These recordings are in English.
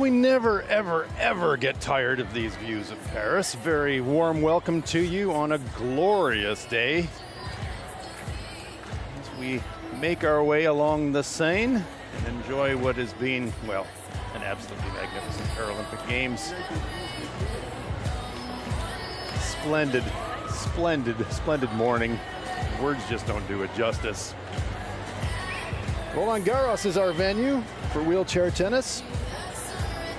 Well, we never, ever, ever get tired of these views of Paris. Very warm welcome to you on a glorious day as we make our way along the Seine and enjoy what has been, well, an absolutely magnificent Paralympic Games. Splendid, splendid, splendid morning. Words just don't do it justice. Roland-Garros is our venue for wheelchair tennis.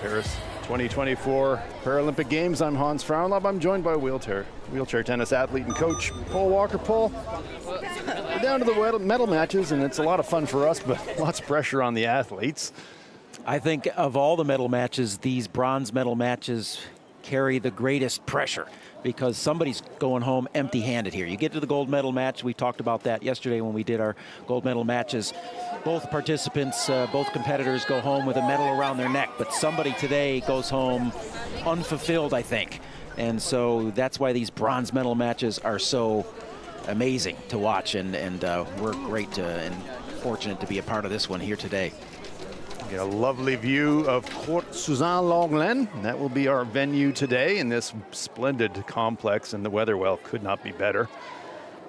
Paris 2024 Paralympic Games. I'm Hans Frauenlob. I'm joined by wheelchair tennis athlete and coach Paul Walker. Paul, we're down to the medal matches, and it's a lot of fun for us, but lots of pressure on the athletes. I think of all the medal matches, these bronze medal matches carry the greatest pressure because somebody's going home empty-handed here. You get to the gold medal match. We talked about that yesterday when we did our gold medal matches. Both participants, both competitors go home with a medal around their neck, but somebody today goes home unfulfilled, I think. And so that's why these bronze medal matches are so amazing to watch, and we're great and fortunate to be a part of this one here today. Get a lovely view of Court Suzanne-Lenglen. That will be our venue today in this splendid complex, and the weather, well, could not be better.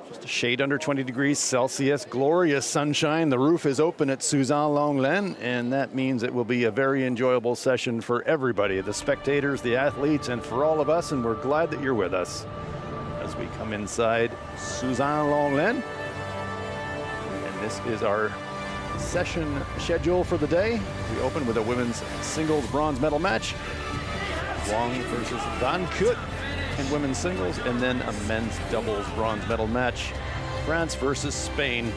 Just a shade under 20 degrees Celsius, glorious sunshine. The roof is open at Suzanne-Lenglen, and that means it will be a very enjoyable session for everybody, the spectators, the athletes, and for all of us, and we're glad that you're with us as we come inside Suzanne-Lenglen. And this is our session schedule for the day. We open with a women's singles bronze medal match. Wang versus Van Kut in women's singles, and then a men's doubles bronze medal match. France versus Spain.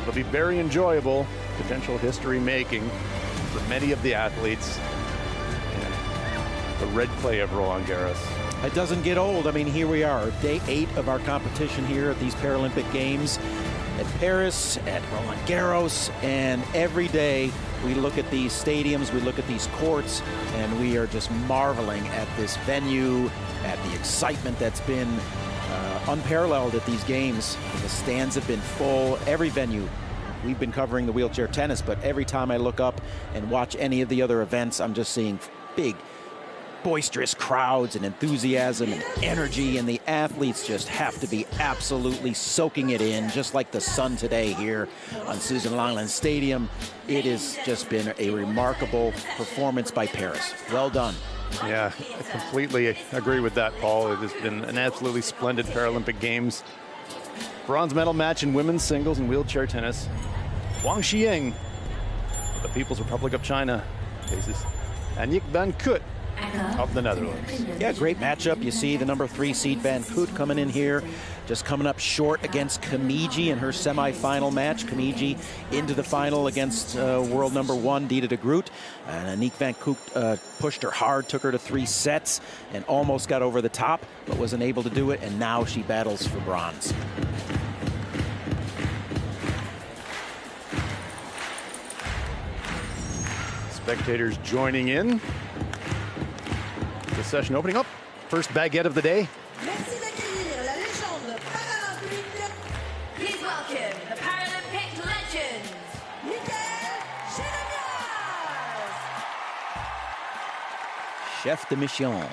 It'll be very enjoyable, potential history making for many of the athletes. And the red clay of Roland-Garros. It doesn't get old. I mean, here we are, day 8 of our competition here at these Paralympic Games. At Paris, at Roland-Garros, and every day we look at these stadiums, we look at these courts, and we are just marveling at this venue, at the excitement that's been unparalleled at these games. The stands have been full. Every venue, we've been covering the wheelchair tennis, but every time I look up and watch any of the other events, I'm just seeing big, boisterous crowds and enthusiasm and energy, and the athletes just have to be absolutely soaking it in, just like the sun today here on Suzanne-Lenglen Stadium. It has just been a remarkable performance by Paris. Well done. Yeah, I completely agree with that, Paul. It has been an absolutely splendid Paralympic Games. Bronze medal match in women's singles and wheelchair tennis. Wang Xiang of the People's Republic of China faces Annemiek van Kut of the Netherlands. Yeah, great matchup. You see the number 3 seed Van Kut coming in here, just coming up short against Kamiji in her semifinal match. Kamiji into the final against world number 1 Dita de Groot. And Annemiek van Kut pushed her hard, took her to 3 sets, and almost got over the top, but wasn't able to do it, and now she battles for bronze. Spectators joining in. The session opening up. First baguette of the day. Merci d'accueillir la légende paralympique. Please welcome the Paralympic legend, Chef de mission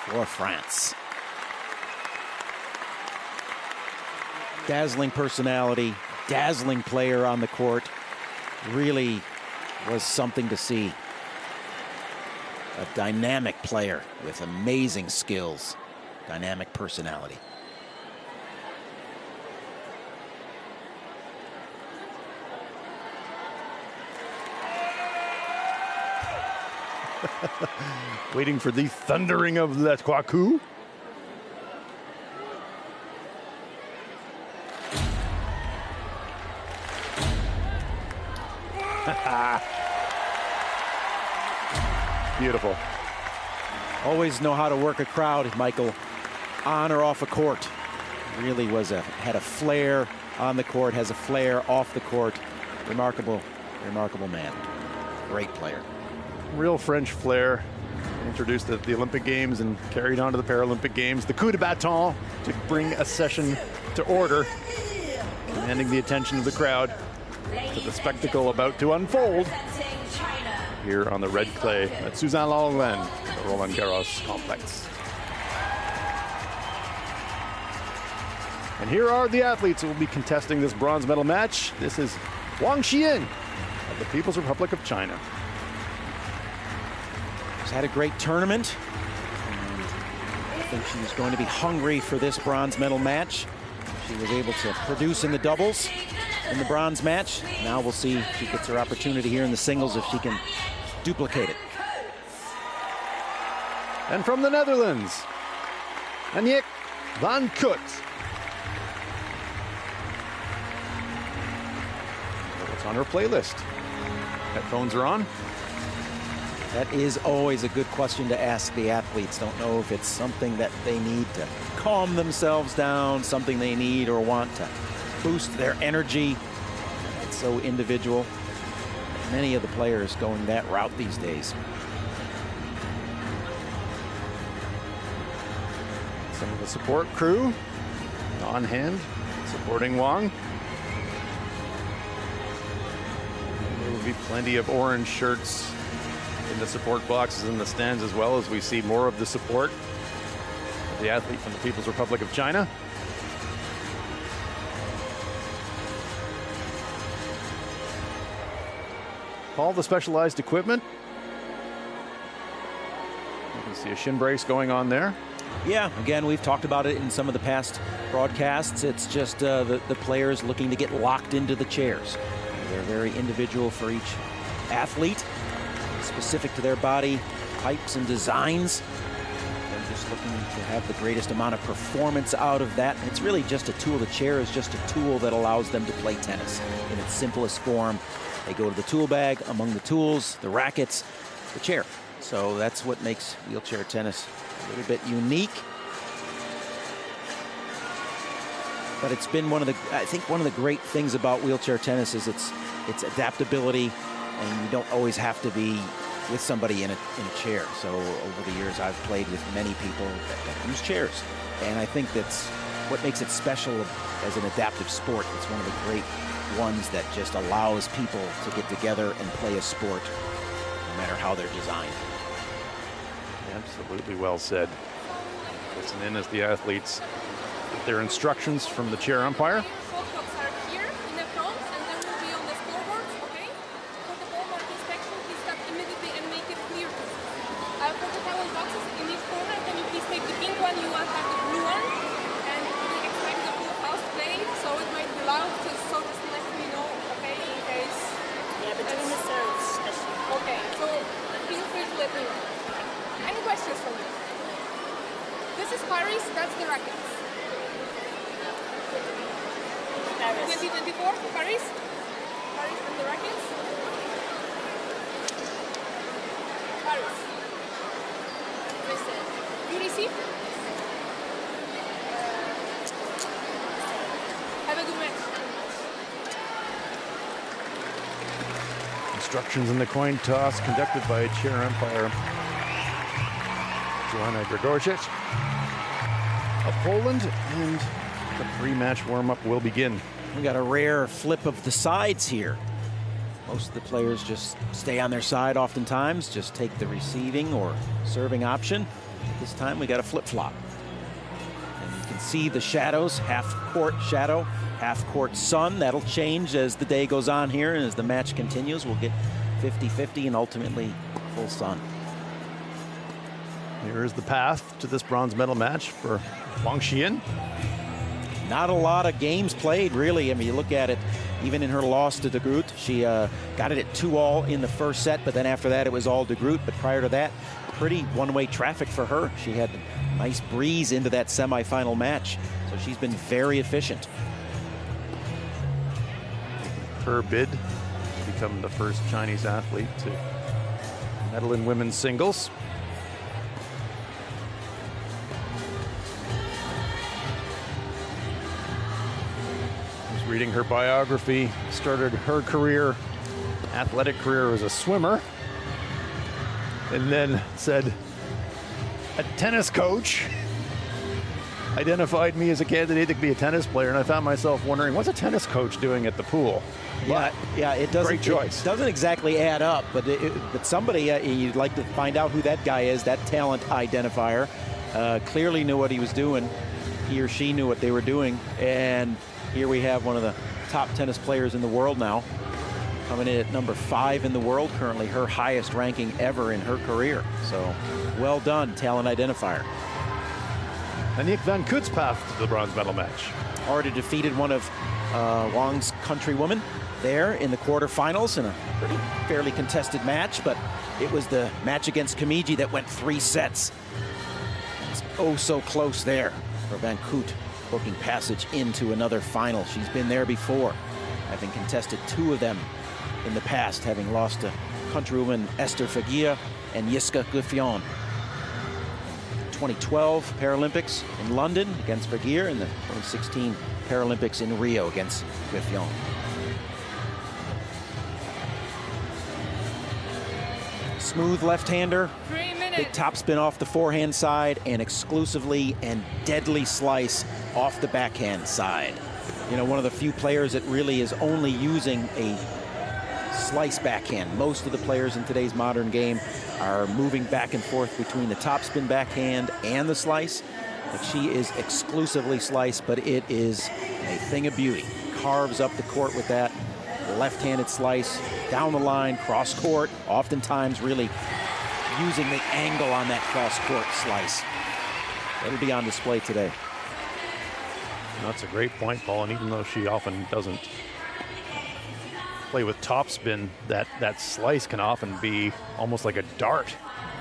for France. Dazzling personality, dazzling player on the court. Really was something to see. A dynamic player with amazing skills, dynamic personality. Waiting for the thundering of Le Trois Coups. Beautiful. Always know how to work a crowd, Michael, on or off a court. Really had a flair on the court, has a flair off the court. Remarkable, remarkable man. Great player. Real French flair. Introduced at the Olympic Games and carried on to the Paralympic Games. The coup de bâton to bring a session to order, commanding the attention of the crowd to the spectacle about to unfold. here on the red clay at Suzanne-Longlen, the Roland-Garros complex. And here are the athletes who will be contesting this bronze medal match. This is Wang Xiyin of the People's Republic of China. She's had a great tournament. I think she's going to be hungry for this bronze medal match. She was able to produce in the doubles in the bronze match. Now we'll see if she gets her opportunity here in the singles, if she can duplicate it. And from the Netherlands, Aniek van Kut. What's on her playlist? Headphones are on. That is always a good question to ask the athletes. Don't know if it's something that they need to calm themselves down, something they need or want to boost their energy. It's so individual. Many of the players going that route these days. Some of the support crew on hand, supporting Wang. There will be plenty of orange shirts in the support boxes in the stands, as well as we see more of the support of the athlete from the People's Republic of China. All the specialized equipment. You can see a shin brace going on there. Yeah, again, we've talked about it in some of the past broadcasts. It's just the players looking to get locked into the chairs. They're very individual for each athlete, specific to their body types and designs. They're just looking to have the greatest amount of performance out of that. It's really just a tool. The chair is just a tool that allows them to play tennis in its simplest form. They go to the tool bag, among the tools, the rackets, the chair. So that's what makes wheelchair tennis a little bit unique. But it's been I think one of the great things about wheelchair tennis is its adaptability, and you don't always have to be with somebody in a chair. So over the years, I've played with many people that use chairs. And I think that's what makes it special as an adaptive sport. It's one of the great ones that just allows people to get together and play a sport, no matter how they're designed. Absolutely well said. Listen in as the athletes get their instructions from the chair umpire. Photographs are here in the front, and then will be on the scoreboard, okay? For the ball mark inspection, please stop immediately and make it clear. For the towel boxes in each corner, can you please take the pink one, you will have the blue one, and we expect the full house play, so it might be loud, so just let me know, okay, in case. Yeah, but doing the serves, especially. Okay, so feel free to let me know. Any questions from you? This is Paris, that's the rackets. Paris. 2024, Paris. Paris and the rackets. Paris. You receive? Have a good match. Instructions in the coin toss conducted by chair umpire Joanna Gregorczyk of Poland, and the pre-match warm-up will begin. We got a rare flip of the sides here. Most of the players just stay on their side oftentimes, just take the receiving or serving option. But this time we got a flip-flop. And you can see the shadows, half-court shadow, half-court sun. That'll change as the day goes on here, and as the match continues, we'll get 50-50 and ultimately full sun. Here is the path to this bronze medal match for Wang Xiyin. Not a lot of games played, really. I mean, you look at it, even in her loss to De Groot, she got it at 2-all in the first set, but then after that it was all De Groot. But prior to that, pretty one-way traffic for her. She had a nice breeze into that semifinal match, so she's been very efficient. Her bid to become the first Chinese athlete to medal in women's singles. Reading her biography, started her career, athletic career as a swimmer, and then said, a tennis coach, identified me as a candidate to be a tennis player, and I found myself wondering, what's a tennis coach doing at the pool? Yeah, yeah, it doesn't. Great choice. It doesn't exactly add up, but somebody you'd like to find out who that guy is. That talent identifier clearly knew what he was doing. He or she knew what they were doing, and here we have one of the top tennis players in the world now, coming in at number 5 in the world currently, her highest ranking ever in her career. So, well done, talent identifier. Aniek van Koot's path to the bronze medal match. Already defeated one of Wang's countrywomen there in the quarterfinals in a pretty fairly contested match, but it was the match against Kimiji that went 3 sets. It's oh so close there for Van Koot, booking passage into another final. She's been there before, having contested 2 of them in the past, having lost to countrywoman Esther Fagia and Yiska Guffion. 2012 Paralympics in London against Fagia, and the 2016 Paralympics in Rio against Guffion. Smooth left-hander, 3 minutes. big topspin off the forehand side, and exclusively and deadly slice off the backhand side. You know, one of the few players that really is only using a slice backhand. Most of the players in today's modern game are moving back and forth between the topspin backhand and the slice, but she is exclusively slice, but it is a thing of beauty. Carves up the court with that left-handed slice, down the line, cross-court, oftentimes really using the angle on that cross-court slice. It'll be on display today. That's a great point, Paul, and even though she often doesn't play with topspin, that slice can often be almost like a dart.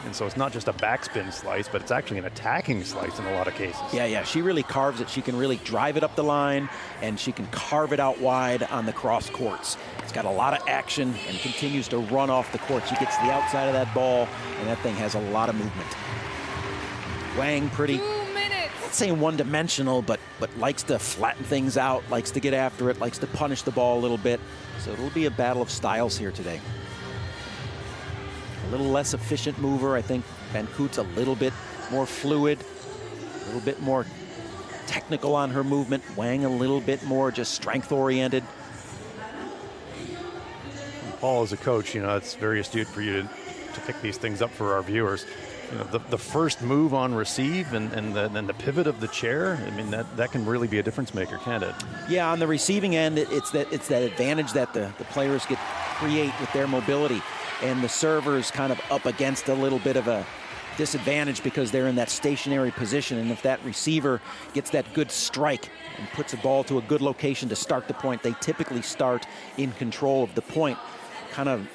And so it's not just a backspin slice, but it's actually an attacking slice in a lot of cases. Yeah, she really carves it. She can really drive it up the line, and she can carve it out wide on the cross courts. It's got a lot of action and continues to run off the court. She gets to the outside of that ball, and that thing has a lot of movement. Wang, pretty, 2 minutes. not saying one-dimensional, but likes to flatten things out, likes to get after it, likes to punish the ball a little bit. So it'll be a battle of styles here today. A little less efficient mover. I think Van Koot's a little bit more fluid, a little bit more technical on her movement. Wang a little bit more just strength-oriented. Paul, as a coach, you know, it's very astute for you to pick these things up for our viewers. You know, the first move on receive and then the pivot of the chair, I mean, that can really be a difference maker, can't it? Yeah, on the receiving end, it's that advantage that the players create with their mobility. And the server's kind of up against a little bit of a disadvantage because they're in that stationary position. And if that receiver gets that good strike and puts a ball to a good location to start the point, they typically start in control of the point. Kind of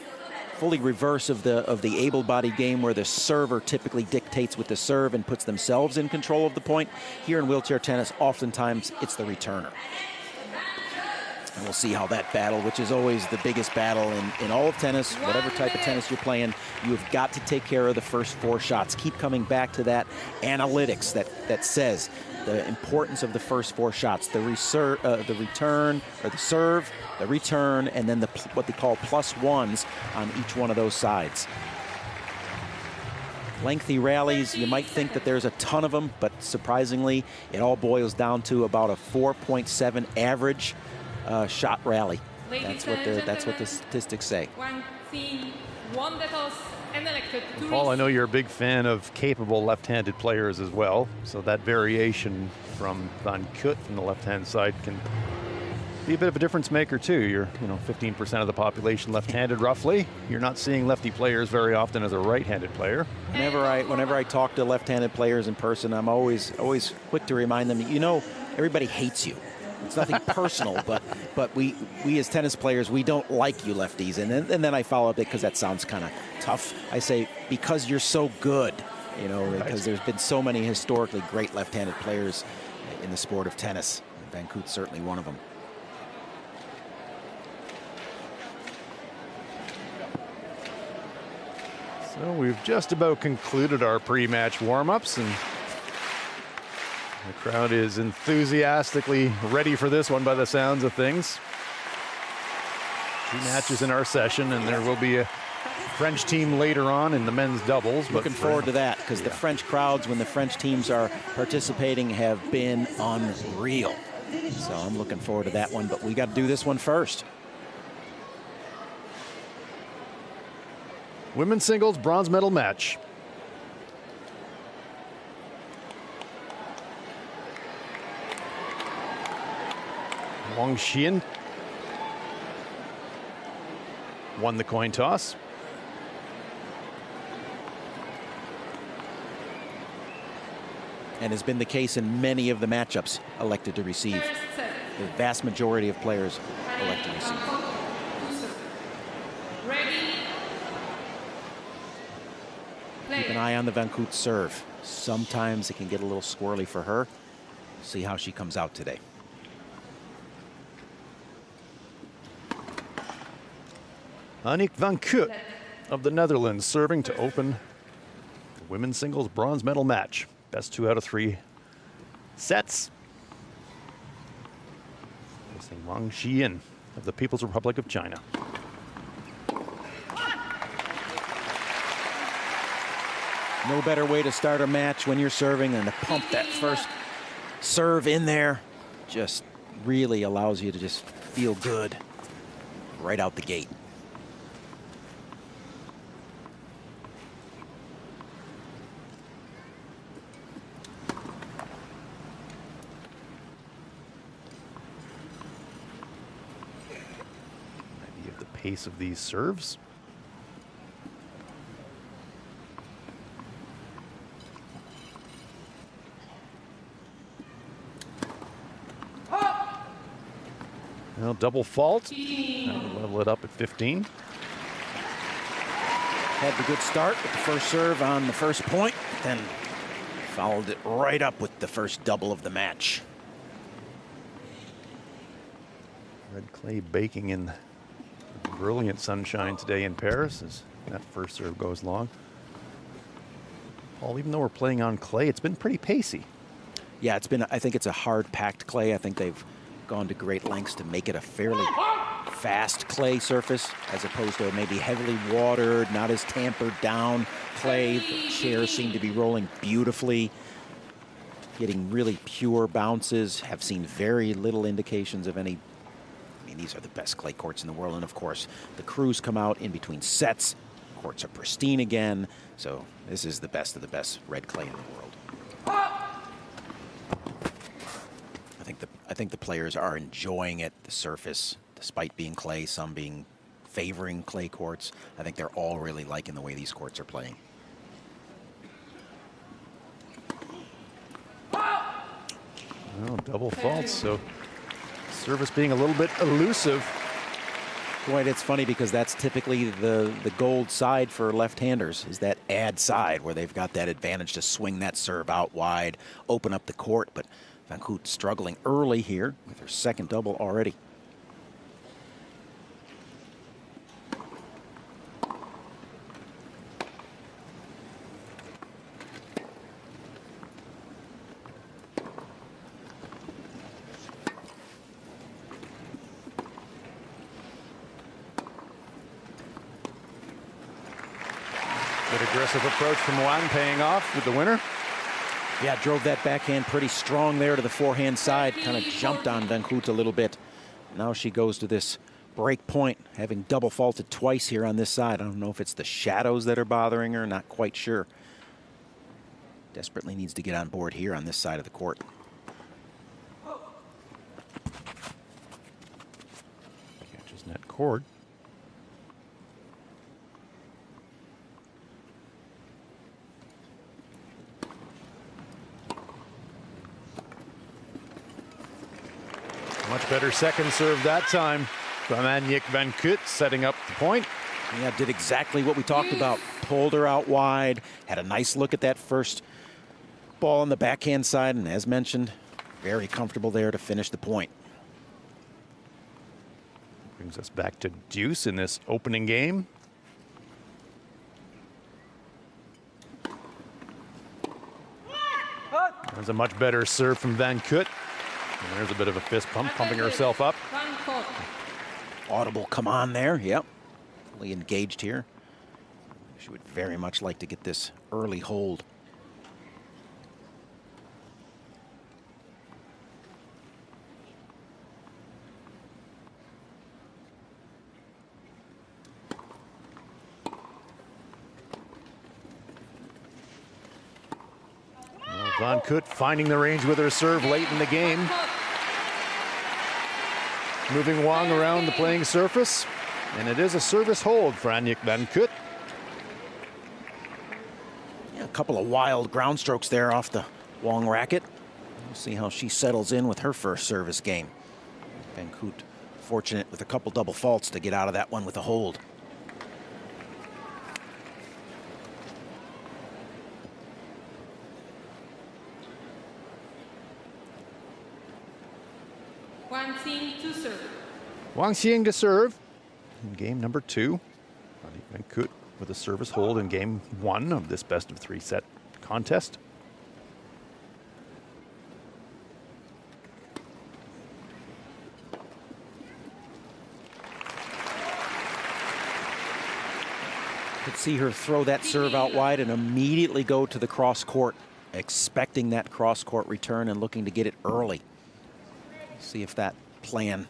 fully reverse of the able-bodied game where the server typically dictates with the serve and puts themselves in control of the point. Here in wheelchair tennis, oftentimes it's the returner. And we'll see how that battle, which is always the biggest battle in all of tennis, whatever type of tennis you're playing, you've got to take care of the first 4 shots. Keep coming back to that analytics that says the importance of the first 4 shots, the return, or the serve, the return, and then what they call +1s on each one of those sides. Lengthy rallies, you might think that there's a ton of them, but surprisingly, it all boils down to about a 4.7 average shot rally. That's what the statistics say. Paul, I know you're a big fan of capable left-handed players as well, so that variation from Van Koot from the left-hand side can be a bit of a difference maker too. You're 15% of the population left-handed roughly. You're not seeing lefty players very often as a right-handed player. Whenever I talk to left-handed players in person, I'm always quick to remind them, everybody hates you. It's nothing personal, but we as tennis players, we don't like you lefties. And then I follow up because that sounds kind of tough. I say, because you're so good, because there's been so many historically great left-handed players in the sport of tennis. Van Koot's certainly one of them. So we've just about concluded our pre-match warm-ups, and the crowd is enthusiastically ready for this one by the sounds of things. 2 matches in our session, and there will be a French team later on in the men's doubles. Looking forward to that, because the French crowds, when the French teams are participating, have been unreal. So I'm looking forward to that one, but we got to do this one first. Women's singles bronze medal match. Wang Xian won the coin toss. And has been the case in many of the matchups elected to receive. The vast majority of players elect to receive. Keep an eye on the Van Koot serve. Sometimes it can get a little squirrely for her. See how she comes out today. Annick Van Koot of the Netherlands serving to open the women's singles bronze medal match. Best 2 out of 3 sets. Facing Wang Xian of the People's Republic of China. No better way to start a match when you're serving than to pump that first serve in there. Just really allows you to just feel good right out the gate. Idea of the pace of these serves. Well, double fault. That'll level it up at 15. Had the good start with the first serve on the first point, then followed it right up with the first double of the match. Red clay baking in brilliant sunshine today in Paris as that first serve goes long. Paul, even though we're playing on clay, it's been pretty pacey. Yeah, it's been, I think it's a hard packed clay. I think they've gone to great lengths to make it a fairly fast clay surface as opposed to maybe heavily watered, not as tampered down clay. The chairs seem to be rolling beautifully, getting really pure bounces. Have seen very little indications of any. I mean, these are the best clay courts in the world, and of course the crews come out in between sets. Courts are pristine again, so this is the best of the best red clay in the world. I think the players are enjoying it, the surface, despite being clay, some being favoring clay courts. I think they're all really liking the way these courts are playing. Well, double faults, so service being a little bit elusive. Boy, it's funny because that's typically the gold side for left-handers, is that ad side where they've got that advantage to swing that serve out wide, open up the court, but Van Koot struggling early here with her second double already. Good aggressive approach from Wang paying off with the winner. Yeah, drove that backhand pretty strong there to the forehand side, kind of jumped on Van Koot a little bit. Now she goes to this break point, having double faulted twice here on this side. I don't know if it's the shadows that are bothering her, not quite sure. Desperately needs to get on board here on this side of the court. Catches net cord. Much better second serve that time from Annick Van Koot, setting up the point. Yeah, did exactly what we talked about. Pulled her out wide, had a nice look at that first ball on the backhand side, and as mentioned, very comfortable there to finish the point. Brings us back to deuce in this opening game. There's a much better serve from Van Koot. And there's a bit of a fist pump, pumping herself up. Audible come on there, yep. Fully engaged here. She would very much like to get this early hold. Van Kut finding the range with her serve late in the game. Moving Wang around the playing surface. And it is a service hold for Anyik Van Kut. Yeah, a couple of wild ground strokes there off the Wang racket. We'll see how she settles in with her first service game. Van Kut fortunate with a couple double faults to get out of that one with a hold. Wang Xing to serve. Wang Xing to serve in game number 2. Anyik Van Kut with a service hold in game 1 of this best of 3 set contest. Could see her throw that serve out wide and immediately go to the cross court, expecting that cross court return and looking to get it early. See if that plan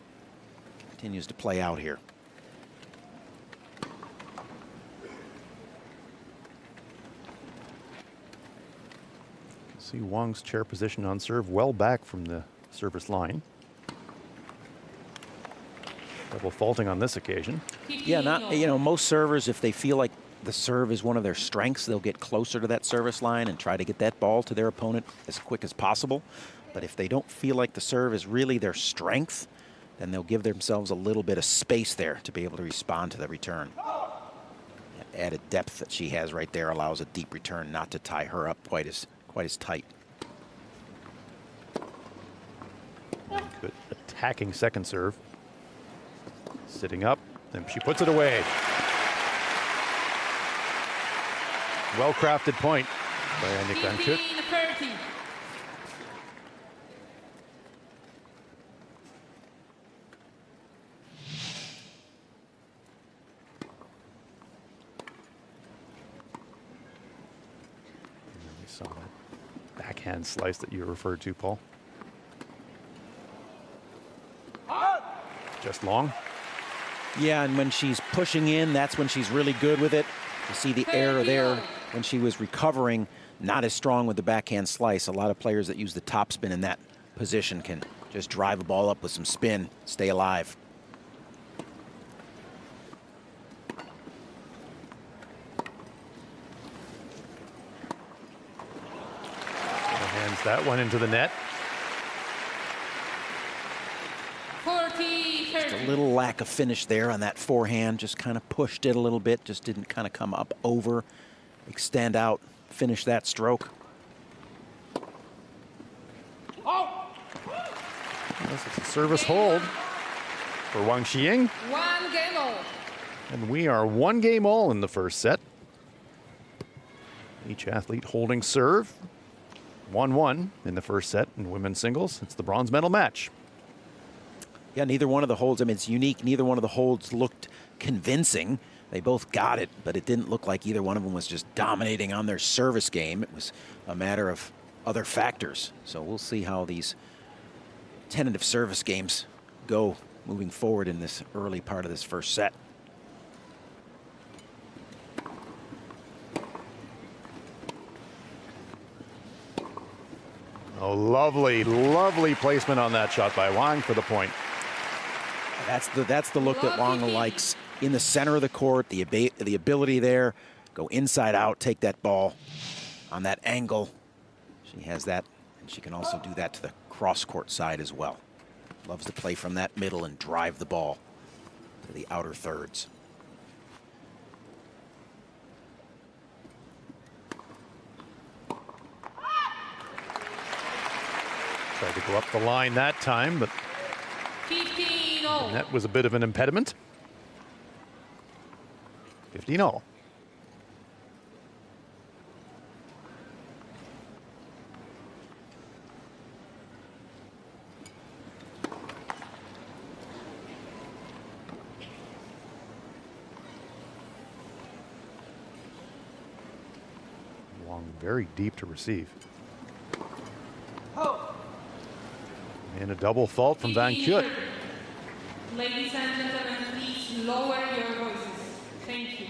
continues to play out here. See Wang's chair position on serve well back from the service line. Double faulting on this occasion. Yeah, most servers, if they feel like the serve is one of their strengths, they'll get closer to that service line and try to get that ball to their opponent as quick as possible. But if they don't feel like the serve is really their strength, then they'll give themselves a little bit of space there to be able to respond to the return. That added depth that she has right there allows a deep return not to tie her up quite as tight. Good attacking second serve. Sitting up, and she puts it away. Well-crafted point by Anyik Van Kut. 15-30. We saw that backhand slice that you referred to, Paul. Just long. Yeah, and when she's pushing in, that's when she's really good with it. You see the error there when she was recovering, not as strong with the backhand slice. A lot of players that use the topspin in that position can just drive a ball up with some spin, stay alive. Hands that one into the net. Just a little lack of finish there on that forehand. Just kind of pushed it a little bit. Just didn't kind of come up over, extend out, finish that stroke. This is a service hold for Wang Xing. 1 game all. And we are 1 game all in the first set. Each athlete holding serve. 1-1 in the first set in women's singles. It's the bronze medal match. Yeah, neither one of the holds, I mean, it's unique. Neither one of the holds looked convincing. They both got it, but it didn't look like either one of them was just dominating on their service game. It was a matter of other factors. So we'll see how these tentative service games go moving forward in this early part of this first set. Oh, lovely, lovely placement on that shot by Wang for the point. That's the look that Wang likes. In the center of the court, the ability there, go inside out, take that ball on that angle. She has that, and she can also do that to the cross-court side as well. Loves to play from that middle and drive the ball to the outer thirds. Tried to go up the line that time, but 15-all. that was a bit of an impediment. 15-all. Wang very deep to receive. And a double fault from Van Kut. Ladies and gentlemen, please lower your voices. Thank you.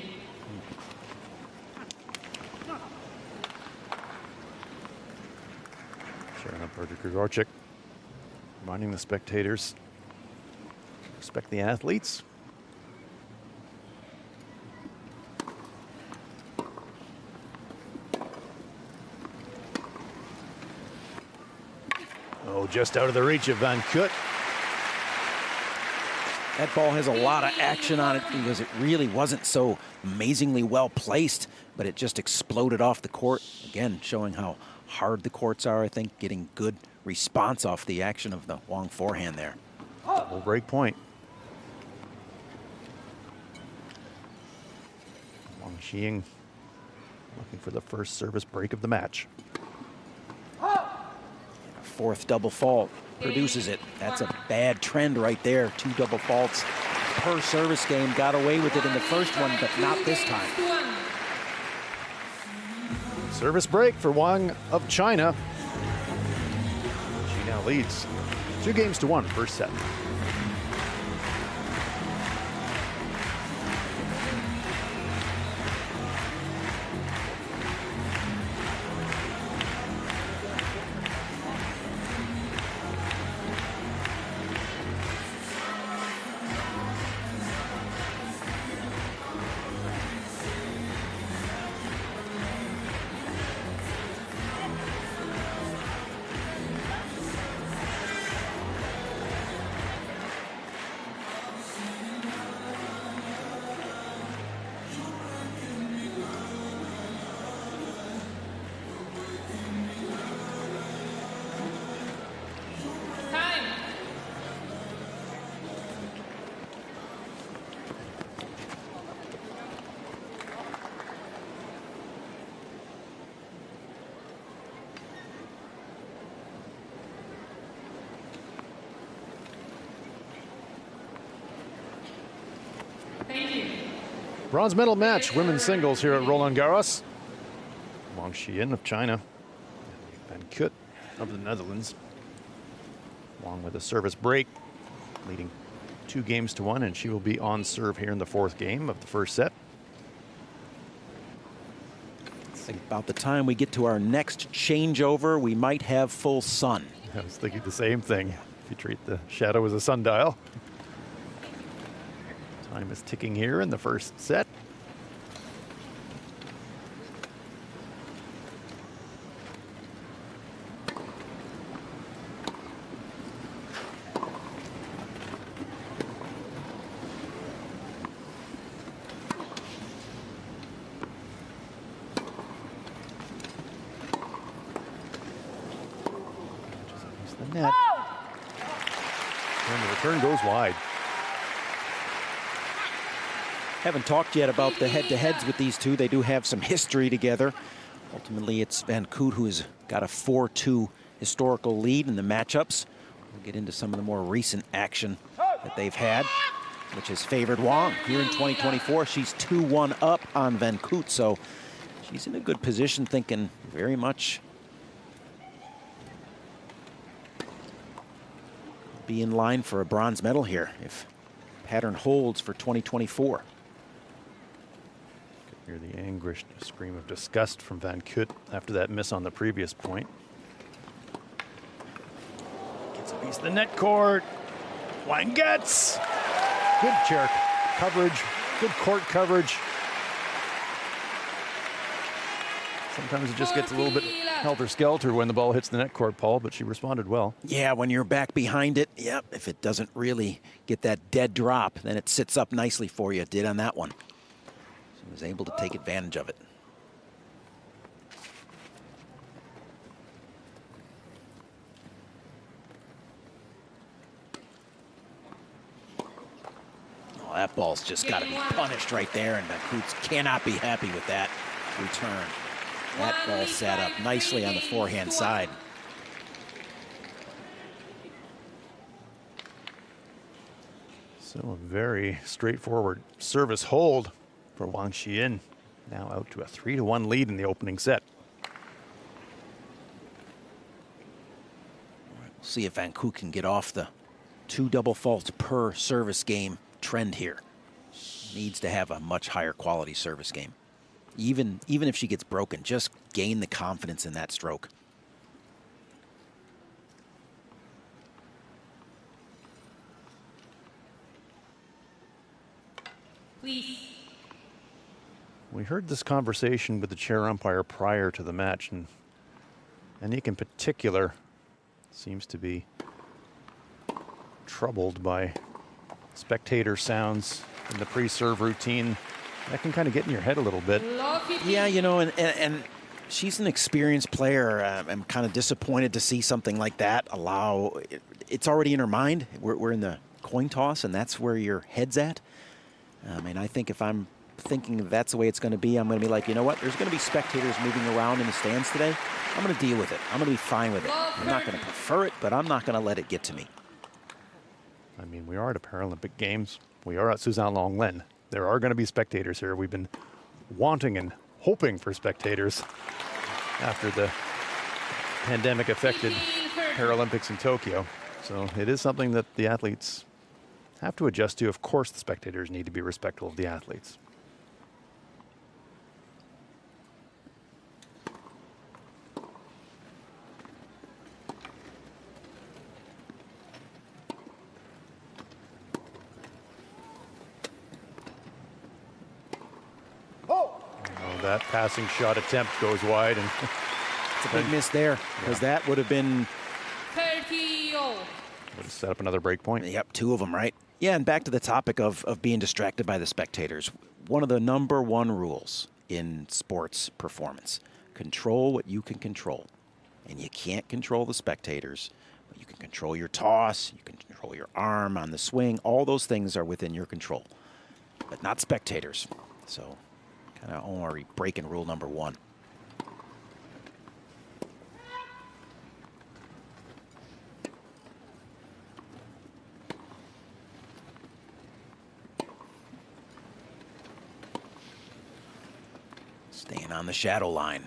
Sharon Gregorczyk reminding the spectators, respect the athletes. Oh, just out of the reach of Van Kut. That ball has a lot of action on it because it really wasn't so amazingly well placed, but it just exploded off the court. Again, showing how hard the courts are, I think, getting good response off the action of the Wang forehand there. Double break point. Wang Xiying looking for the first service break of the match. Fourth double fault produces it. That's a bad trend right there. 2 double faults per service game. Got away with it in the first one, but not this time. Service break for Wang of China. She now leads 2-1 first set. Bronze medal match, women's singles here at Roland-Garros. Wang Xiying of China, Van Kut of the Netherlands. Wang with a service break, leading 2-1, and she will be on serve here in the 4th game of the first set. I think about the time we get to our next changeover, we might have full sun. I was thinking the same thing. If you treat the shadow as a sundial. Time is ticking here in the first set. The net. And the return goes wide. Haven't talked yet about the head-to-heads with these two. They do have some history together. Ultimately, it's Van Kut who's got a 4-2 historical lead in the matchups. We'll get into some of the more recent action that they've had, which has favored Wang. Here in 2024, she's 2-1 up on Van Kut, so she's in a good position, thinking very much be in line for a bronze medal here if pattern holds for 2024. Hear the anguished scream of disgust from Van Kut after that miss on the previous point. Gets a piece of the net court. Wang gets. Good chair coverage, good court coverage. Sometimes it just gets a little bit helter-skelter when the ball hits the net court, Paul, but she responded well. Yeah, when you're back behind it, yep, if it doesn't really get that dead drop, then it sits up nicely for you. It did on that one. She was able to take advantage of it. Oh, that ball's just got to be punished right there, and Van Kut cannot be happy with that return. That ball sat up nicely on the forehand side. So a very straightforward service hold for Wang Xiying. Now out to a 3-1 lead in the opening set. See if Van Kook can get off the 2 double faults per service game trend here. Needs to have a much higher quality service game. Even if she gets broken, just gain the confidence in that stroke. Please. We heard this conversation with the chair umpire prior to the match, and Anique in particular seems to be troubled by spectator sounds in the pre-serve routine. That can kind of get in your head a little bit. Yeah, you know, and she's an experienced player. I'm kind of disappointed to see something like that it's already in her mind. We're in the coin toss, and that's where your head's at. I mean, I think if I'm thinking that's the way it's going to be, I'm going to be like, you know what? There's going to be spectators moving around in the stands today. I'm going to deal with it. I'm going to be fine with it. I'm not going to prefer it, but I'm not going to let it get to me. I mean, we are at a Paralympic Games. We are at Suzanne-Longlen. There are going to be spectators here. We've been wanting and hoping for spectators after the pandemic-affected Paralympics in Tokyo. So it is something that the athletes have to adjust to. Of course, the spectators need to be respectful of the athletes. That passing shot attempt goes wide, and it's a big miss there, because that would have been 30. would have set up another break point. Yep, 2 of them, right? Yeah, and back to the topic of being distracted by the spectators. One of the #1 rules in sports performance: control what you can control, and you can't control the spectators, but you can control your toss, you can control your arm on the swing. All those things are within your control, but not spectators. So. Kind of already breaking rule #1. Staying on the shadow line.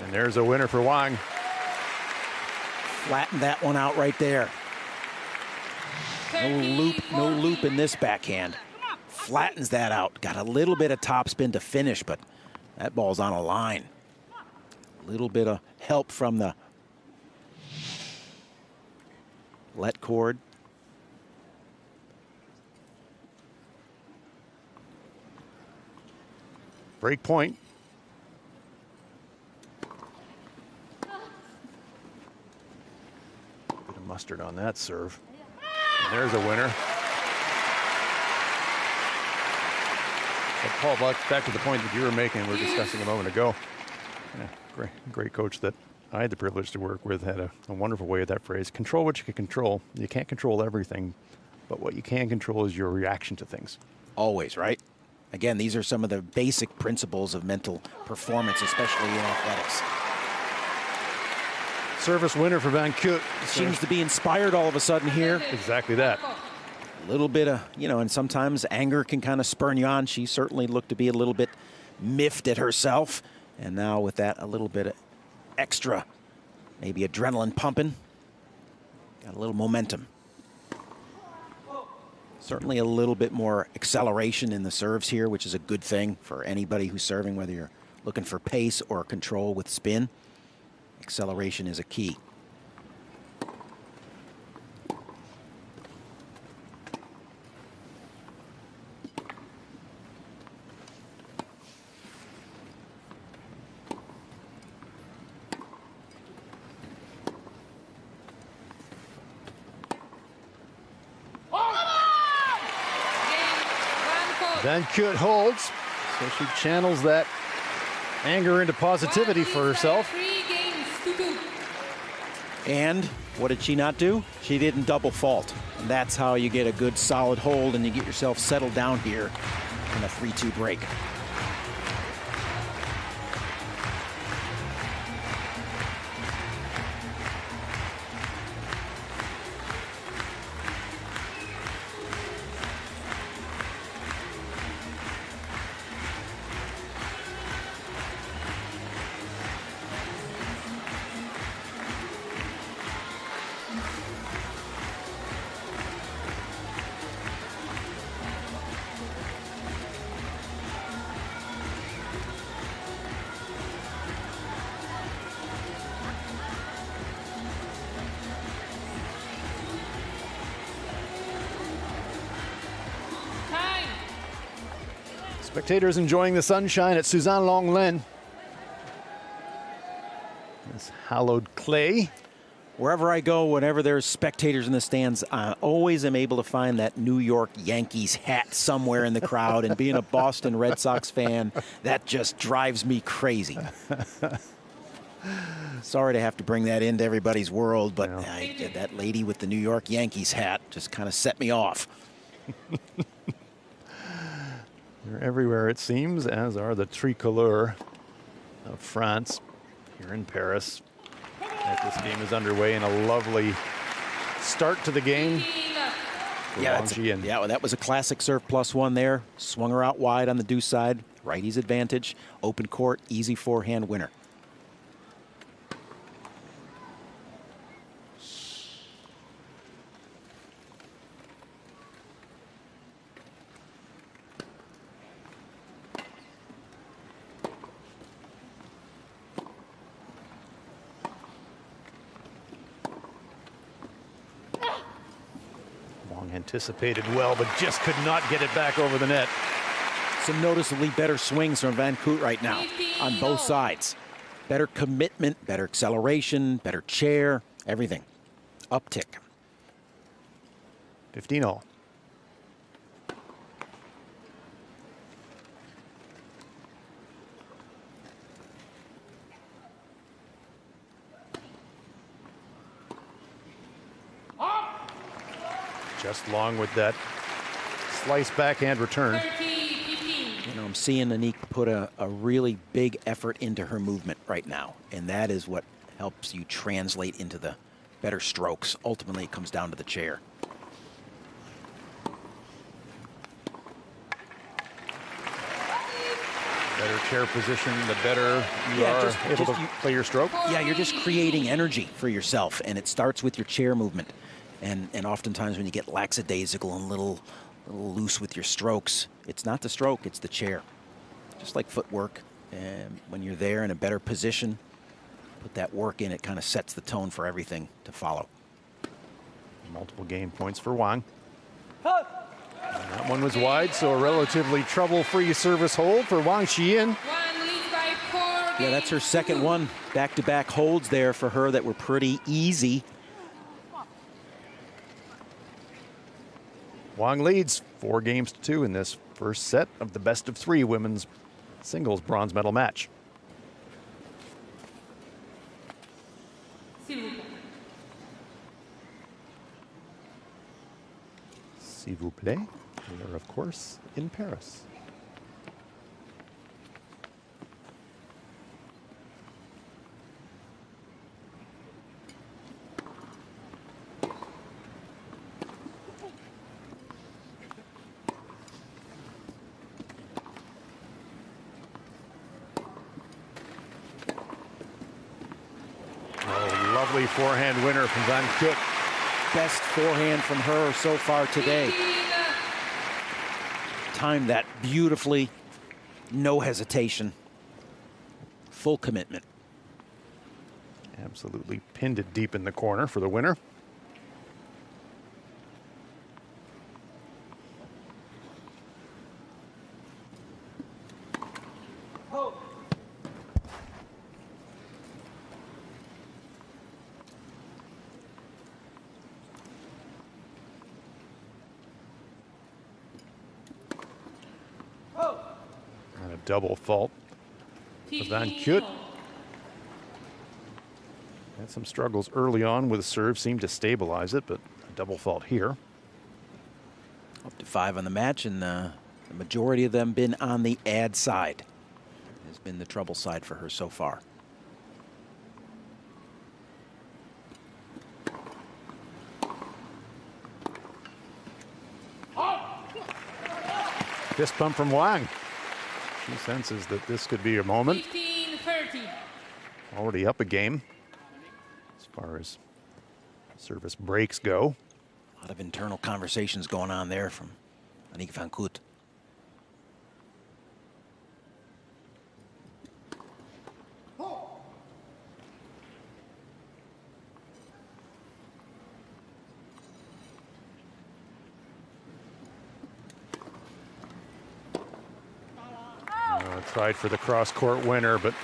And there's a winner for Wang. Flatten that one out right there. No loop in this backhand. Flattens that out. Got a little bit of topspin to finish, but that ball's on a line. A little bit of help from the let cord. Break point. Bit of mustard on that serve. And there's a winner. But Paul, back to the point that you were making, we were discussing a moment ago. Yeah, great coach that I had the privilege to work with had a wonderful way of that phrase. Control what you can control. You can't control everything, but what you can control is your reaction to things. Always, right? Again, these are some of the basic principles of mental performance, especially in athletics. Service winner for Van Koot. Seems to be inspired all of a sudden here. Exactly that. A little bit of, you know, and sometimes anger can kind of spurn you on. She certainly looked to be a little bit miffed at herself. And now with that, a little bit of extra, maybe adrenaline pumping. Got a little momentum. Certainly a little bit more acceleration in the serves here, which is a good thing for anybody who's serving, whether you're looking for pace or control with spin. Acceleration is a key. Van Koot holds, so she channels that anger into positivity for herself. And what did she not do? She didn't double fault. And that's how you get a good solid hold and you get yourself settled down here in a 3-2 break. Spectators enjoying the sunshine at Suzanne Lenglen. This hallowed clay. Wherever I go, whenever there's spectators in the stands, I always am able to find that New York Yankees hat somewhere in the crowd. And being a Boston Red Sox fan, that just drives me crazy. Sorry to have to bring that into everybody's world, but that lady with the New York Yankees hat just kind of set me off. They're everywhere, it seems, as are the tricolores of France here in Paris. As this game is underway, and a lovely start to the game. Well, that was a classic serve +1 there. Swung her out wide on the deuce side. Righty's advantage. Open court, easy forehand winner. Anticipated well, but just could not get it back over the net. Some noticeably better swings from Van Koot right now on both sides. Better commitment, better acceleration, better chair, everything. Uptick. 15-all. Just long with that slice backhand return. You know, I'm seeing Anique put a really big effort into her movement right now, and that is what helps you translate into the better strokes. Ultimately, it comes down to the chair. Better chair position, the better you are able to play your stroke. Yeah, you're just creating energy for yourself, and it starts with your chair movement. And oftentimes when you get lackadaisical and a little loose with your strokes, it's not the stroke, it's the chair. Just like footwork, and when you're there in a better position, put that work in, it kind of sets the tone for everything to follow. Multiple game points for Wang. And that one was wide, so a relatively trouble-free service hold for Wang Xiyin. Yeah, that's her second one. Back-to-back holds there for her that were pretty easy. Wang leads 4-2 in this first set of the best-of-3 women's singles bronze medal match. S'il vous plaît. We are, of course, in Paris. Lovely forehand winner from Van Koot. Best forehand from her so far today. Timed that beautifully. No hesitation. Full commitment. Absolutely pinned it deep in the corner for the winner. Double fault for Van Koot. Had some struggles early on with serve, seemed to stabilize it, but a double fault here. Up to 5 on the match, and the majority of them been on the ad side. Has been the trouble side for her so far. Fist pump from Wang. She senses that this could be a moment. 15-30. Already up a game as far as service breaks go. A lot of internal conversations going on there from Anique Van Koot. Tried for the cross-court winner, but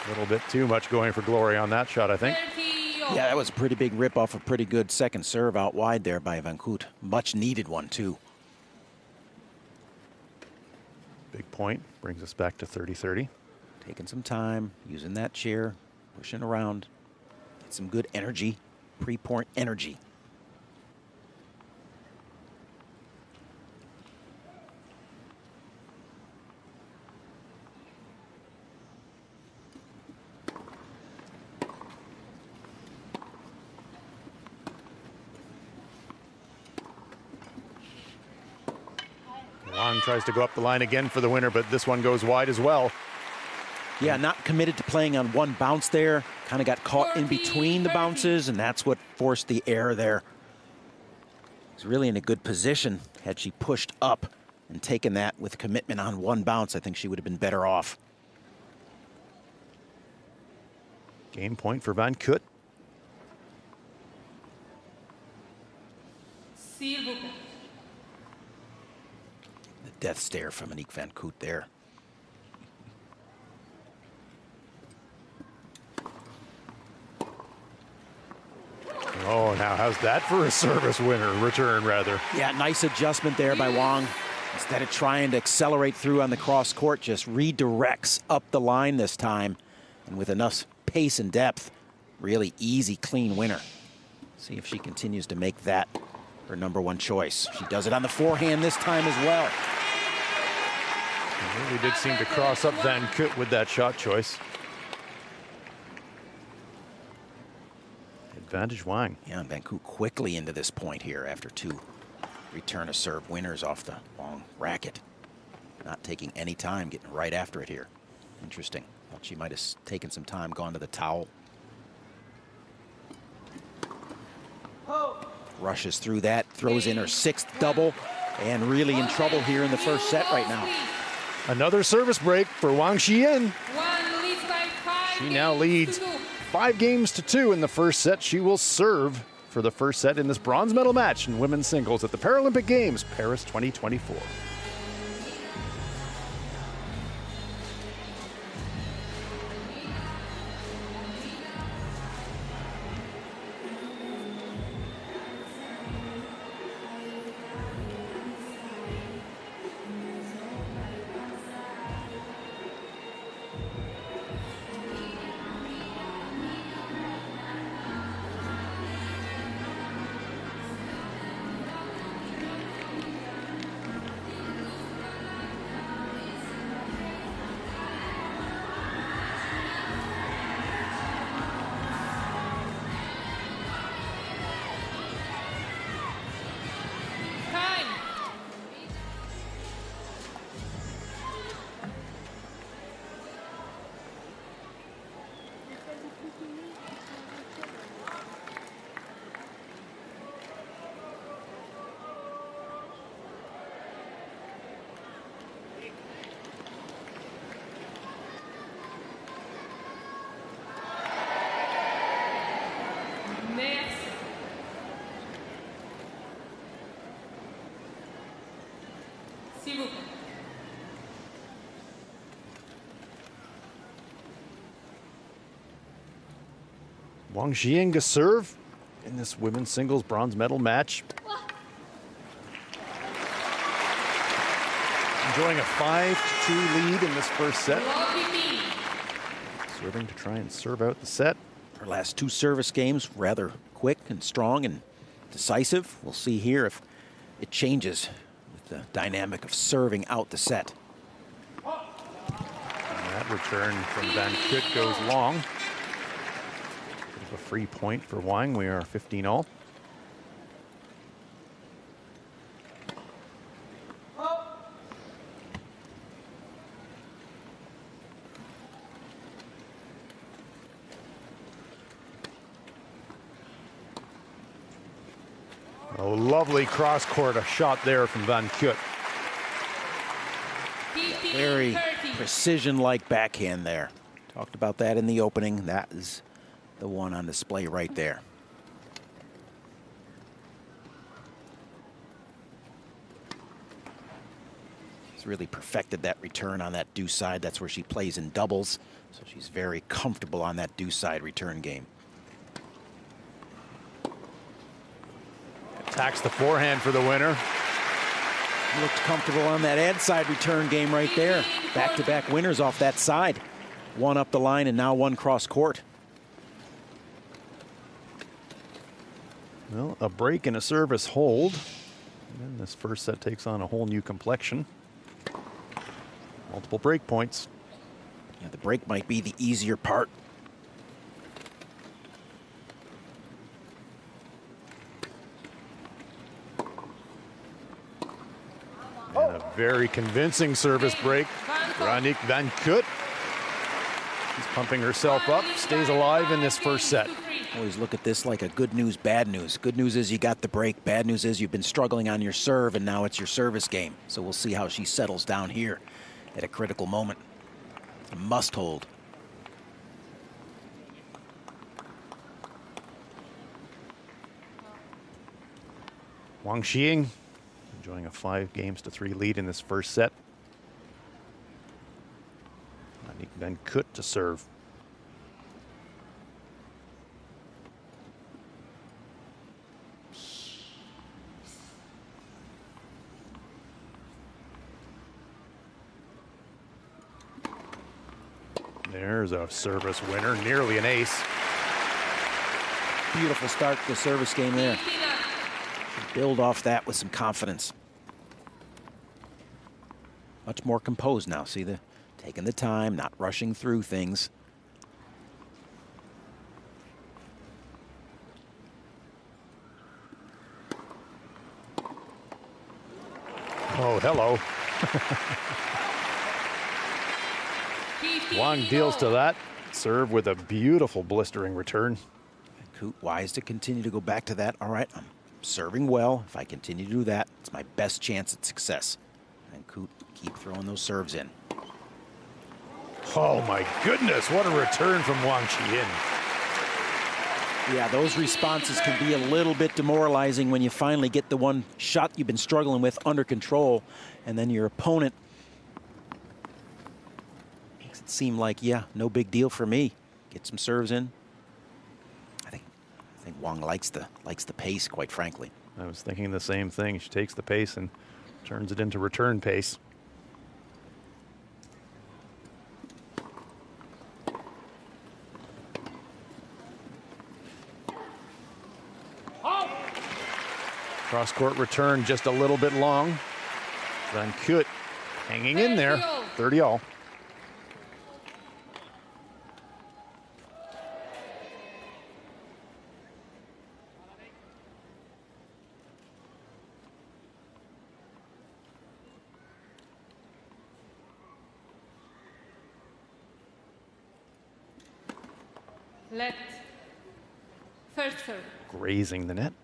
a little bit too much going for glory on that shot, I think. Yeah, that was a pretty big rip off a pretty good second serve out wide there by Van Koot. Much needed one, too. Big point, brings us back to 30-30. Taking some time, using that chair, pushing around. Get some good energy, pre-point energy. Wang tries to go up the line again for the winner, but this one goes wide as well. Yeah, not committed to playing on one bounce there. Kind of got caught in between the bounces, and that's what forced the error there. He's really in a good position. Had she pushed up and taken that with commitment on one bounce, I think she would have been better off. Game point for Van Koot. The death stare from Aniek Van Koot there. Oh, now how's that for a service winner, return rather? Yeah, nice adjustment there by Wang. Instead of trying to accelerate through on the cross court, just redirects up the line this time. And with enough pace and depth, really easy, clean winner. See if she continues to make that her #1 choice. She does it on the forehand this time as well. It really did seem to cross up Van Koot with that shot choice. Advantage Wang. Yeah, and Van Koot quickly into this point here after 2 return of serve winners off the long racket. Not taking any time, getting right after it here. Interesting. Thought she might have taken some time, gone to the towel. Rushes through that, throws in her 6th double, and really in trouble here in the first set right now. Another service break for Wang Xian. She now leads 5-2 in the first set. She will serve for the first set in this bronze medal match in women's singles at the Paralympic Games, Paris 2024. Wang Xian serve in this women's singles bronze medal match. Enjoying a 5-2 lead in this first set. Serving to try and serve out the set. Her last 2 service games, rather quick and strong and decisive. We'll see here if it changes with the dynamic of serving out the set. And that return from Van Koot goes long. Bit of a free point for Wang. We are 15-all. A lovely cross-court shot there from Van Koot. Very precision-like backhand there. Talked about that in the opening. That is the one on display right there. She's really perfected that return on that deuce side. That's where she plays in doubles. So she's very comfortable on that deuce side return game. Attacks the forehand for the winner. Looked comfortable on that ad side return game right there. Back-to-back winners off that side. One up the line and now one cross court. Well, a break and a service hold. And then this first set takes on a whole new complexion. Multiple break points. Yeah, the break might be the easier part. And a very convincing service break. Veronique van Kut. She's pumping herself up, stays alive in this first set. Always look at this like a good news, bad news. Good news is you got the break. Bad news is you've been struggling on your serve, and now it's your service game. So we'll see how she settles down here at a critical moment. A must hold. Wang Xiying enjoying a 5-3 lead in this first set. Veronique van Kut to serve. There's a service winner, nearly an ace. Beautiful start to the service game there. Build off that with some confidence. Much more composed now. See, taking the time, not rushing through things. Oh, hello. Wang deals to that. Serve with a beautiful blistering return. Kut wise to continue to go back to that. All right, I'm serving well. If I continue to do that, it's my best chance at success. And Kut keep throwing those serves in. Oh my goodness, what a return from Wang Xiying. Yeah, those responses can be a little bit demoralizing when you finally get the one shot you've been struggling with under control, and then your opponent makes it seem like, yeah, no big deal for me. Get some serves in. I think Wang likes the pace, quite frankly. I was thinking the same thing. She takes the pace and turns it into return pace. Cross-court return just a little bit long. Van Kut hanging in there, 30-all. Let first serve. Grazing the net.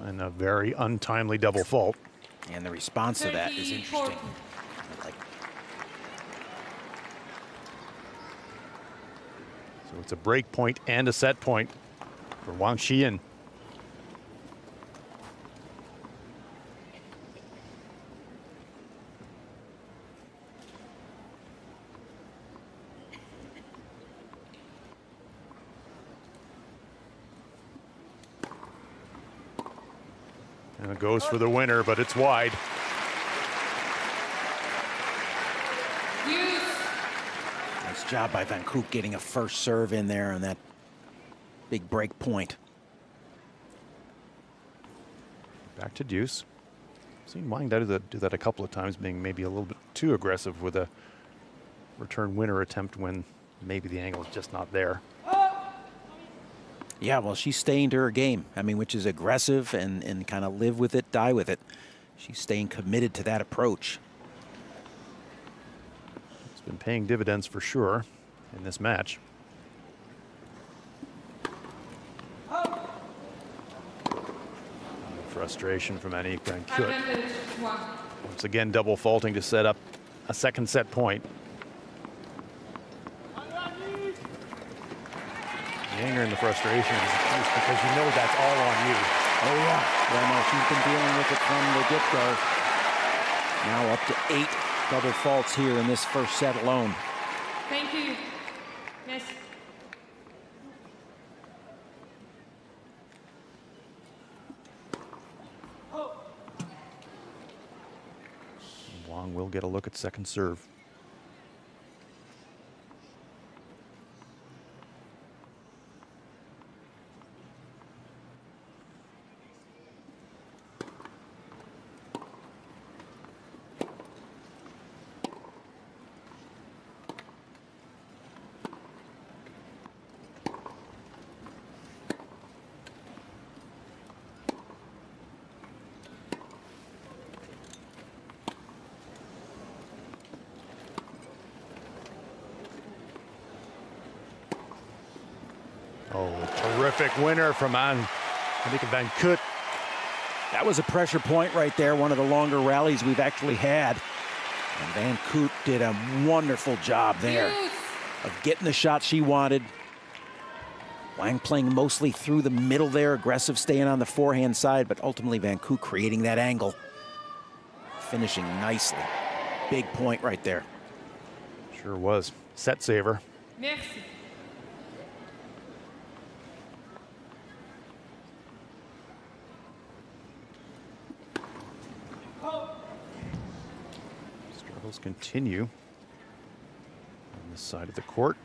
And a very untimely double fault. And the response to that is interesting. So it's a break point and a set point for Wang Xiying. And it goes for the winner, but it's wide. Nice job by Van Kut getting a first serve in there on that big break point. Back to deuce. Seen Wang do that a couple of times, being maybe a little bit too aggressive with a return winner attempt when maybe the angle is just not there. Yeah, well, she's staying to her game. I mean, which is aggressive and kind of live with it, die with it. She's staying committed to that approach. It's been paying dividends for sure in this match. Frustration from Annick Van Kut. Once again, double faulting to set up a second set point. The anger and the frustration is just because you know that's all on you. Oh, yeah. Yeah, no, she's been dealing with it from the get-go. Now up to 8 double faults here in this first set alone. Thank you. Yes. Wang will get a look at second serve. Oh, terrific winner from Annick Van Kut. That was a pressure point right there, one of the longer rallies we've actually had. And Van Kut did a wonderful job there of getting the shot she wanted. Wang playing mostly through the middle there, aggressive, staying on the forehand side, but ultimately Van Kut creating that angle. Finishing nicely. Big point right there. Sure was. Set saver. Merci. Struggles continue on this side of the court.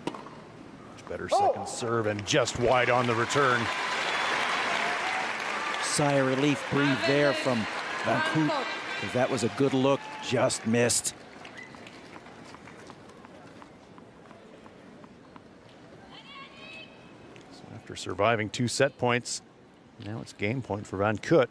Much better second serve and just wide on the return. Sigh of relief breathed there from Van Kut, because that was a good look, just missed. So after surviving 2 set points, now it's game point for Van Kut.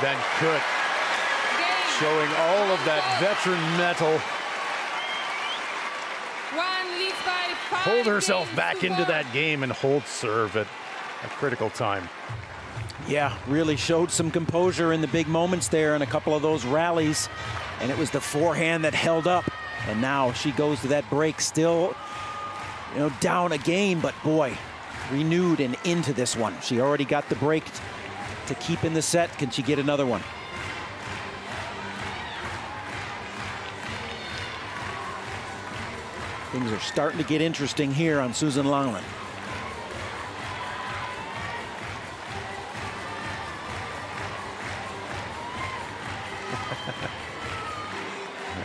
Van Kut showing all of that veteran mettle. Hold herself back into that game and hold serve at a critical time. Yeah, really showed some composure in the big moments there in a couple of those rallies. And it was the forehand that held up. And now she goes to that break still, you know, down a game, but boy, renewed and into this one. She already got the break to keep in the set. Can she get another one? Things are starting to get interesting here on Susan Longland.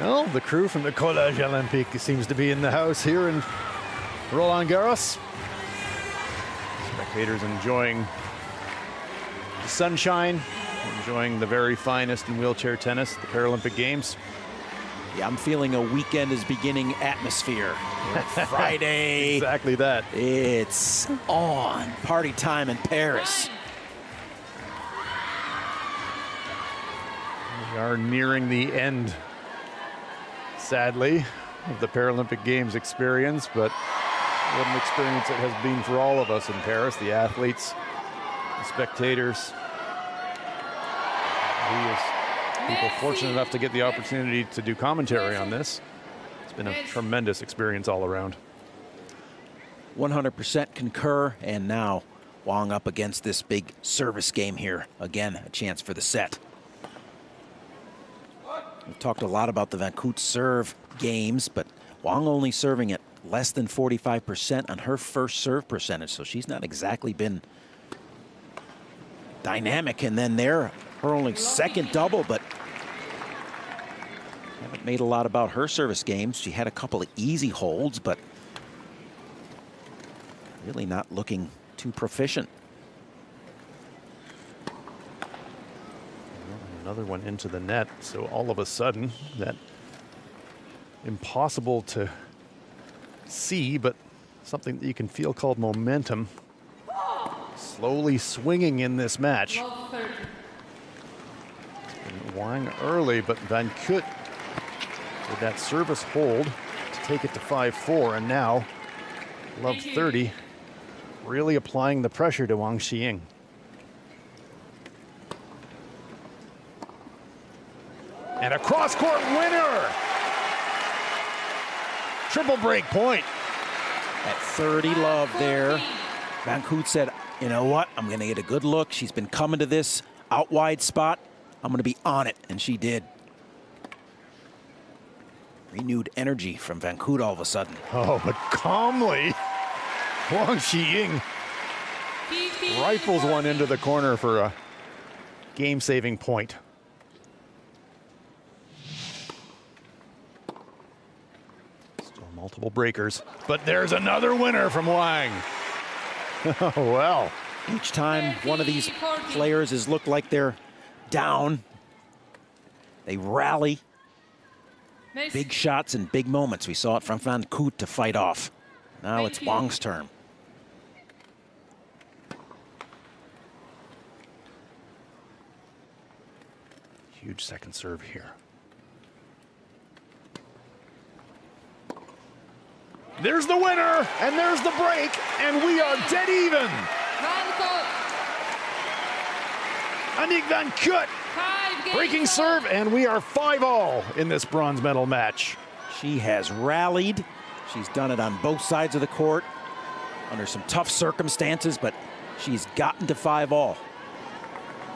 Well, the crew from the Collège Olympique seems to be in the house here in Roland-Garros. Spectators enjoying the sunshine, enjoying the very finest in wheelchair tennis, the Paralympic Games. Yeah, I'm feeling a weekend is beginning atmosphere. Friday. Exactly that. It's on. Party time in Paris. We are nearing the end, sadly, of the Paralympic Games experience, but what an experience it has been for all of us in Paris, the athletes, the spectators. We as people fortunate enough to get the opportunity to do commentary on this. It's been a tremendous experience all around. 100% concur, and now Wang up against this big service game here. Again, a chance for the set. We've talked a lot about the Van Kut serve games, but Wang only serving at less than 45% on her first serve percentage, so she's not exactly been dynamic. And then there, her only second double, but haven't made a lot about her service games. She had a couple of easy holds, but really not looking too proficient. Another one into the net, so all of a sudden, that impossible to see, but something that you can feel called momentum, slowly swinging in this match. And Wang early, but Van Kut with that service hold to take it to 5-4, and now love 30, really applying the pressure to Wang Xiying. And a cross-court winner! Triple break point. At 30 love there. Van Kut said, you know what? I'm going to get a good look. She's been coming to this out wide spot. I'm going to be on it. And she did. Renewed energy from Van Kut all of a sudden. Oh, but calmly, Wang Xiying rifles one into the corner for a game-saving point. Multiple breakers, but there's another winner from Wang. Oh, well. Each time one of these players has looked like they're down, they rally. Big shots and big moments. We saw it from Van Kut to fight off. Now it's Wang's turn. Huge second serve here. There's the winner, and there's the break, and we are dead even. Aniek Van Kut breaking serve, and we are 5-all in this bronze medal match. She has rallied. She's done it on both sides of the court under some tough circumstances, but she's gotten to 5-all.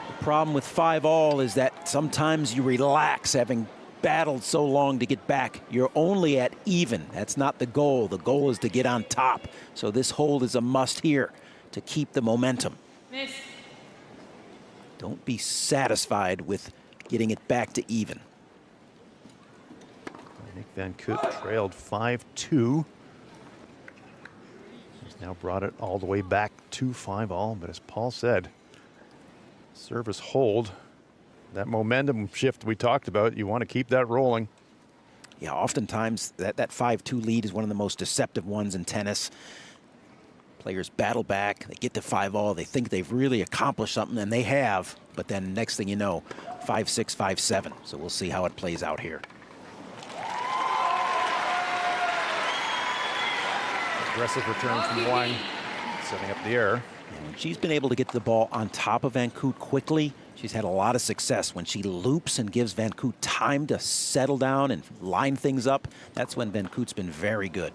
The problem with 5-all is that sometimes you relax, having battled so long to get back. You're only at even. That's not the goal. The goal is to get on top. So this hold is a must here to keep the momentum. Don't be satisfied with getting it back to even. Aniek Van Kut trailed 5-2. He's now brought it all the way back to 5-all, but as Paul said, service hold, that momentum shift we talked about, you want to keep that rolling. Yeah, oftentimes that 5-2 lead is one of the most deceptive ones in tennis. Players battle back, they get to 5-all, they think they've really accomplished something, and they have, but then next thing you know, 5-6, 5-7. So we'll see how it plays out here. Aggressive return from Wang, setting up the air. And she's been able to get the ball on top of Van Kut quickly. She's had a lot of success when she loops and gives Van Kut time to settle down and line things up. That's when Van Kut's been very good.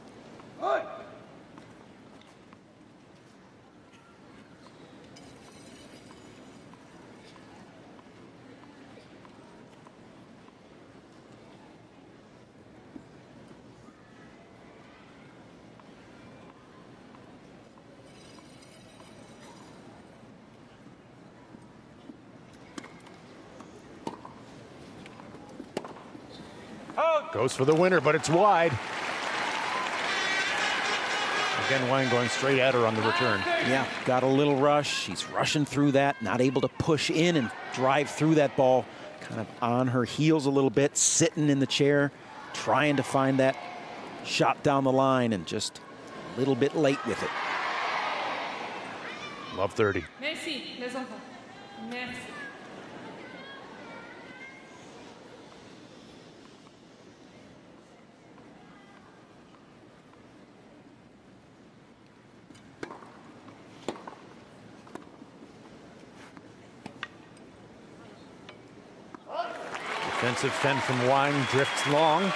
Goes for the winner, but it's wide. Again, Wang going straight at her on the return. Yeah, got a little rush. She's rushing through that, not able to push in and drive through that ball. Kind of on her heels a little bit, sitting in the chair, trying to find that shot down the line, and just a little bit late with it. Love 30. Merci, les enfants. Merci. Defensive fend from Wang, drifts long. Yeah,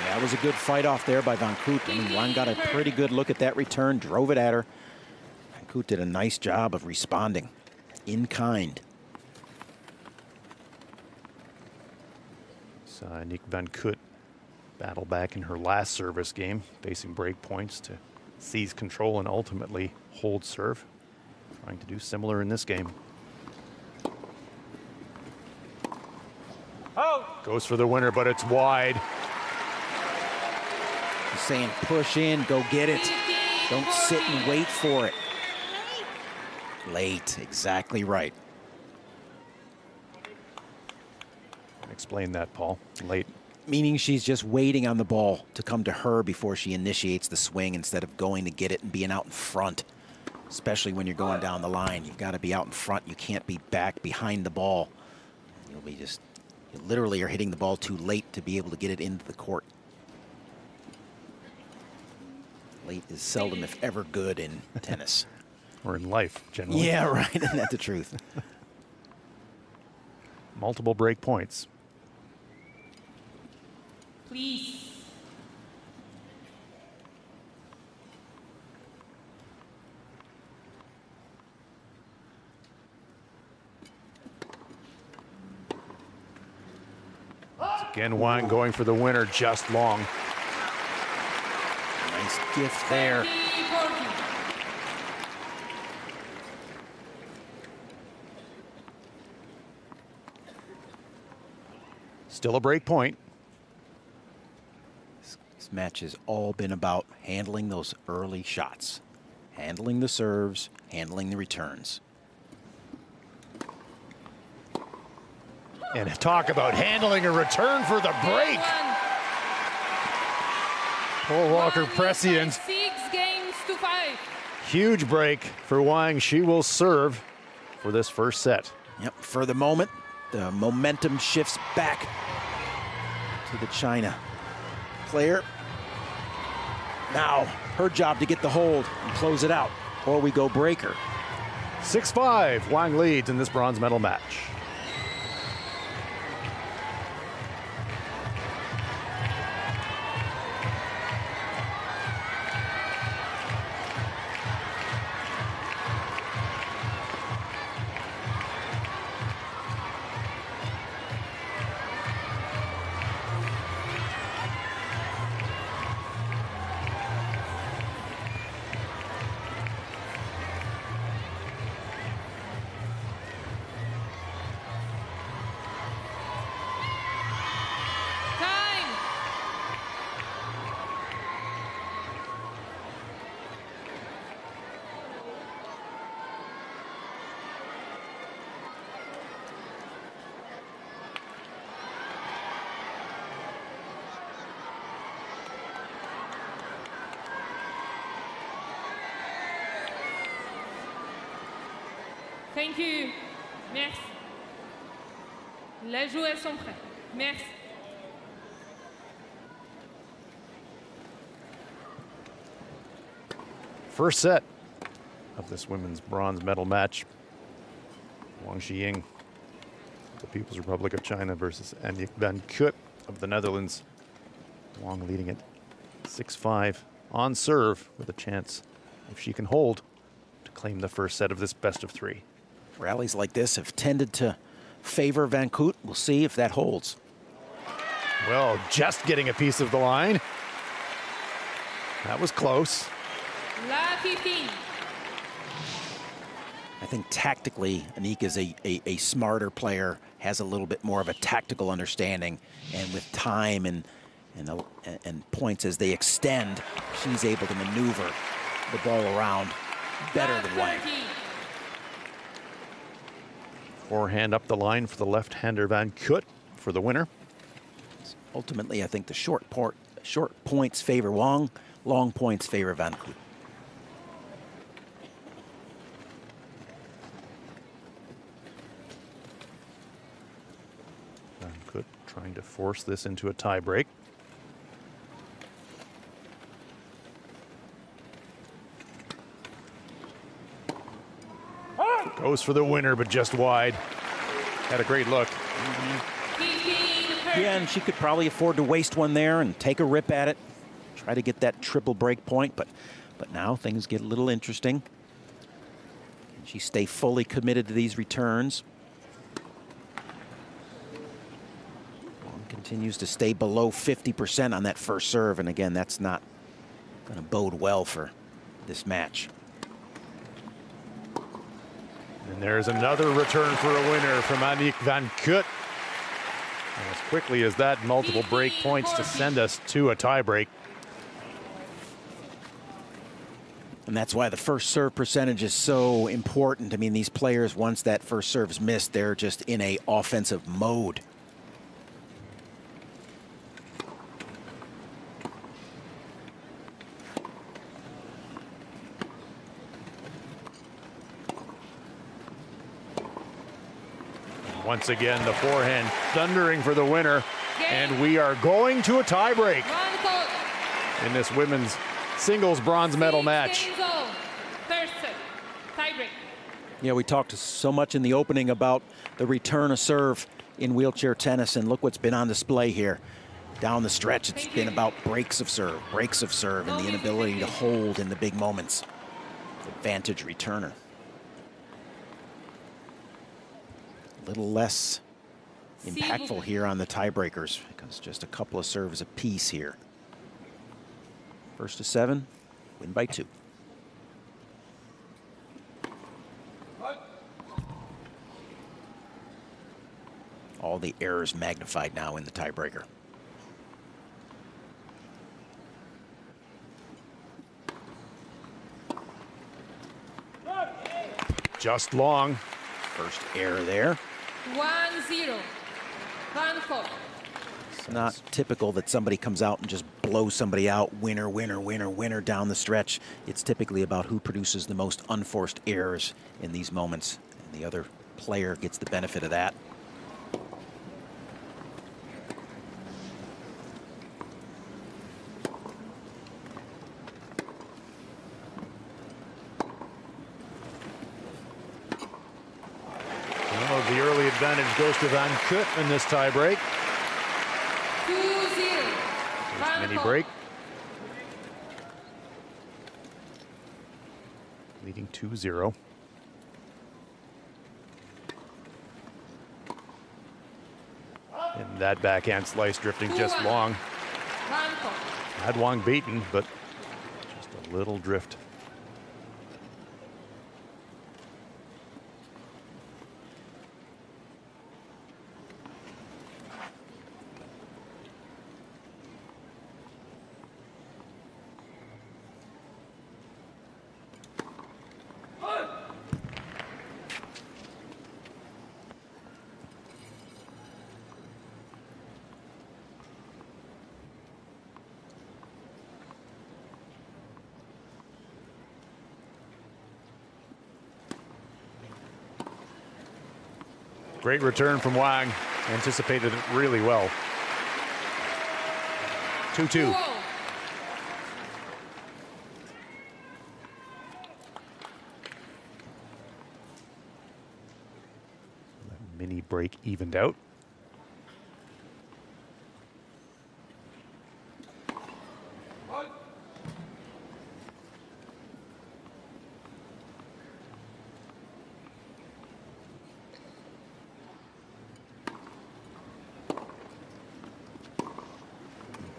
that was a good fight off there by Van Kut. I mean, Wang got a pretty good look at that return, drove it at her. Van Kut did a nice job of responding in kind. So Aniek Van Kut battle back in her last service game, facing break points to seize control and ultimately hold serve. Trying to do similar in this game. Goes for the winner, but it's wide. He's saying push in, go get it. Don't sit and wait for it. Late, exactly right. Explain that, Paul. Late. Meaning she's just waiting on the ball to come to her before she initiates the swing instead of going to get it and being out in front. Especially when you're going down the line. You've got to be out in front. You can't be back behind the ball. You'll be just, you literally are hitting the ball too late to be able to get it into the court. Late is seldom, if ever, good in tennis. Or in life, generally. Yeah, right. Isn't that the truth? Multiple break points. Please. Again, Wang going for the winner, just long. Nice gift there. Still a break point. This match has all been about handling those early shots, handling the serves, handling the returns. And talk about handling a return for the break. Paul Walker prescient. 6 games to 5. Huge break for Wang. She will serve for this first set. Yep, for the moment, the momentum shifts back to the China player. Now, her job to get the hold and close it out, or we go breaker. 6-5, Wang leads in this bronze medal match. Thank you. Merci. Les joueurs sont prêts. Merci. First set of this women's bronze medal match. Wang Xiying, the People's Republic of China, versus Annemiek van Kut of the Netherlands. Wang leading it 6-5 on serve with a chance, if she can hold, to claim the first set of this best of 3. Rallies like this have tended to favor Van Kut. We'll see if that holds. Well, just getting a piece of the line. That was close. La 15. I think tactically, Annemiek is a smarter player, has a little bit more of a tactical understanding, and with time and points as they extend, she's able to maneuver the ball around better than Wang. Forehand up the line for the left-hander Van Kut for the winner. Ultimately, I think the short points favor Wang, long points favor Van Kut. Van Kut trying to force this into a tie break. Goes for the winner, but just wide. Had a great look. Yeah, and she could probably afford to waste one there and take a rip at it. Try to get that triple break point, but now things get a little interesting. Can she stay fully committed to these returns? Wang continues to stay below 50% on that first serve, and again, that's not going to bode well for this match. And there's another return for a winner from Annick van Kut. And as quickly as that, multiple break points to send us to a tiebreak. And that's why the first serve percentage is so important. I mean, these players, once that first serve is missed, they're just in a offensive mode. Once again, the forehand thundering for the winner. And we are going to a tiebreak in this women's singles bronze medal match. Yeah, we talked so much in the opening about the return of serve in wheelchair tennis, and look what's been on display here. Down the stretch, it's been about breaks of serve, and the inability to hold in the big moments. Advantage returner. A little less impactful here on the tiebreakers because just a couple of serves apiece here. First to 7, win by 2. All the errors magnified now in the tiebreaker. Just long. First error there. 1-0. It's not typical that somebody comes out and just blows somebody out, winner, winner, winner, winner down the stretch. It's typically about who produces the most unforced errors in these moments, and the other player gets the benefit of that. The early advantage goes to Van Kut in this tiebreak. 2-0. Mini break. Leading 2-0. And that backhand slice drifting just long. Had Wang beaten, but just a little drift. Great return from Wang. Anticipated it really well. 2-2. Mini break evened out.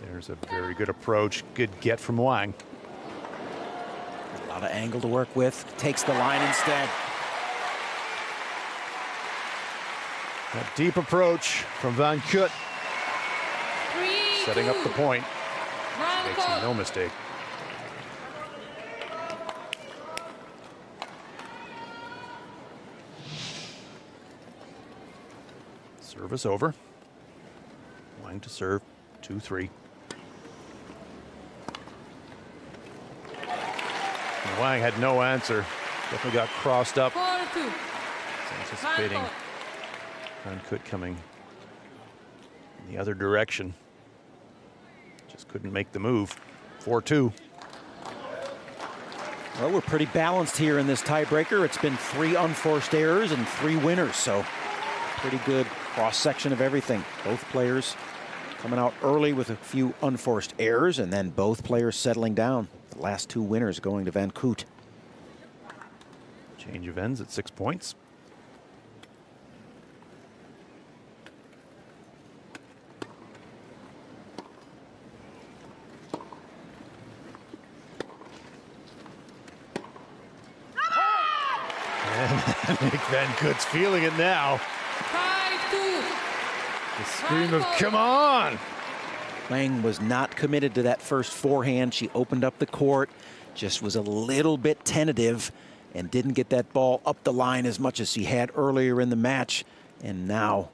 There's a very good approach. Good get from Wang. A lot of angle to work with. Takes the line instead. A deep approach from Van Kut. Setting up the point. Makes no mistake. Service over. Wang to serve. 2-3. Wang had no answer. Definitely got crossed up. 4-2. Anticipating Van Kut coming in the other direction. Just couldn't make the move. 4-2. Well, we're pretty balanced here in this tiebreaker. It's been 3 unforced errors and 3 winners, so pretty good cross-section of everything. Both players coming out early with a few unforced errors, and then both players settling down. The last 2 winners going to Van Kut. Change of ends at 6 points. And Nick Van Kut's feeling it now. 5-2. The scream of, come on! Wang was not committed to that first forehand. She opened up the court, just was a little bit tentative and didn't get that ball up the line as much as she had earlier in the match. And now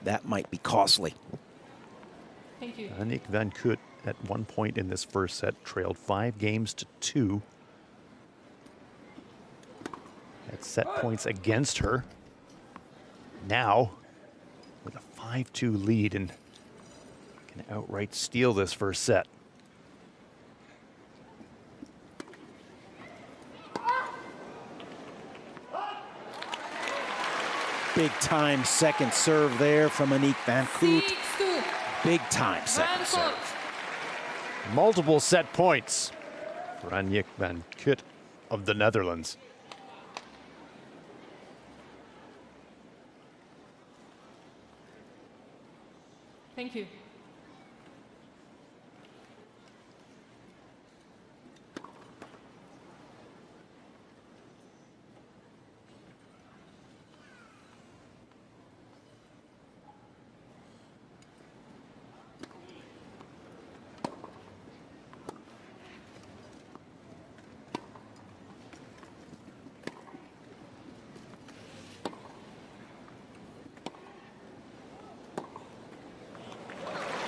that might be costly. Thank you. Nick Van Kut at one point in this first set trailed 5-2. Had set points against her. Now with a 5-2 lead and can outright steal this first set. Big time second serve there from Aniek Van Kut. 6-2. Big time second serve. Multiple set points for Aniek Van Kut of the Netherlands. Thank you.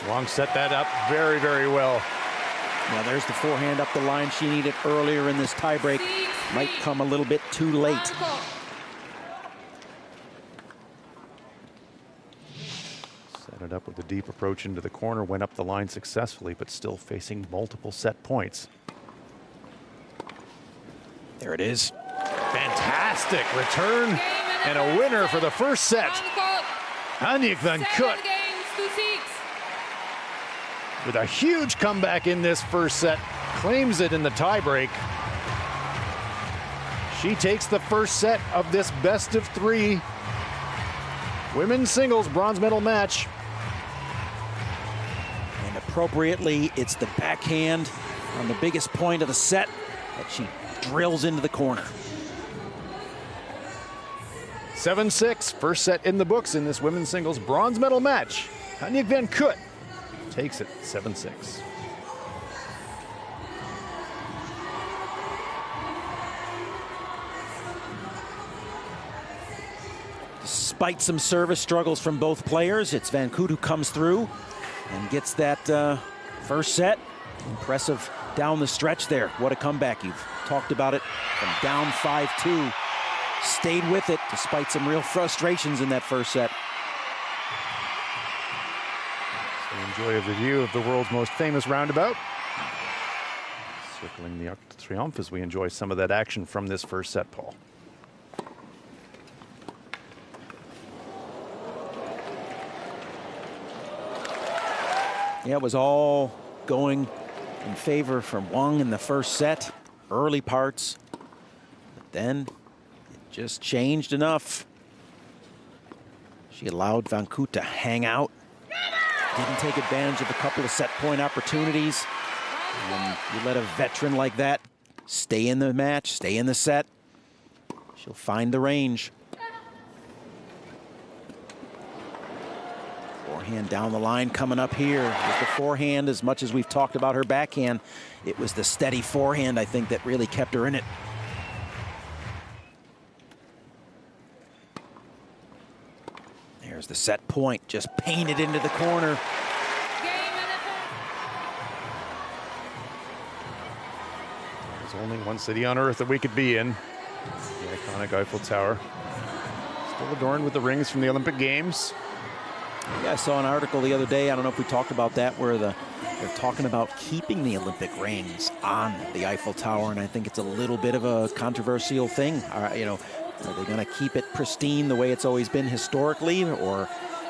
Wang set that up very, very well. Now there's the forehand up the line she needed earlier in this tiebreak. Might come a little bit too late. Set it up with a deep approach into the corner, went up the line successfully, but still facing multiple set points. There it is. Fantastic return and a winner for the first set. Aniek Van Kut with a huge comeback in this first set, claims it in the tiebreak. She takes the first set of this best of three women's singles bronze medal match. And appropriately, it's the backhand on the biggest point of the set that she drills into the corner. 7-6, first set in the books in this women's singles bronze medal match. Aniek Van Kut takes it 7-6. Despite some service struggles from both players, it's Van Kut who comes through and gets that first set. Impressive down the stretch there. What a comeback. You've talked about it from down 5-2. Stayed with it despite some real frustrations in that first set. So enjoy the view of the world's most famous roundabout. Circling the Arc de Triomphe as we enjoy some of that action from this first set, Paul. Yeah, it was all going in favor from Wang in the first set, early parts. But then it just changed enough. She allowed Van Kut to hang out. Didn't take advantage of a couple of set point opportunities. And you let a veteran like that stay in the match, stay in the set, she'll find the range. Forehand down the line coming up here. With the forehand, as much as we've talked about her backhand, it was the steady forehand, I think, that really kept her in it. There's the set point, just painted into the corner. There's only one city on earth that we could be in. The iconic Eiffel Tower. Still adorned with the rings from the Olympic Games. Yeah, I saw an article the other day, I don't know if we talked about that, where they're talking about keeping the Olympic rings on the Eiffel Tower, and I think it's a little bit of a controversial thing. You know, are they going to keep it pristine the way it's always been historically, or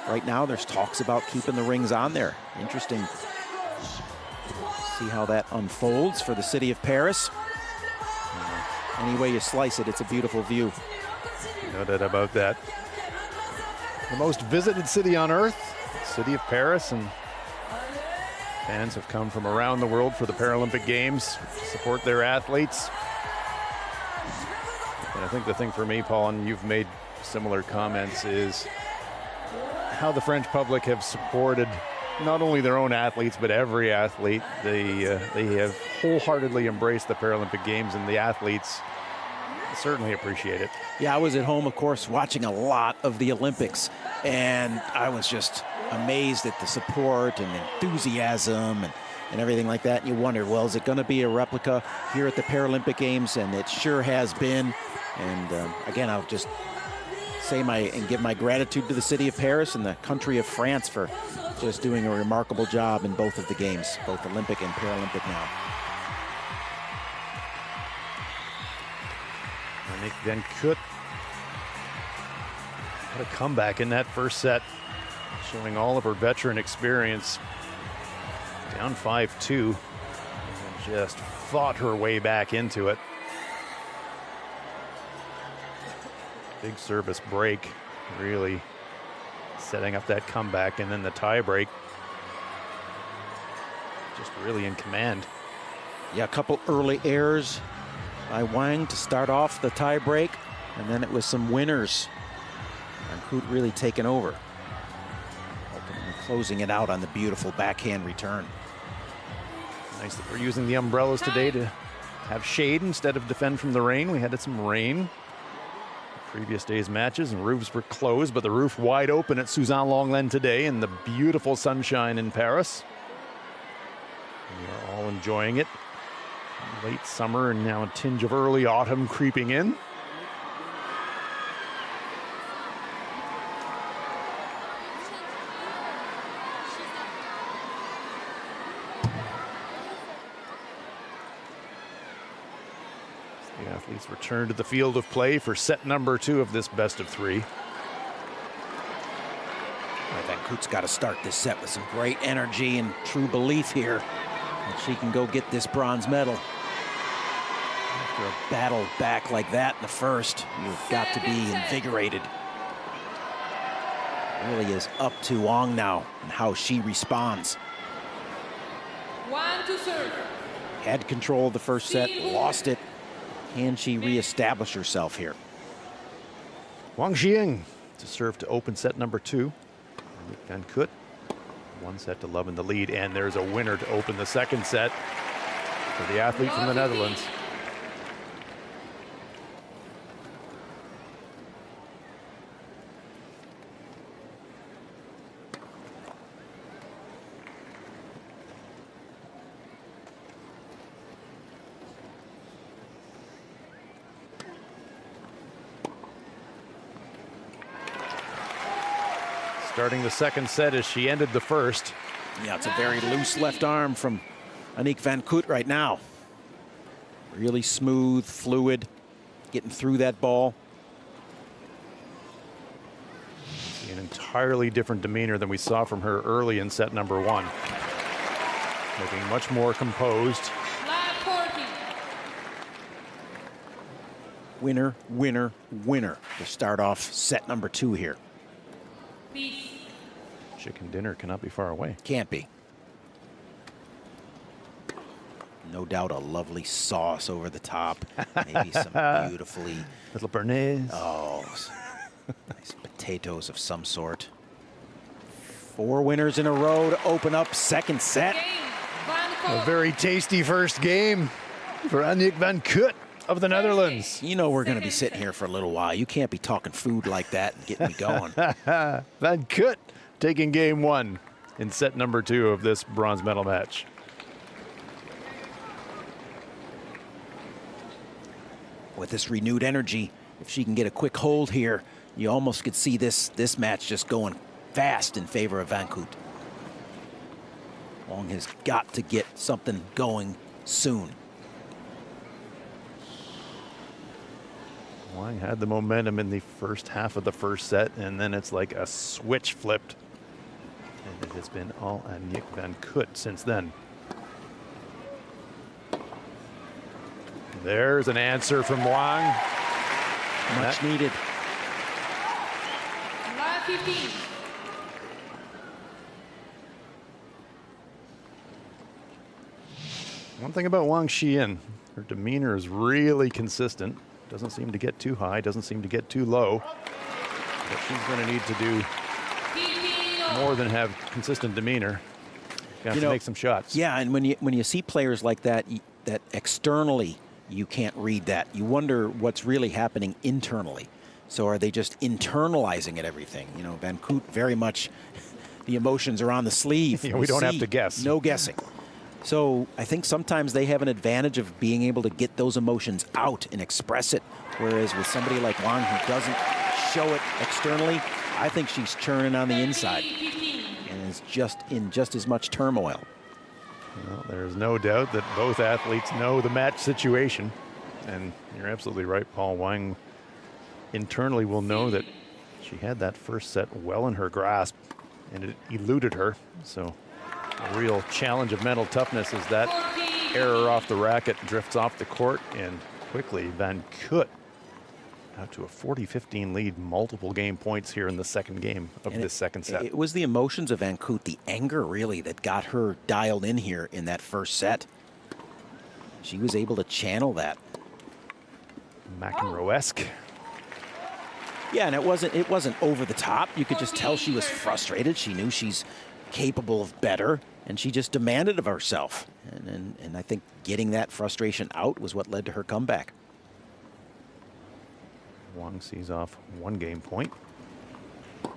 right now there's talks about keeping the rings on there? Interesting. See how that unfolds for the city of Paris. Any way you slice it, it's a beautiful view. No doubt about that. The most visited city on earth, the city of Paris, and fans have come from around the world for the Paralympic Games to support their athletes. And I think the thing for me, Paul, and you've made similar comments, is how the French public have supported not only their own athletes, but every athlete. They have wholeheartedly embraced the Paralympic Games, and the athletes certainly appreciate it. Yeah, I was at home, of course, watching a lot of the Olympics, and I was just amazed at the support and enthusiasm and everything like that. And you wonder, well, is it going to be a replica here at the Paralympic Games? And it sure has been. And again, I'll just say and give my gratitude to the city of Paris and the country of France for just doing a remarkable job in both of the games, both Olympic and Paralympic now. Nick Van Kut had a comeback in that first set, showing all of her veteran experience. Down 5-2, and just fought her way back into it. Big service break, really setting up that comeback, and then the tie break. Just really in command. Yeah, a couple early errors by Wang to start off the tie break, and then it was some winners. And Kut really taking over, ultimately closing it out on the beautiful backhand return. Nice that we're using the umbrellas today to have shade instead of defend from the rain. We had some rain the previous day's matches, and roofs were closed, but the roof wide open at Suzanne-Longlen today in the beautiful sunshine in Paris. We are all enjoying it. Late summer and now a tinge of early autumn creeping in. The athletes return to the field of play for set number 2 of this best of 3. Van Kut's got to start this set with some great energy and true belief here that she can go get this bronze medal. After a battle back like that in the first, you've got to be invigorated. It really is up to Wang now and how she responds. 1 to serve. Had control of the first set, lost it. Can she reestablish herself here? Wang Xiang to serve to open set number 2. Nick Van Kut, 1-0 in the lead, and there's a winner to open the second set for the athlete from the Netherlands. Starting the second set as she ended the first. Yeah, it's a very loose left arm from Aniek Van Kut right now. Really smooth, fluid, getting through that ball. An entirely different demeanor than we saw from her early in set number 1. Looking much more composed. Winner, winner, winner to start off set number 2 here. Chicken dinner cannot be far away. Can't be. No doubt a lovely sauce over the top. Maybe some beautifully... Little béarnaise. Oh, nice potatoes of some sort. 4 winners in a row to open up second set. A very tasty first game for Aniek Van Kut of the Netherlands. You know we're going to be sitting here for a little while. You can't be talking food like that and getting me going. Van Kut taking game 1 in set number 2 of this bronze medal match. With this renewed energy, if she can get a quick hold here, you almost could see this match just going fast in favor of Van Kut. Wang has got to get something going soon. Wang had the momentum in the first half of the first set, and then it's like a switch flipped. And it has been all Aniek Van Kut since then. There's an answer from Wang. Much needed. 15. One thing about Wang Xian, her demeanor is really consistent. Doesn't seem to get too high, doesn't seem to get too low. But she's going to need to do more than have consistent demeanor. You have to make some shots. Yeah, and when you see players like that, that externally you can't read that. You wonder what's really happening internally. So are they just internalizing it, everything? You know, Van Koot very much, the emotions are on the sleeve. Yeah, we don't have to guess. No guessing. So I think sometimes they have an advantage of being able to get those emotions out and express it. Whereas with somebody like Wang who doesn't show it externally, I think she's churning on the inside and is just in just as much turmoil. Well, there's no doubt that both athletes know the match situation. And you're absolutely right, Paul. Wang internally will know that she had that first set well in her grasp and it eluded her. So a real challenge of mental toughness as that error off the racket drifts off the court, and quickly Van Koot out to a 40-15 lead, multiple game points here in the second game of this second set. It was the emotions of Van Koot, the anger really, that got her dialed in here in that first set. She was able to channel that. McEnroe-esque. Yeah, and it wasn't over the top. You could just tell she was frustrated. She knew she's capable of better, and she just demanded of herself. And I think getting that frustration out was what led to her comeback. Wang sees off one game point. Tough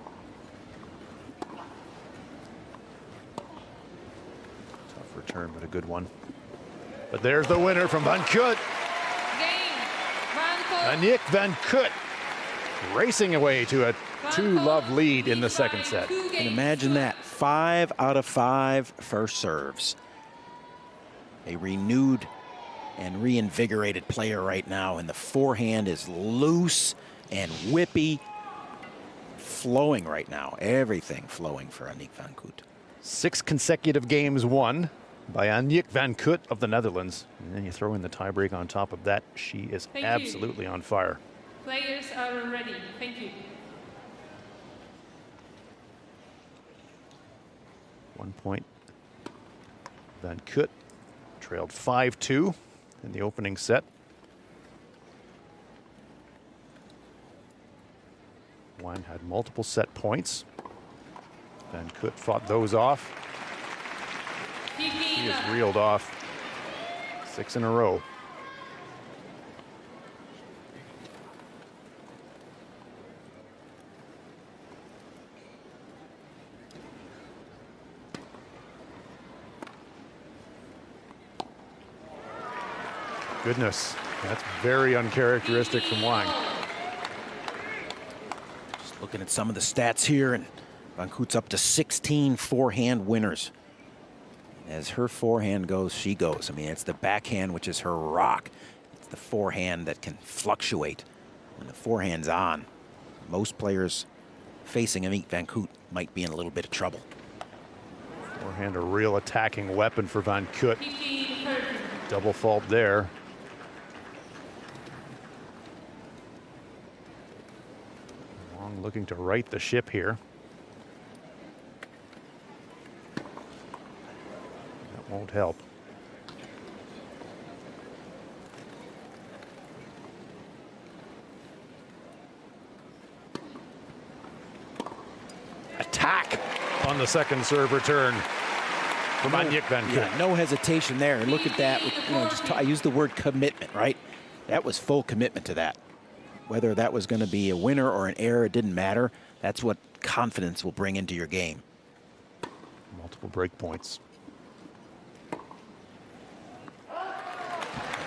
return, but a good one. But there's the winner from Van Koot. Aniek Van Koot racing away to a 2-love lead in the second set. And imagine that, 5 out of 5 first serves. A renewed and reinvigorated player right now, and the forehand is loose and whippy, flowing right now. Everything flowing for Aniek Van Koot. 6 consecutive games won by Aniek Van Koot of the Netherlands. And then you throw in the tiebreak on top of that. She is absolutely on fire. Players are ready. Thank you. 1 point. Van Koot trailed 5-2 in the opening set. Wang had multiple set points. Van Koot fought those off. He has reeled off 6 in a row. Goodness, that's very uncharacteristic from Wang. Just looking at some of the stats here, and Van Koot's up to 16 forehand winners. As her forehand goes, she goes. I mean, it's the backhand, which is her rock. It's the forehand that can fluctuate. When the forehand's on, most players facing Aniek Van Koot might be in a little bit of trouble. Forehand, a real attacking weapon for Van Koot. Double fault there. Wang looking to right the ship here. That won't help. Attack on the second serve return from Aniek Van Koot. Yeah, no hesitation there. And look at that. You know, I used the word commitment, right? That was full commitment to that. Whether that was going to be a winner or an error, it didn't matter. That's what confidence will bring into your game. Multiple break points. And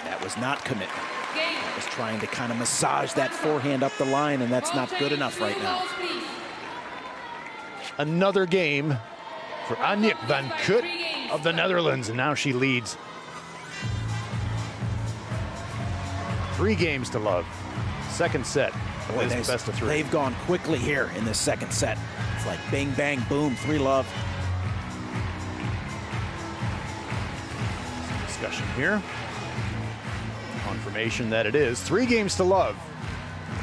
that was not commitment. That was trying to kind of massage that forehand up the line, and that's not good enough right now. Another game for Aniek Van Koot of the Netherlands, and now she leads 3 games to love. Second set of this best of 3. They've gone quickly here in this second set. It's like bang, bang, boom, 3-love. Discussion here. Confirmation that it is 3 games to love.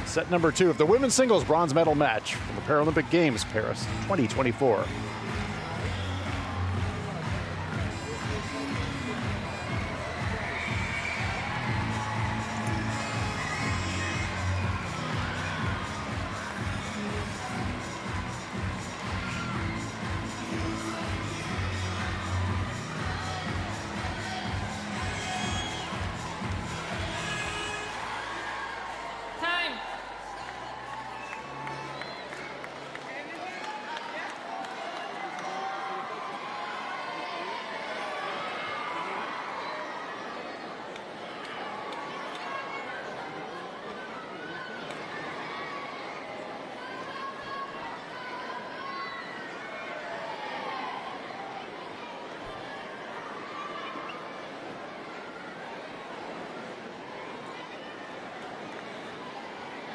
Set number 2 of the women's singles bronze medal match from the Paralympic Games, Paris 2024.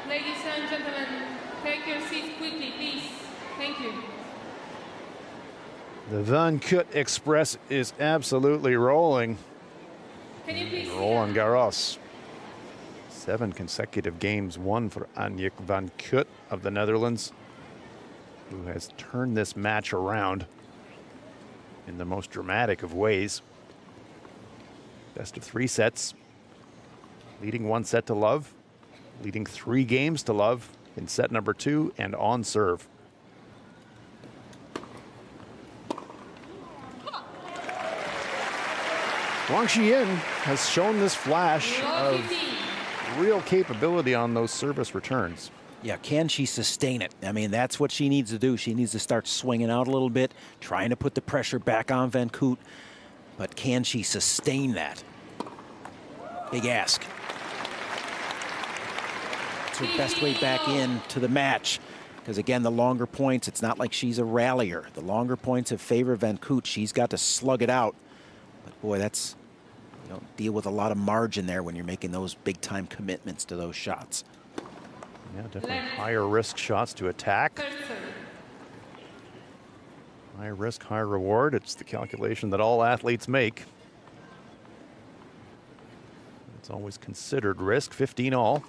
Ladies and gentlemen, take your seats quickly, please. Thank you. The Van Kut Express is absolutely rolling. Can you please Roland-Garros. 7 consecutive games won for Annemiek van Kut of the Netherlands, who has turned this match around in the most dramatic of ways. Best of 3 sets, leading 1 set to love, leading 3 games to love in set number 2 and on serve. Wang Xiyin has shown this flash of real capability on those service returns. Yeah, can she sustain it? I mean, that's what she needs to do. She needs to start swinging out a little bit, trying to put the pressure back on Van Kut. But can she sustain that? Big ask. It's her best way back into the match. Because, again, the longer points, it's not like she's a rallier. The longer points have favored Van Kut. She's got to slug it out. But, boy, that's, you don't deal with a lot of margin there when you're making those big-time commitments to those shots. Yeah, definitely higher risk shots to attack. High risk, high reward. It's the calculation that all athletes make. It's always considered risk, 15 all.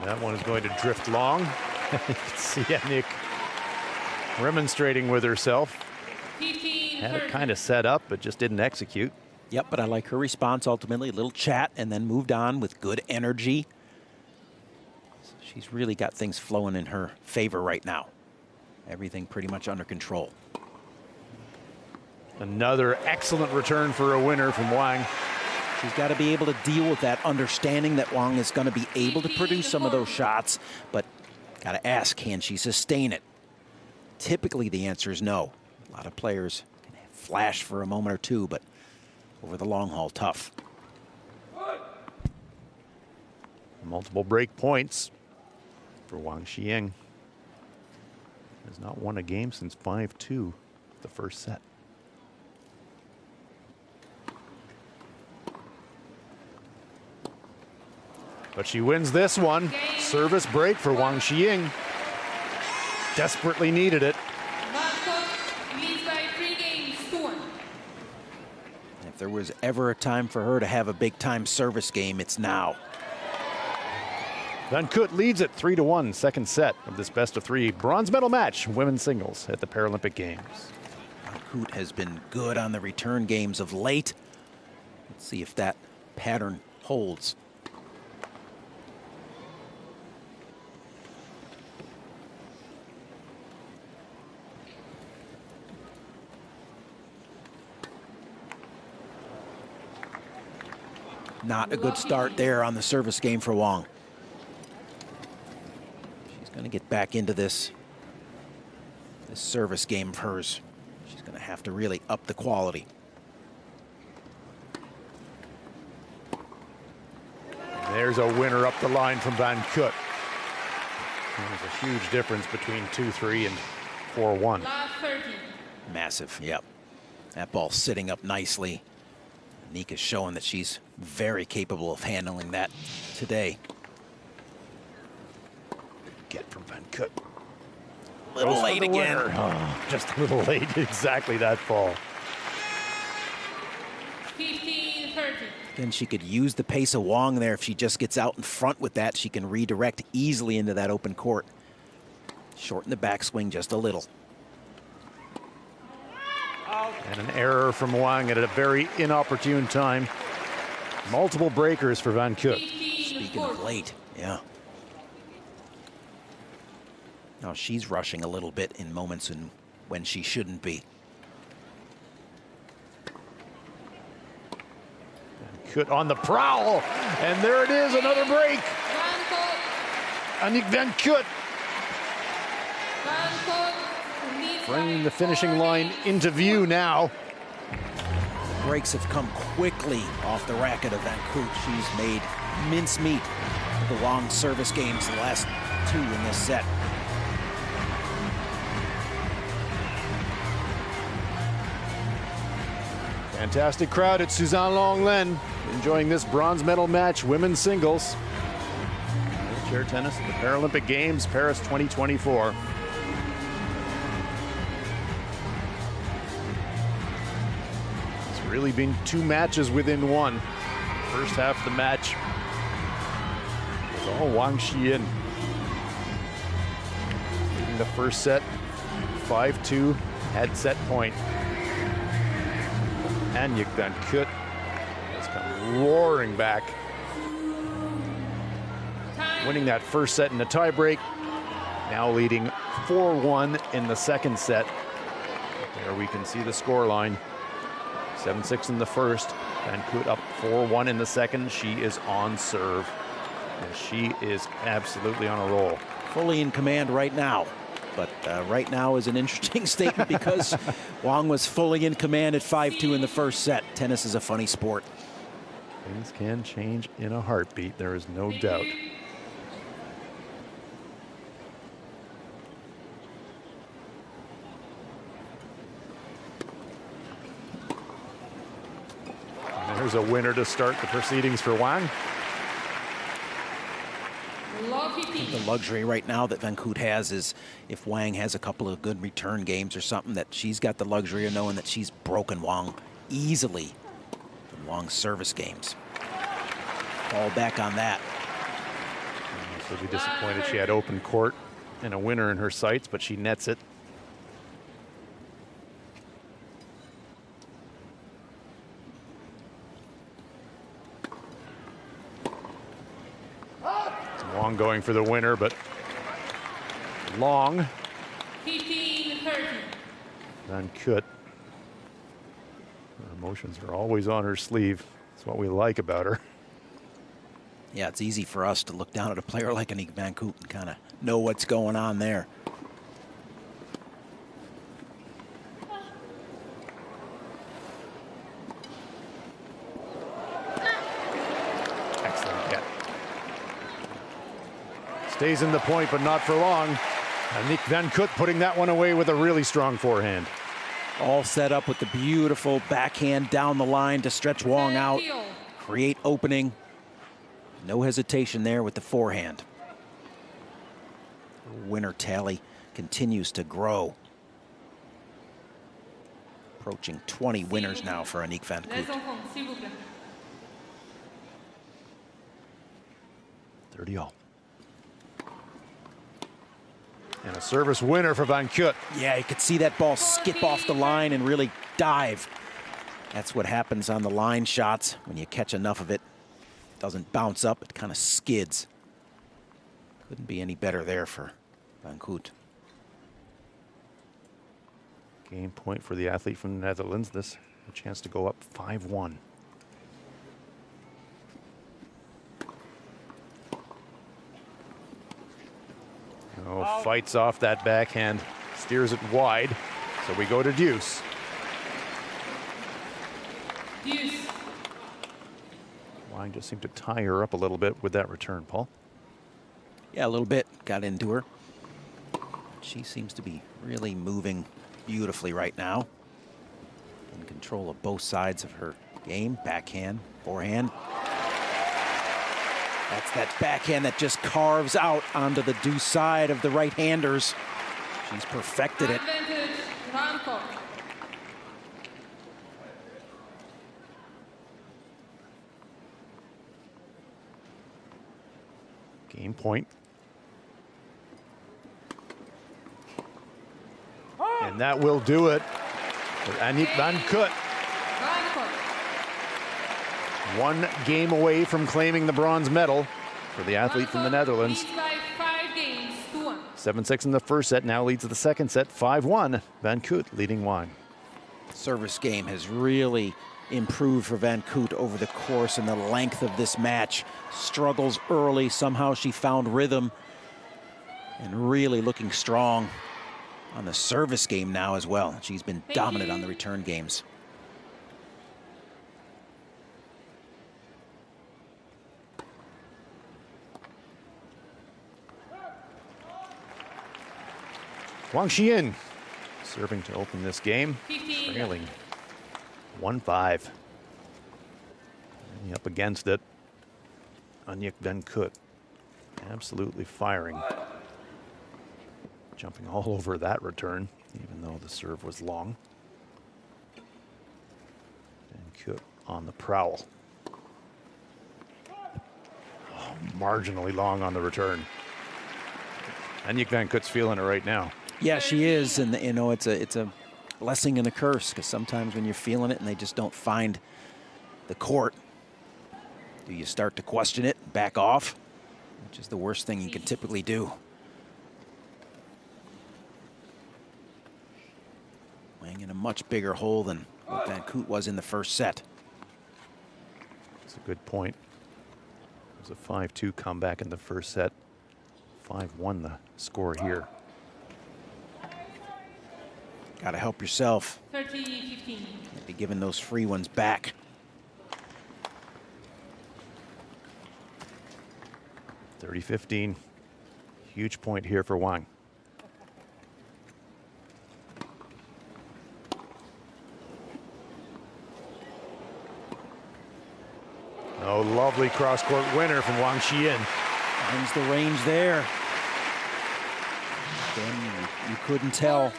That one is going to drift long. You can see Annemiek remonstrating with herself. Had it kind of set up, but just didn't execute. Yep, but I like her response ultimately. A little chat and then moved on with good energy. So she's really got things flowing in her favor right now. Everything pretty much under control. Another excellent return for a winner from Wang. She's got to be able to deal with that, understanding that Wang is going to be able to produce some of those shots, but got to ask, can she sustain it? Typically, the answer is no. A lot of players can flash for a moment or two, but over the long haul, tough. Multiple break points for Wang Xiyin. Has not won a game since 5-2, the first set. But she wins this one. Service break for Wang Xiyin. Desperately needed it. leads by 3 games to 1. If there was ever a time for her to have a big-time service game, it's now. Van Kut leads it 3-1, second set of this best of 3 bronze medal match, women's singles at the Paralympic Games. Van Kut has been good on the return games of late. Let's see if that pattern holds. Not a good start there on the service game for Wang. She's going to get back into this service game of hers. She's going to have to really up the quality. There's a winner up the line from Van Kut. There's a huge difference between 2-3 and 4-1. Massive, yep. That ball sitting up nicely. Nika's showing that she's very capable of handling that today. Get from Van Kut. A little late again. Oh, just a little late, exactly that ball. 15-30. Then she could use the pace of Wang there. If she just gets out in front with that, she can redirect easily into that open court. Shorten the backswing just a little. And an error from Wang at a very inopportune time. Multiple breakers for Van Kut. Speaking of late, yeah. Now she's rushing a little bit in moments when she shouldn't be. Van Kut on the prowl, and there it is, another break. Annemiek van Kut Bringing the finishing line into view now. Breaks have come quickly off the racket of Van Koot. She's made mincemeat of the long service games, the last two in this set. Fantastic crowd at Suzanne-Longlen enjoying this bronze medal match, women's singles. Wheelchair tennis at the Paralympic Games, Paris 2024. It's really been two matches within one. First half of the match was all Wang Xiyin. Leading the first set, 5-2 at set point. Annemiek van Koot has come roaring back, winning that first set in the tiebreak, now leading 4-1 in the second set. There we can see the scoreline. 7-6 in the first, Van Koot up 4-1 in the second. She is on serve, and she is absolutely on a roll. Fully in command right now. But right now is an interesting statement because Wang was fully in command at 5-2 in the first set. Tennis is a funny sport. Things can change in a heartbeat, there is no doubt. And there's a winner to start the proceedings for Wang. The luxury right now that Van Koot has is if Wang has a couple of good return games or something, that she's got the luxury of knowing that she's broken Wang easily in Wang's service games. Fall back on that. She'll be disappointed she had open court and a winner in her sights, but she nets it. Wang going for the winner, but long. 15-30. Van Koot. Her emotions are always on her sleeve. That's what we like about her. Yeah, it's easy for us to look down at a player like Annemiek van Koot and kind of know what's going on there. Excellent get. Stays in the point, but not for long. Annemiek van Koot putting that one away with a really strong forehand. All set up with the beautiful backhand down the line to stretch Wang out, create opening. No hesitation there with the forehand. Winner tally continues to grow. Approaching 20 winners now for Annemiek van Koot. 30 all. And a service winner for Van Koot. Yeah, you could see that ball skip off the line and really dive. That's what happens on the line shots. When you catch enough of it, it doesn't bounce up, it kind of skids. Couldn't be any better there for Van Koot. Game point for the athlete from the Netherlands. This a chance to go up 5-1. Oh, fights off that backhand, steers it wide. So we go to deuce. Deuce. Wang just seemed to tie her up a little bit with that return, Paul. Yeah, a little bit got into her. She seems to be really moving beautifully right now. In control of both sides of her game, backhand, forehand. That's that backhand that just carves out onto the deuce side of the right-handers. She's perfected it. Advantage, Ranko. Game point. And that will do it for Annemiek van Koot. One game away from claiming the bronze medal for the athlete from the Netherlands. 7-6 in the first set, now leads the second set, 5-1. Van Koot leading Wang. Service game has really improved for Van Koot over the course and the length of this match. Struggles early, somehow she found rhythm and really looking strong on the service game now as well. She's been dominant on the return games. Wang Xiyin serving to open this game, trailing 1-5. Up against it, Annemiek van Kut absolutely firing. Jumping all over that return, even though the serve was long. Van Kut on the prowl. Oh, marginally long on the return. Annemiek van Kut's feeling it right now. Yeah, she is, and you know, it's a blessing and a curse, because sometimes when you're feeling it and they just don't find the court, do you start to question it, back off, which is the worst thing you can typically do. Weighing in a much bigger hole than what van Kut was in the first set. That's a good point. It was a 5-2 comeback in the first set. 5-1 the score here. Got to help yourself. 30-15. Be giving those free ones back. 30-15. Huge point here for Wang. Oh, lovely cross-court winner from Wang Xiyin. Finds the range there. Again, you couldn't tell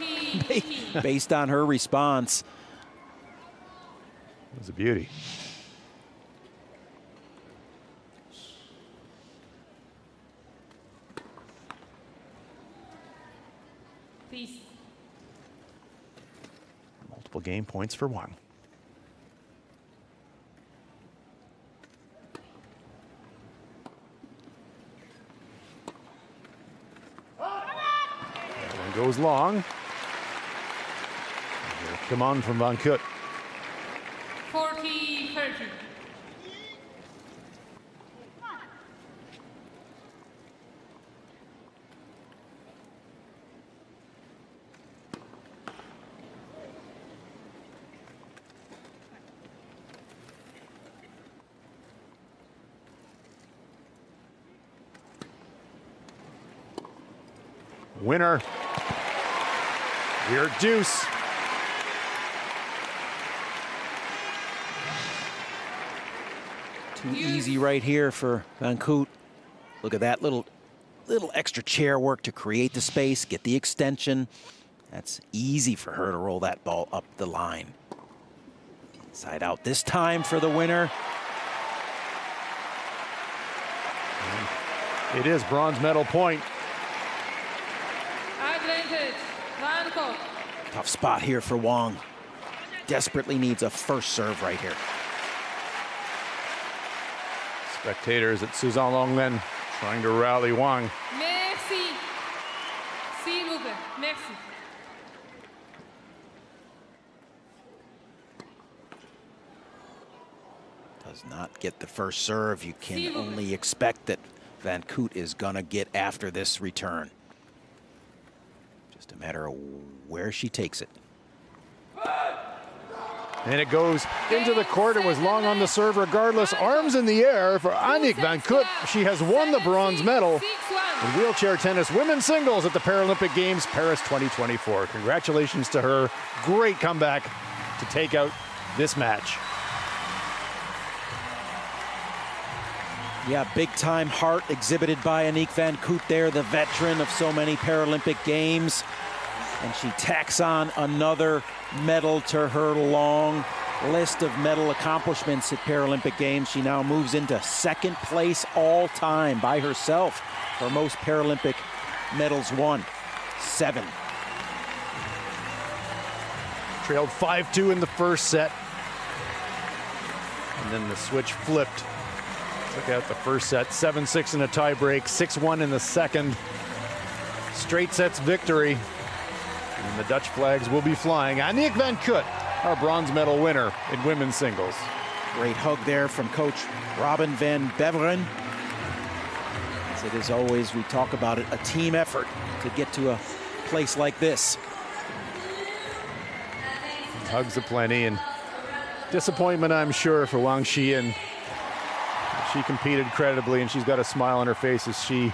based on her response. It was a beauty. Please. Multiple game points for Wang. Goes long. Here come on from van Kut. 40-30. Winner. We're deuce. Too easy right here for van Kut. Look at that little extra chair work to create the space, get the extension. That's easy for her to roll that ball up the line. Inside out this time for the winner. It is bronze medal point. Advantage. Van Kut. Tough spot here for Wang. Desperately needs a first serve right here. Spectators at Suzanne Longlen trying to rally Wang. Merci. S'il vous plaît. Merci. Does not get the first serve. You can only expect that van Kut is gonna get after this return. Just a matter of where she takes it. And it goes into the court. It was long on the serve regardless. Arms in the air for Annemiek van Kut. She has won the bronze medal in wheelchair tennis women's singles at the Paralympic Games Paris 2024. Congratulations to her. Great comeback to take out this match. Yeah, big time heart exhibited by Annemiek van Kut there, the veteran of so many Paralympic Games. And she tacks on another medal to her long list of medal accomplishments at Paralympic Games. She now moves into second place all time by herself for most Paralympic medals won. 7. Trailed 5-2 in the first set. And then the switch flipped. Took out the first set, 7-6 in a tie break, 6-1 in the second. Straight sets victory. And the Dutch flags will be flying. Annemiek van Kut, our bronze medal winner in women's singles. Great hug there from Coach Robin van Beveren. As it is always, we talk about it, a team effort to get to a place like this. Hugs aplenty, and disappointment, I'm sure, for Wang Xian. She competed credibly, and she's got a smile on her face as she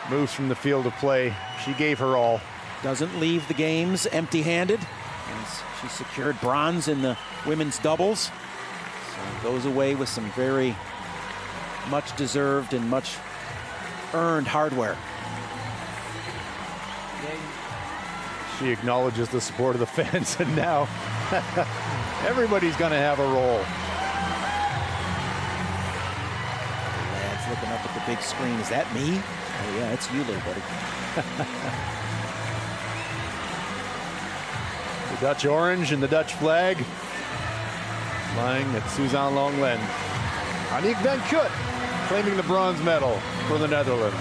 moves from the field of play. She gave her all. Doesn't leave the games empty-handed, as she secured bronze in the women's doubles. So goes away with some very much deserved and much earned hardware. She acknowledges the support of the fans, and now everybody's going to have a role. Lad's looking up at the big screen. Is that me? Oh, yeah, it's you, little buddy. The Dutch orange and the Dutch flag flying at Suzanne Longlen. Aniek van Kut claiming the bronze medal for the Netherlands.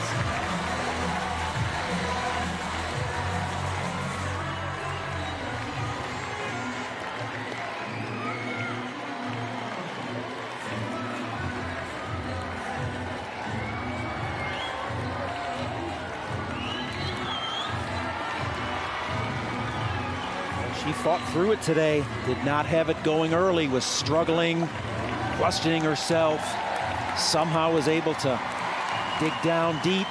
She fought through it today, did not have it going early, was struggling, questioning herself, somehow was able to dig down deep,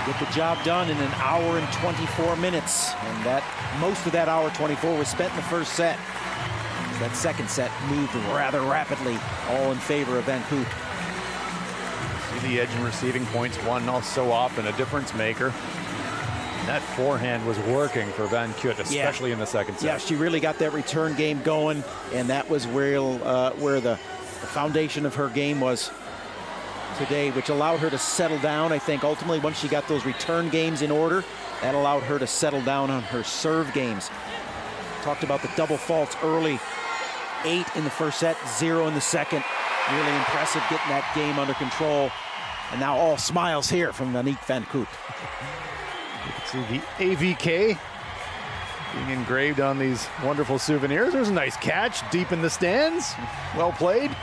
get the job done in an hour and 24 minutes. And that most of that hour 24 was spent in the first set. That second set moved rather rapidly, all in favor of Van Kut. See the edge in receiving points, one so often a difference maker. That forehand was working for Van Kut, especially in the second set. Yeah, she really got that return game going, and that was where the foundation of her game was today, which allowed her to settle down. I think ultimately once she got those return games in order, that allowed her to settle down on her serve games. Talked about the double faults early. 8 in the first set, 0 in the second. Really impressive getting that game under control. And now all smiles here from Aniek van Kut. You can see the AVK being engraved on these wonderful souvenirs. There's a nice catch deep in the stands. Well played.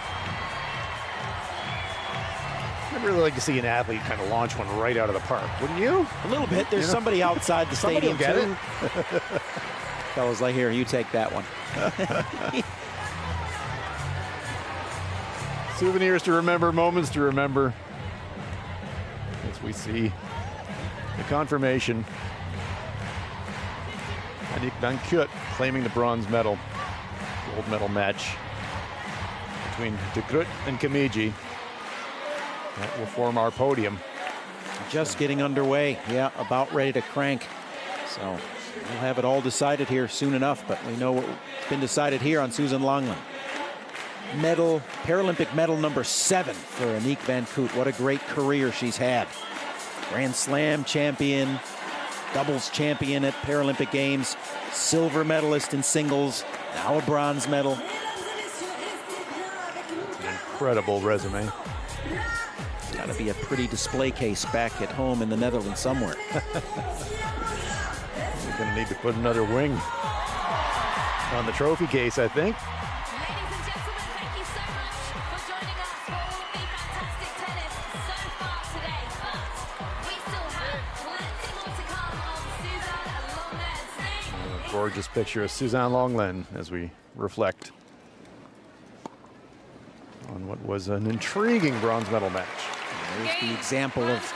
I'd really like to see an athlete kind of launch one right out of the park, wouldn't you? A little bit. There's somebody outside the stadium get too. it. Fellas, like, here, you take that one. Souvenirs to remember, moments to remember. As we see the confirmation. Aniek van Kut claiming the bronze medal. Gold medal match between De Groot and Kimiji. That will form our podium. Just getting underway. Yeah, about ready to crank. So we'll have it all decided here soon enough, but we know what's been decided here on Suzanne Longlen. Medal, Paralympic medal number 7 for Aniek van Kut. What a great career she's had. Grand Slam champion, doubles champion at Paralympic Games, silver medalist in singles, now a bronze medal. An incredible resume. It's got to be a pretty display case back at home in the Netherlands somewhere. We're going to need to put another wing on the trophy case, I think. Gorgeous picture of Suzanne Longlen as we reflect on what was an intriguing bronze medal match. And there's the example of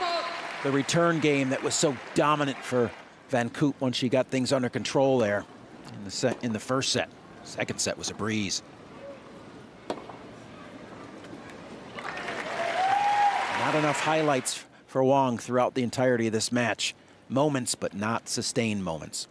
the return game that was so dominant for Van Kut once she got things under control there in the first set. Second set was a breeze. Not enough highlights for Wang throughout the entirety of this match. Moments, but not sustained moments.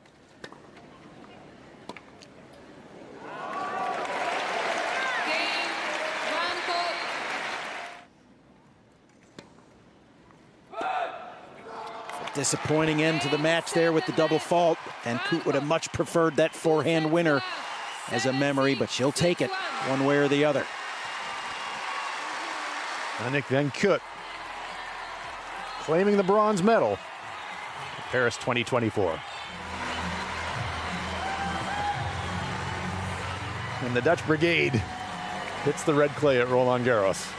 Disappointing end to the match there with the double fault. Van Kut would have much preferred that forehand winner as a memory, but she'll take it one way or the other. Aniek van Kut claiming the bronze medal at Paris 2024. And the Dutch brigade hits the red clay at Roland-Garros.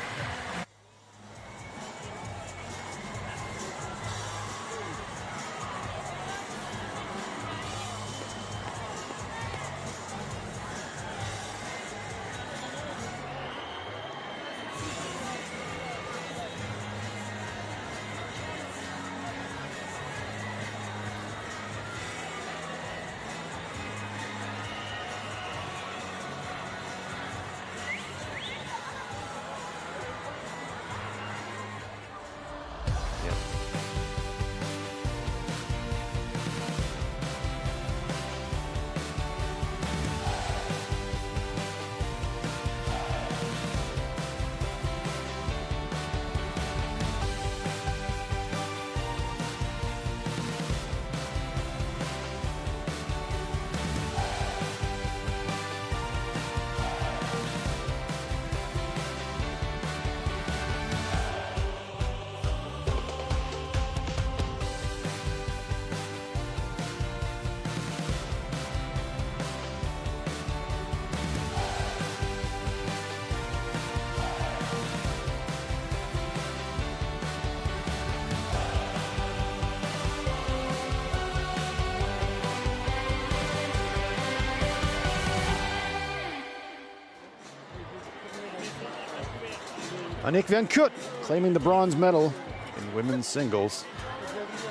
Annick Van Kut claiming the bronze medal in women's singles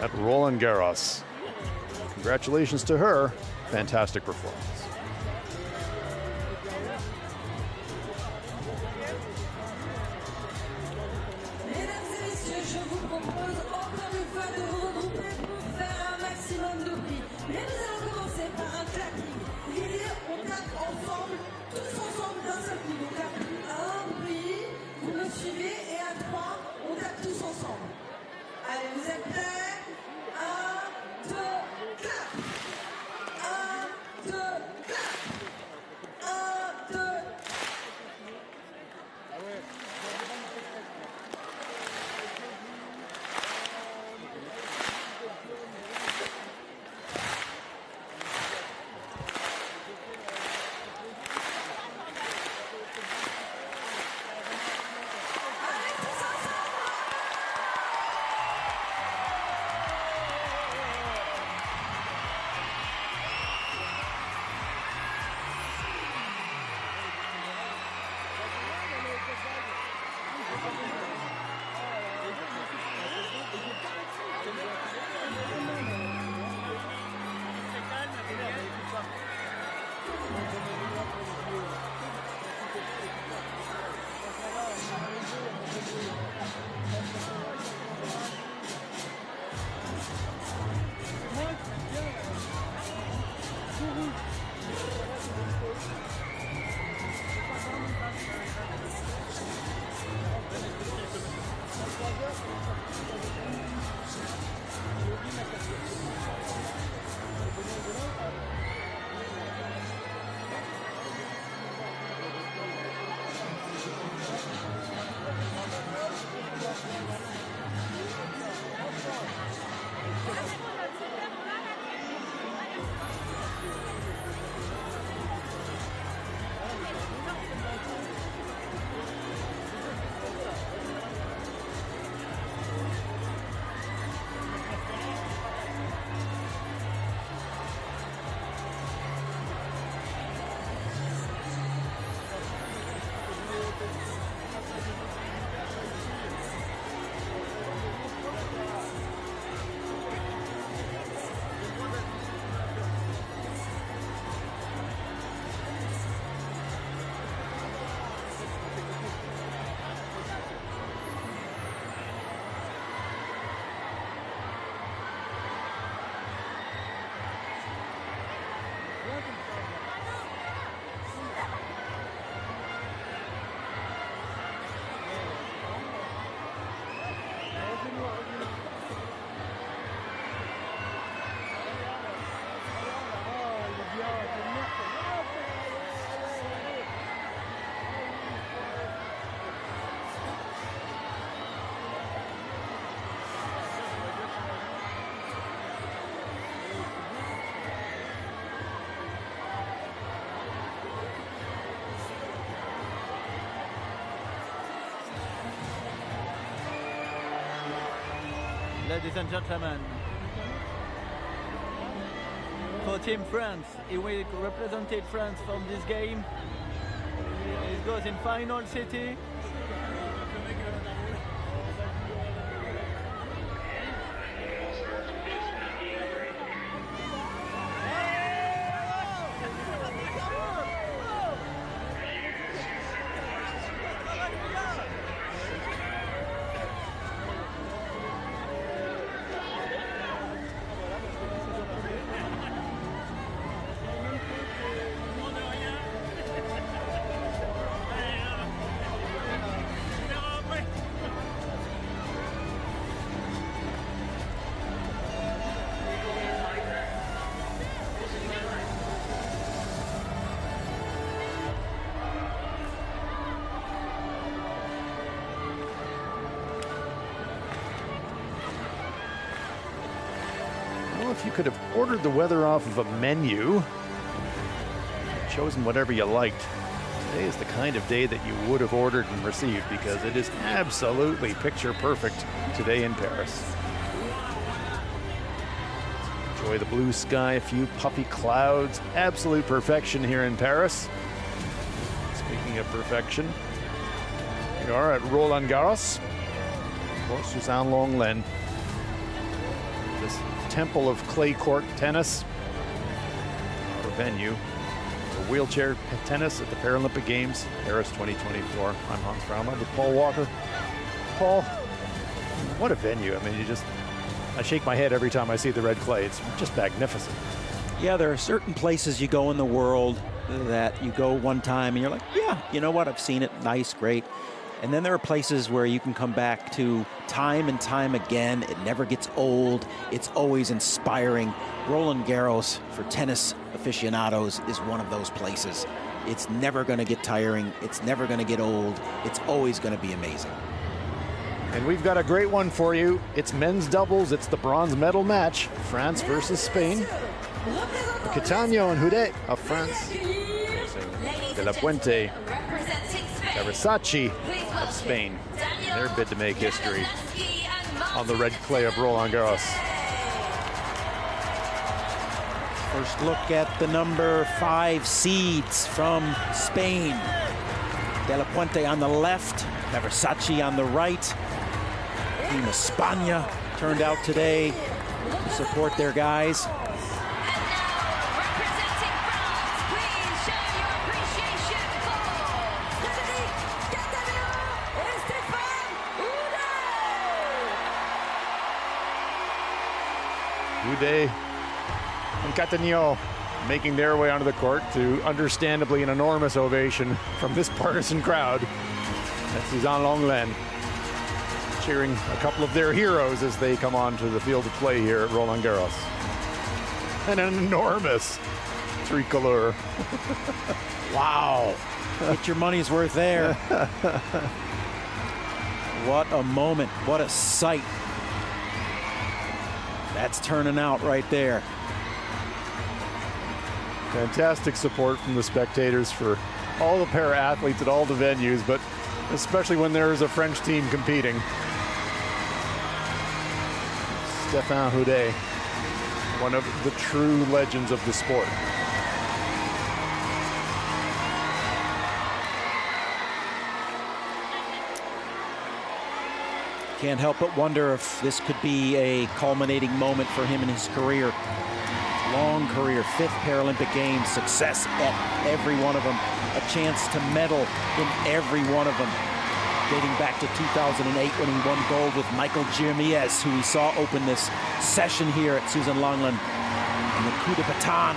at Roland-Garros. Congratulations to her. Fantastic performance. Mesdames et messieurs, je vous propose encore une fois de vous regrouper pour faire un maximum de bruit. Mais nous allons commencer par un clapping. L'idée, on tape ensemble, tous ensemble d'un seul coup. Donc à un bruit, vous me suivez et à 3, on tape tous ensemble. Allez, vous êtes prêts? 1, 2, clap! 1, 2, clap! 1, 2, Ladies and gentlemen, for Team France, he will represent France from this game. It goes in final city. If you could have ordered the weather off of a menu, chosen whatever you liked, today is the kind of day that you would have ordered and received, because it is absolutely picture perfect today in Paris. Enjoy the blue sky, a few puffy clouds, absolute perfection here in Paris. Speaking of perfection, We are at Roland-Garros, Court Suzanne-Lenglen. This temple of clay court tennis, our venue for wheelchair tennis at the Paralympic Games, Paris 2024. I'm Hans Fraumann with Paul Walker. Paul, what a venue. I mean, I shake my head every time I see the red clay. It's just magnificent. Yeah, there are certain places you go in the world that you go one time and you're like, yeah, you know what, I've seen it, nice, great. And then there are places where you can come back to time and time again. It never gets old. It's always inspiring. Roland-Garros, for tennis aficionados, is one of those places. It's never going to get tiring. It's never going to get old. It's always going to be amazing. And we've got a great one for you. It's men's doubles. It's the bronze medal match. France versus Spain. Catania and Houdet of France. De La Puente, Versailles of Spain. Their bid to make history on the red clay of Roland-Garros. First look at the number 5 seeds from Spain. De La Puente on the left, Versailles on the right. Team España turned out today to support their guys. Houdet and Catania making their way onto the court to understandably an enormous ovation from this partisan crowd. That's Suzanne-Lenglen cheering a couple of their heroes as they come onto the field of play here at Roland-Garros. And an enormous tricolor. Wow, get your money's worth there. What a moment, what a sight. That's turning out right there. Fantastic support from the spectators for all the para-athletes at all the venues, but especially when there is a French team competing. Stéphane Houdet, one of the true legends of the sport. Can't help but wonder if this could be a culminating moment for him in his career. Long career, 5th Paralympic Games, success at every one of them, a chance to medal in every one of them. Dating back to 2008 when he won gold with Michael Jeremias, who we saw open this session here at Suzanne-Lenglen in the coup de baton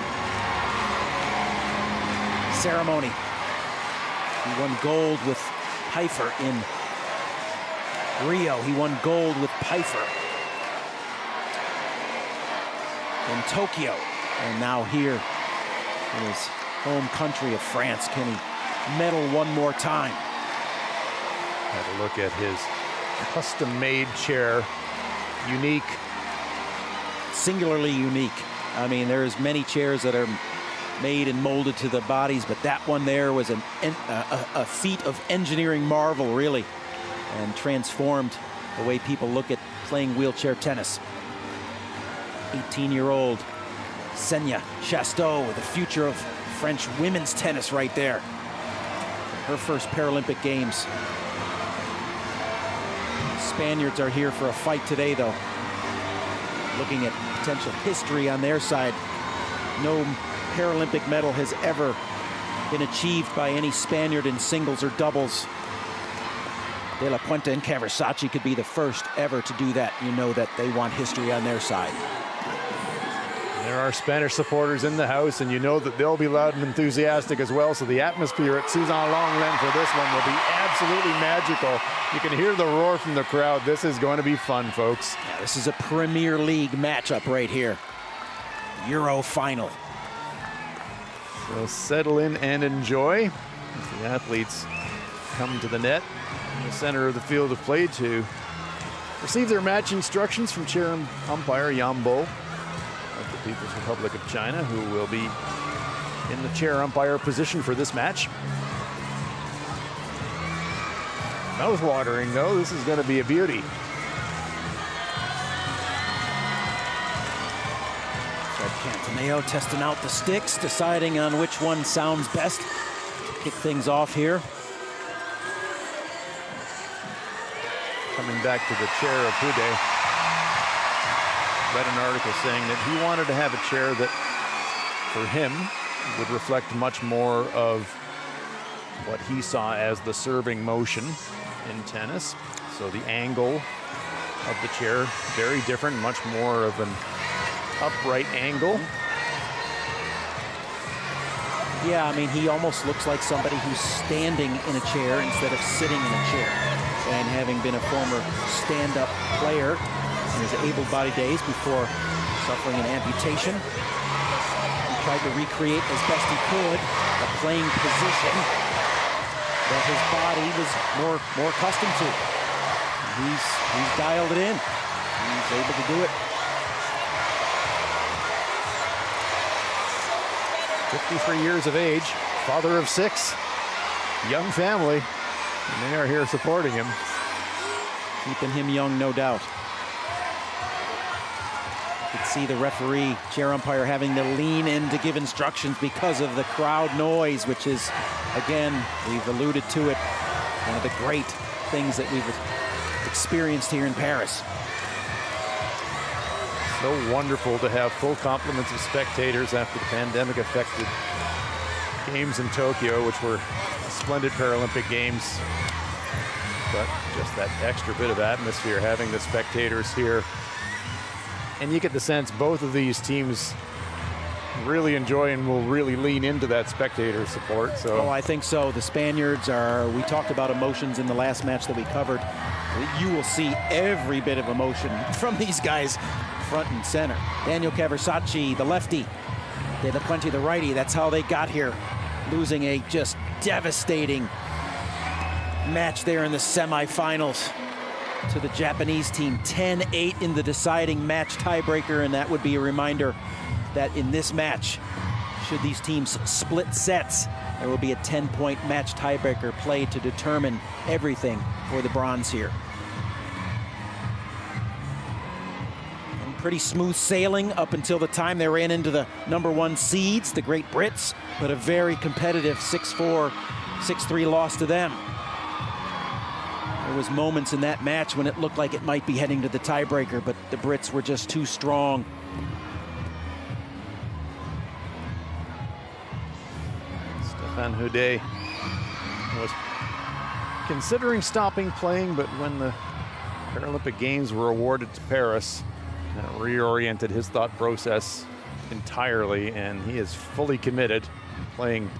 ceremony. He won gold with Pfeiffer in Rio. He won gold with Pfeiffer in Tokyo. And now here in his home country of France, can he medal one more time? Have a look at his custom-made chair. Unique. Singularly unique. I mean, there's many chairs that are made and molded to the bodies, but that one there was a feat of engineering marvel, really, and transformed the way people look at playing wheelchair tennis. 18-year-old Senya Chateau, the future of French women's tennis right there. Her first Paralympic Games. Spaniards are here for a fight today, though. Looking at potential history on their side. No Paralympic medal has ever been achieved by any Spaniard in singles or doubles. De La Puente and Versailles could be the first ever to do that. You know that they want history on their side. There are Spanish supporters in the house, and you know that they'll be loud and enthusiastic as well. So the atmosphere at Suzanne-Lenglen for this one will be absolutely magical. You can hear the roar from the crowd. This is going to be fun, folks. Yeah, this is a Premier League matchup right here. Euro final. So settle in and enjoy as the athletes come to the net in the center of the field of play to receive their match instructions from chair umpire Yan Bo of the People's Republic of China, who will be in the chair umpire position for this match. Mouth-watering, though. This is going to be a beauty. Fred Cantoneo testing out the sticks, deciding on which one sounds best to kick things off here. coming back to the chair of Houdet, read an article saying that he wanted to have a chair that, for him, would reflect much more of what he saw as the serving motion in tennis. So the angle of the chair, very different, much more of an upright angle. Yeah, I mean, he almost looks like somebody who's standing in a chair instead of sitting in a chair. And having been a former stand-up player in his able-bodied days before suffering an amputation, he tried to recreate as best he could a playing position that his body was more accustomed to. He's dialed it in. He's able to do it. 53 years of age, father of 6, young family, and they are here supporting him. Keeping him young, no doubt. You could see the referee, chair umpire, having to lean in to give instructions because of the crowd noise, which is, again, we've alluded to it, one of the great things that we've experienced here in Paris. So wonderful to have full complements of spectators after the pandemic-affected games in Tokyo, which were splendid Paralympic Games. But just that extra bit of atmosphere, having the spectators here. And you get the sense both of these teams really enjoy and will really lean into that spectator support. So. Oh, I think so. The Spaniards are, we talked about emotions in the last match that we covered. You will see every bit of emotion from these guys front and center. Daniel Caversacci, the lefty. De La Puente, the righty. That's how they got here, losing a just devastating match there in the semifinals to the Japanese team. 10-8 in the deciding match tiebreaker, and that would be a reminder that in this match, should these teams split sets, there will be a 10-point match tiebreaker played to determine everything for the bronze here. And pretty smooth sailing up until the time they ran into the #1 seeds, the Great Brits, but a very competitive 6-4, 6-3 loss to them. There was moments in that match when it looked like it might be heading to the tiebreaker, but the Brits were just too strong. Van Houdet was considering stopping playing, but when the Paralympic Games were awarded to Paris, that reoriented his thought process entirely, and he is fully committed, playing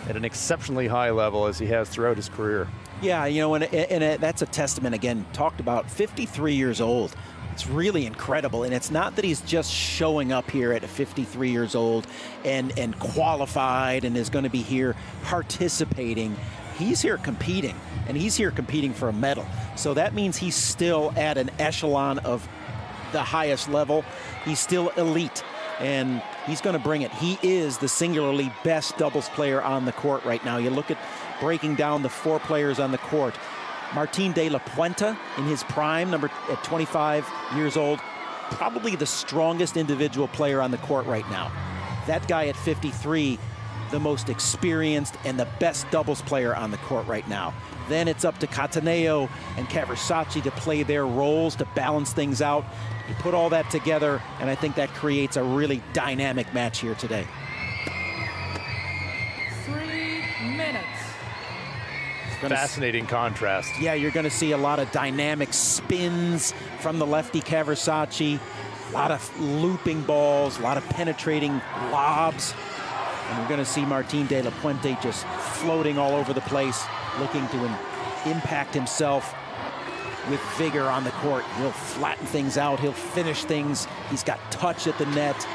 at an exceptionally high level as he has throughout his career. Yeah, you know, and that's a testament, again, talked about, 53 years old. It's really incredible, and it's not that he's just showing up here at 53 years old and qualified and is going to be here participating. He's here competing, and he's here competing for a medal. So that means he's still at an echelon of the highest level. He's still elite, and he's going to bring it. He is the singularly best doubles player on the court right now. You look at breaking down the 4 players on the court. Martin de la Puente in his prime, at 25 years old, probably the strongest individual player on the court right now. That guy at 53, the most experienced and the best doubles player on the court right now. Then it's up to Cattaneo and Caversacci to play their roles, to balance things out. You put all that together, and I think that creates a really dynamic match here today. 3 minutes. Fascinating contrast. Yeah, you're going to see a lot of dynamic spins from the lefty Caversacci, a lot of looping balls, a lot of penetrating lobs. And we're going to see Martin de la Puente just floating all over the place, looking to impact himself with vigor on the court. He'll flatten things out. He'll finish things. He's got touch at the net.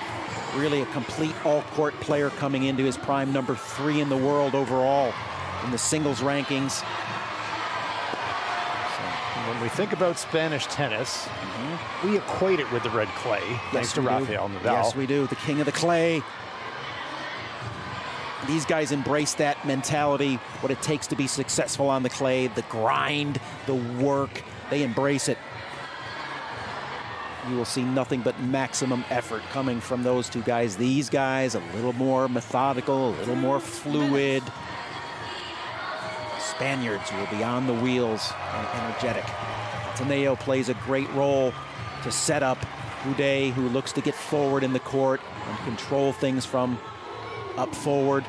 Really a complete all-court player coming into his prime, #3 in the world overall in the singles rankings. So when we think about Spanish tennis, we equate it with the red clay, thanks to Rafael Nadal. Yes, we do. The king of the clay. These guys embrace that mentality, what it takes to be successful on the clay, the grind, the work. They embrace it. You will see nothing but maximum effort coming from those two guys. These guys, a little more methodical, a little more fluid. Spaniards will be on the wheels and energetic. Ateneo plays a great role to set up Houdet, who looks to get forward in the court and control things from up forward.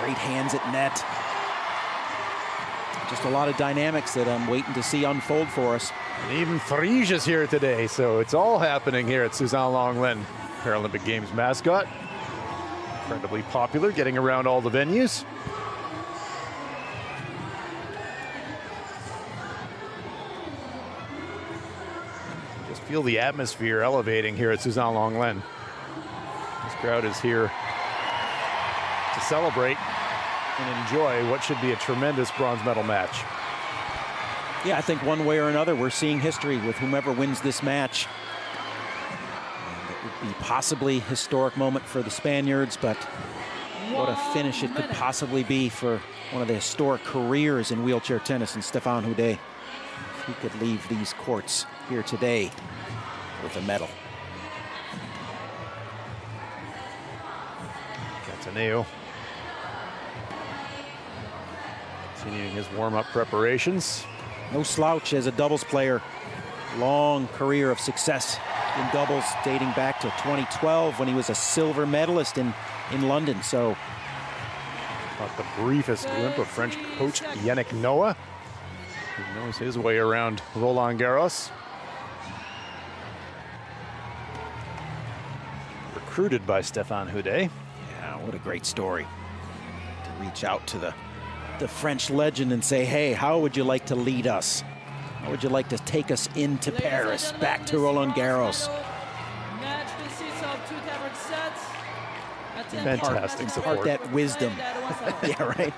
Great hands at net. Just a lot of dynamics that I'm waiting to see unfold for us. And even Frige is here today, so it's all happening here at Suzanne-Longlen. Paralympic Games mascot. Incredibly popular, getting around all the venues. Just feel the atmosphere elevating here at Suzanne-Longlen. This crowd is here to celebrate and enjoy what should be a tremendous bronze medal match. Yeah, I think one way or another, we're seeing history with whomever wins this match. And it would be possibly a historic moment for the Spaniards, but what a finish it could possibly be for one of the historic careers in wheelchair tennis, and Stéphane Houdet. If he could leave these courts here today with a medal. Ateneo continuing his warm-up preparations. No slouch as a doubles player. Long career of success in doubles dating back to 2012 when he was a silver medalist in London. So caught the briefest glimpse of French coach Yannick Noah, who knows his way around Roland-Garros. Recruited by Stéphane Houdet. Yeah, what a great story. To reach out to the French legend and say, hey, how would you like to lead us? How would you like to take us into Paris, back to Roland-Garros? Fantastic support. Impart that wisdom. Yeah, right.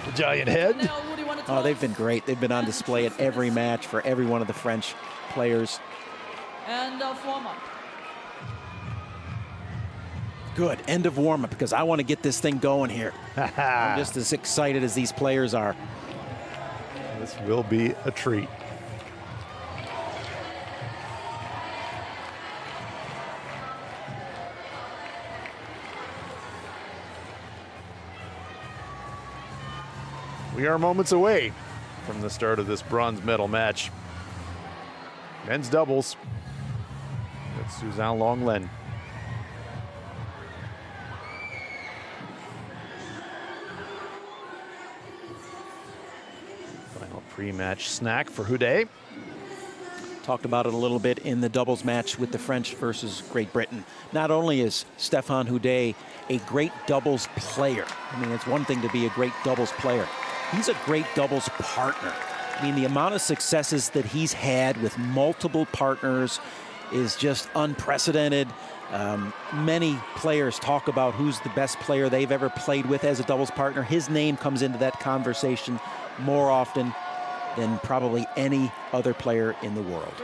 The giant head. Oh, they've been great. They've been on display at every match for every one of the French players. End of warm-up. Good, end of warm-up, because I want to get this thing going here. I'm just as excited as these players are. This will be a treat. We are moments away from the start of this bronze medal match. Men's doubles at Suzanne-Longlen. Final pre-match snack for Houdet. Talked about it a little bit in the doubles match with the French versus Great Britain. Not only is Stéphane Houdet a great doubles player, I mean, it's one thing to be a great doubles player. He's a great doubles partner. I mean, the amount of successes that he's had with multiple partners is just unprecedented. Many players talk about who's the best player they've ever played with as a doubles partner. His name comes into that conversation more often than probably any other player in the world.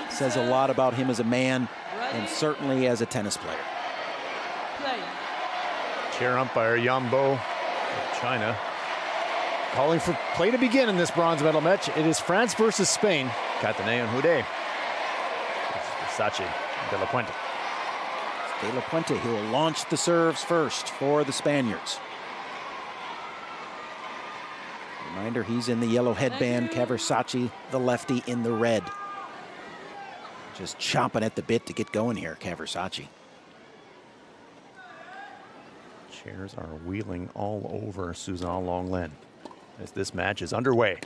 Says a lot about him as a man and certainly as a tennis player. Chair umpire Yambo of China calling for play to begin in this bronze medal match. It is France versus Spain. Cataneo and Houdet. Versailles, De La Puente. De La Puente, who will launch the serves first for the Spaniards. Reminder, he's in the yellow headband. Versailles, the lefty, in the red. Just chomping at the bit to get going here, Versailles. Chairs are wheeling all over Suzanne-Longlen as this match is underway.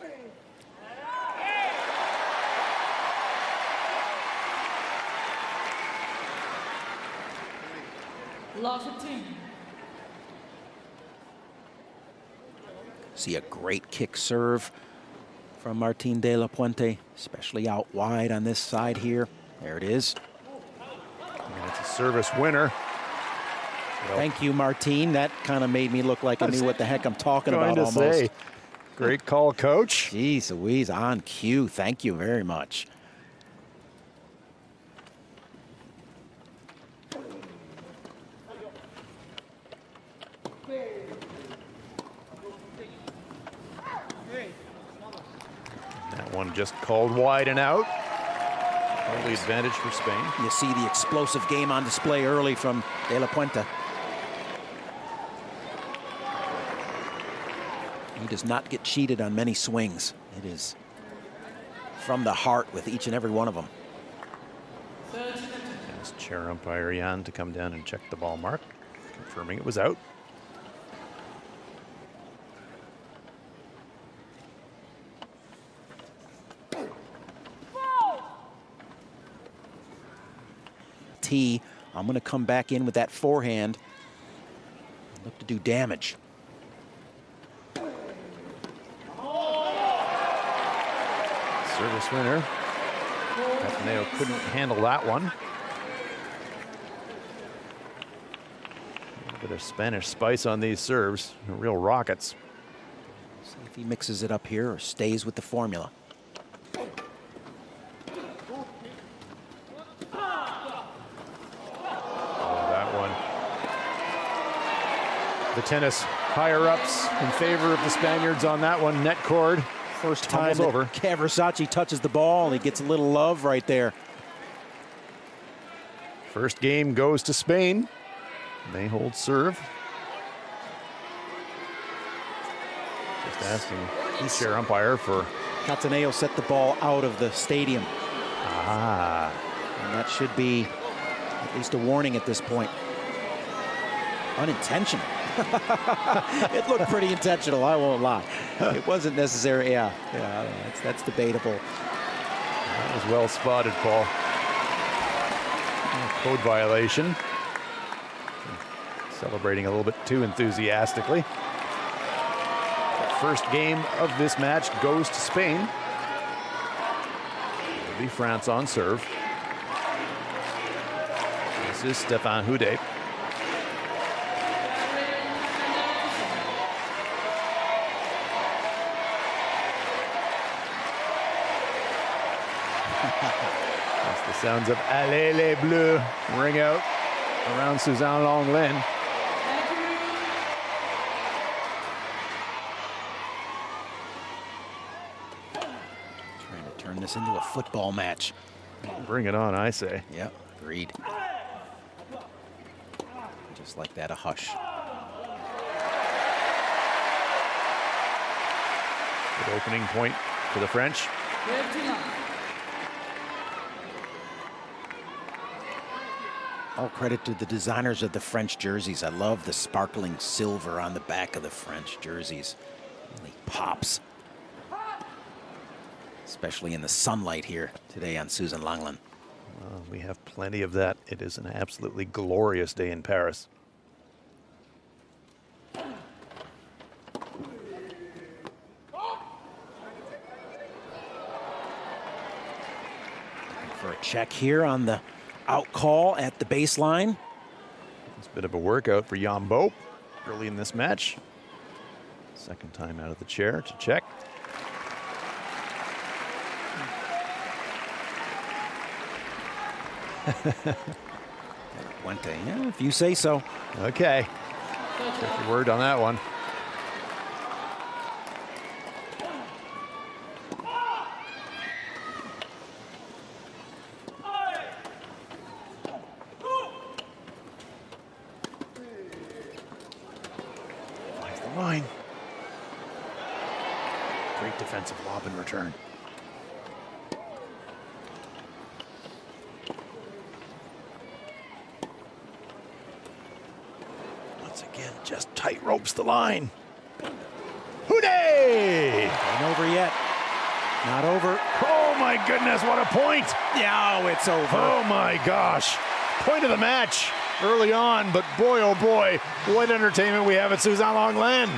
See a great kick serve from Martín de la Puente, especially out wide on this side here. There it is. And it's a service winner. Thank you, Martín. That kind of made me look like I knew what the heck I'm talking about almost. Say, great call, coach. Jeez Louise, on cue. Thank you very much. That one just called wide and out. Early advantage for Spain. You see the explosive game on display early from De La Puente. He does not get cheated on many swings. It is from the heart with each and every one of them. Asked chair umpire Jan to come down and check the ball mark, confirming it was out. Tee, I'm going to come back in with that forehand. Look to do damage. Service winner. Cataneo couldn't handle that one. A bit of Spanish spice on these serves. Real rockets. See if he mixes it up here or stays with the formula. The tennis higher-ups in favor of the Spaniards on that one. Net cord. First time that over. Versailles touches the ball, and he gets a little love right there. First game goes to Spain. They hold serve. Just asking the chair umpire for... Cataneo set the ball out of the stadium. Ah. And that should be at least a warning at this point. Unintentional. It looked pretty intentional, I won't lie. It wasn't necessary. Yeah, that's debatable. That was well spotted, Paul. Code violation. Celebrating a little bit too enthusiastically. The first game of this match goes to Spain. It'll be France on serve. This is Stéphane Houdet. That's the sounds of Allez les Bleus ring out around Suzanne Lenglen. Trying to turn this into a football match. Bring it on, I say. Yep, agreed. Just like that, a hush. Good opening point for the French. All credit to the designers of the French jerseys. I love the sparkling silver on the back of the French jerseys. Really pops. Especially in the sunlight here today on Suzanne Lenglen. We have plenty of that. It is an absolutely glorious day in Paris. For a check here on the out call at the baseline. It's a bit of a workout for Yambo early in this match. Second time out of the chair to check. Puente, yeah, if you say so. Okay. Take your word on that one. Finds the line. Great defensive lob in return. Just tight ropes the line. Houdet! Ain't over yet. Not over. Oh my goodness, what a point! Yeah, oh, it's over. Oh my gosh. Point of the match early on, but boy, oh boy, what entertainment we have at Suzanne Lenglen.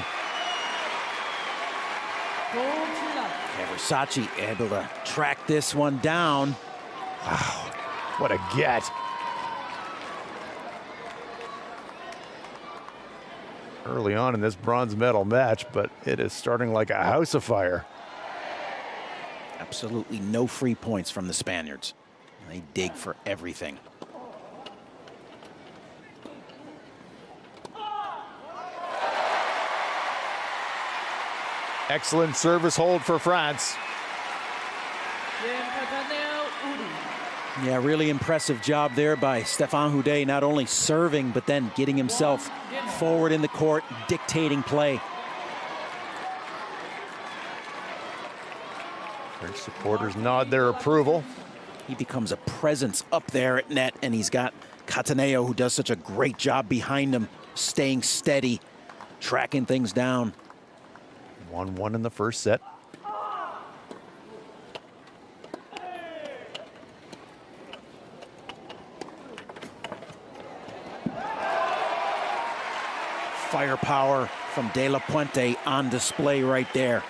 Versailles able to track this one down. Wow, what a get. Early on in this bronze medal match, but it is starting like a house of fire. Absolutely no free points from the Spaniards. They dig for everything. Excellent service hold for France. Yeah, really impressive job there by Stéphane Houdet, not only serving, but then getting himself forward in the court, dictating play. French supporters nod their approval. He becomes a presence up there at net, and he's got Cataneo, who does such a great job behind him, staying steady, tracking things down. 1-1 in the first set. Firepower from De La Puente on display right there.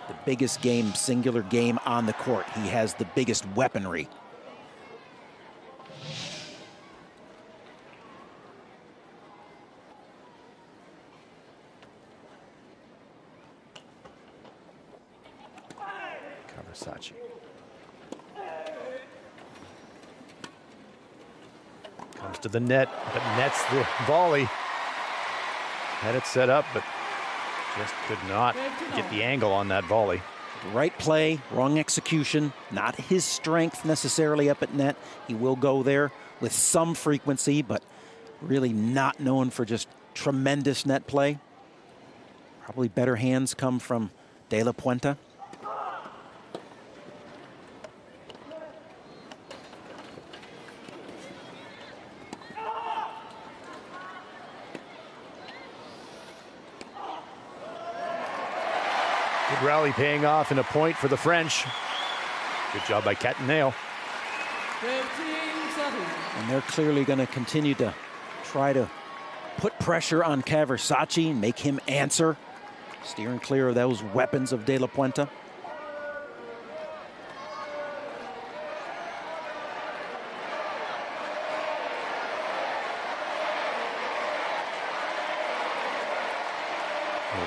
The biggest game, singular game on the court. He has the biggest weaponry. Versailles. Comes to the net, but nets the volley. Had it set up, but just could not get the angle on that volley. Right play, wrong execution. Not his strength necessarily up at net. He will go there with some frequency, but really not known for just tremendous net play. Probably better hands come from De La Puente. Good rally paying off in a point for the French. Good job by Cataneo. And they're clearly going to continue to try to put pressure on Versailles, make him answer, steering clear of those weapons of De La Puente.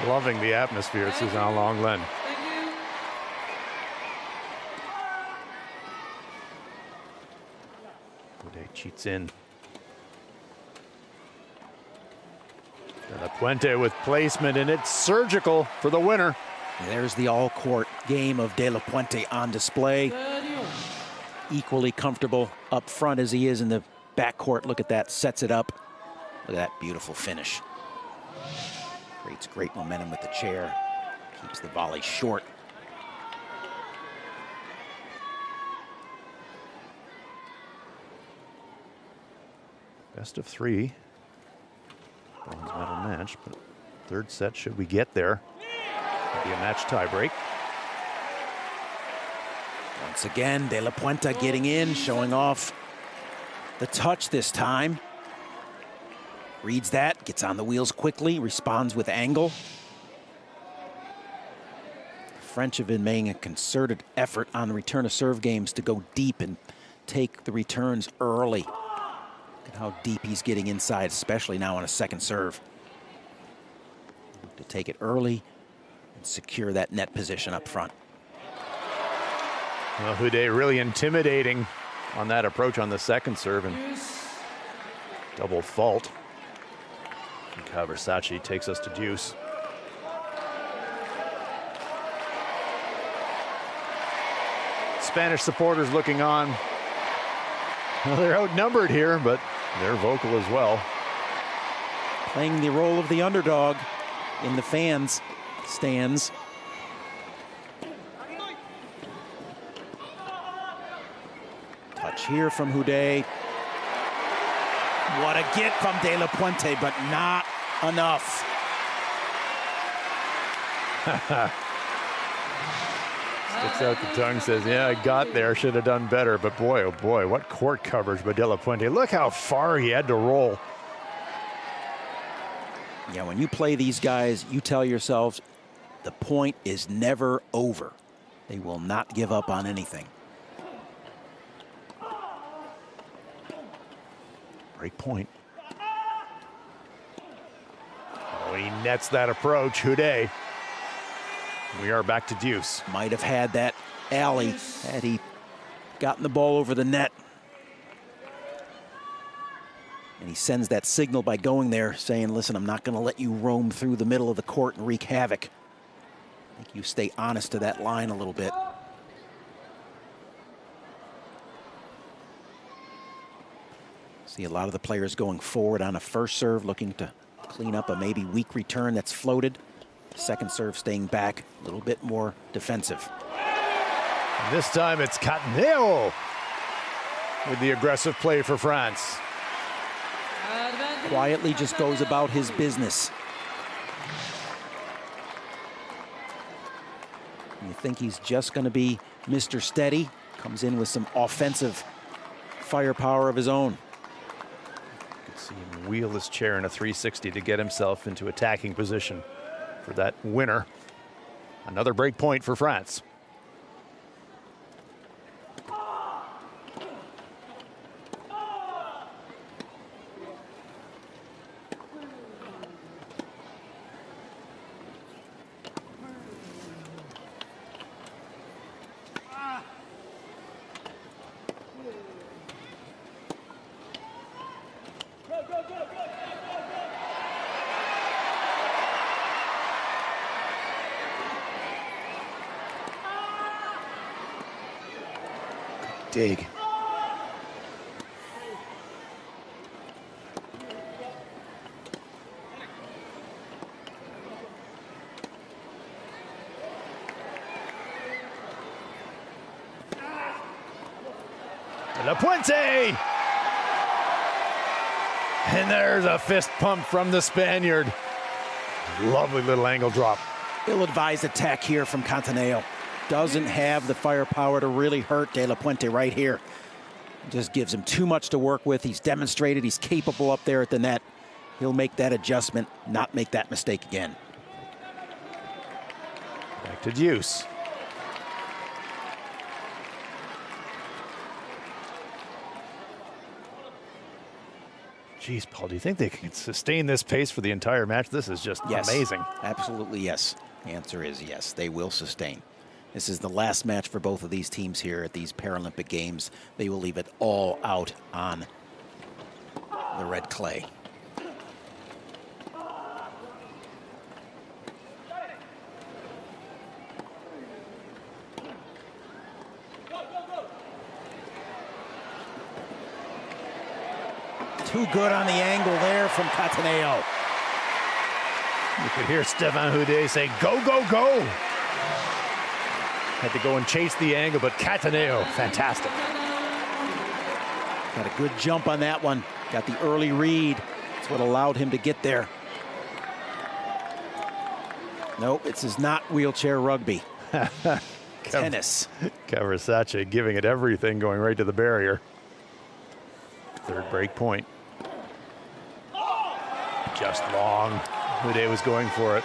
Loving the atmosphere at Suzanne Lenglen. Boudet cheats in. De La Puente with placement, and it's surgical for the winner. There's the all-court game of De La Puente on display. Equally comfortable up front as he is in the backcourt. Look at that, sets it up. Look at that beautiful finish. Creates great momentum with the chair. Keeps the volley short. Best of three. Bronze medal match, but third set, should we get there, it'll be a match tiebreak. Once again, De La Puente getting in, showing off the touch this time. Reads that, gets on the wheels quickly, responds with angle. The French have been making a concerted effort on the return of serve games to go deep and take the returns early. Look at how deep he's getting inside, especially now on a second serve. To take it early and secure that net position up front. Well, Houdet really intimidating on that approach on the second serve, and double fault. And Versailles takes us to deuce. Spanish supporters looking on. Well, they're outnumbered here, but they're vocal as well. Playing the role of the underdog in the fans' stands. Touch here from Houdet. What a get from De La Puente, but not enough. Sticks out the tongue, says, yeah, I got there, should have done better. But boy, oh boy, what court coverage by De La Puente. Look how far he had to roll. Yeah, when you play these guys, you tell yourselves the point is never over. They will not give up on anything. Break point. Oh, he nets that approach, Houdet. We are back to deuce. Might have had that alley had he gotten the ball over the net. And he sends that signal by going there, saying, listen, I'm not going to let you roam through the middle of the court and wreak havoc. I think you stay honest to that line a little bit. See a lot of the players going forward on a first serve, looking to clean up a maybe weak return that's floated. Second serve staying back, a little bit more defensive. And this time it's Chateau with the aggressive play for France. Quietly just goes about his business. You think he's just going to be Mr. Steady, comes in with some offensive firepower of his own. You can see him wheel his chair in a 360 to get himself into attacking position for that winner. Another break point for France. Dig. La Puente! And there's a fist pump from the Spaniard. Lovely little angle drop. Ill-advised attack here from Cantaneo. Doesn't have the firepower to really hurt De La Puente right here. Just gives him too much to work with. He's demonstrated he's capable up there at the net. He'll make that adjustment, not make that mistake again. Back to Deuce. Geez, Paul, do you think they can sustain this pace for the entire match? This is just amazing. Absolutely yes. The answer is yes, they will sustain. This is the last match for both of these teams here at these Paralympic Games. They will leave it all out on the red clay. Too good on the angle there from Cantaneo. You could hear Stéphane Houdet say, go, go, go. Had to go and chase the angle, but Cantaneo, fantastic. Got a good jump on that one. Got the early read. That's what allowed him to get there. Nope, this is not wheelchair rugby. Tennis. Versailles giving it everything, going right to the barrier. Third break point. Just long. Houdet was going for it.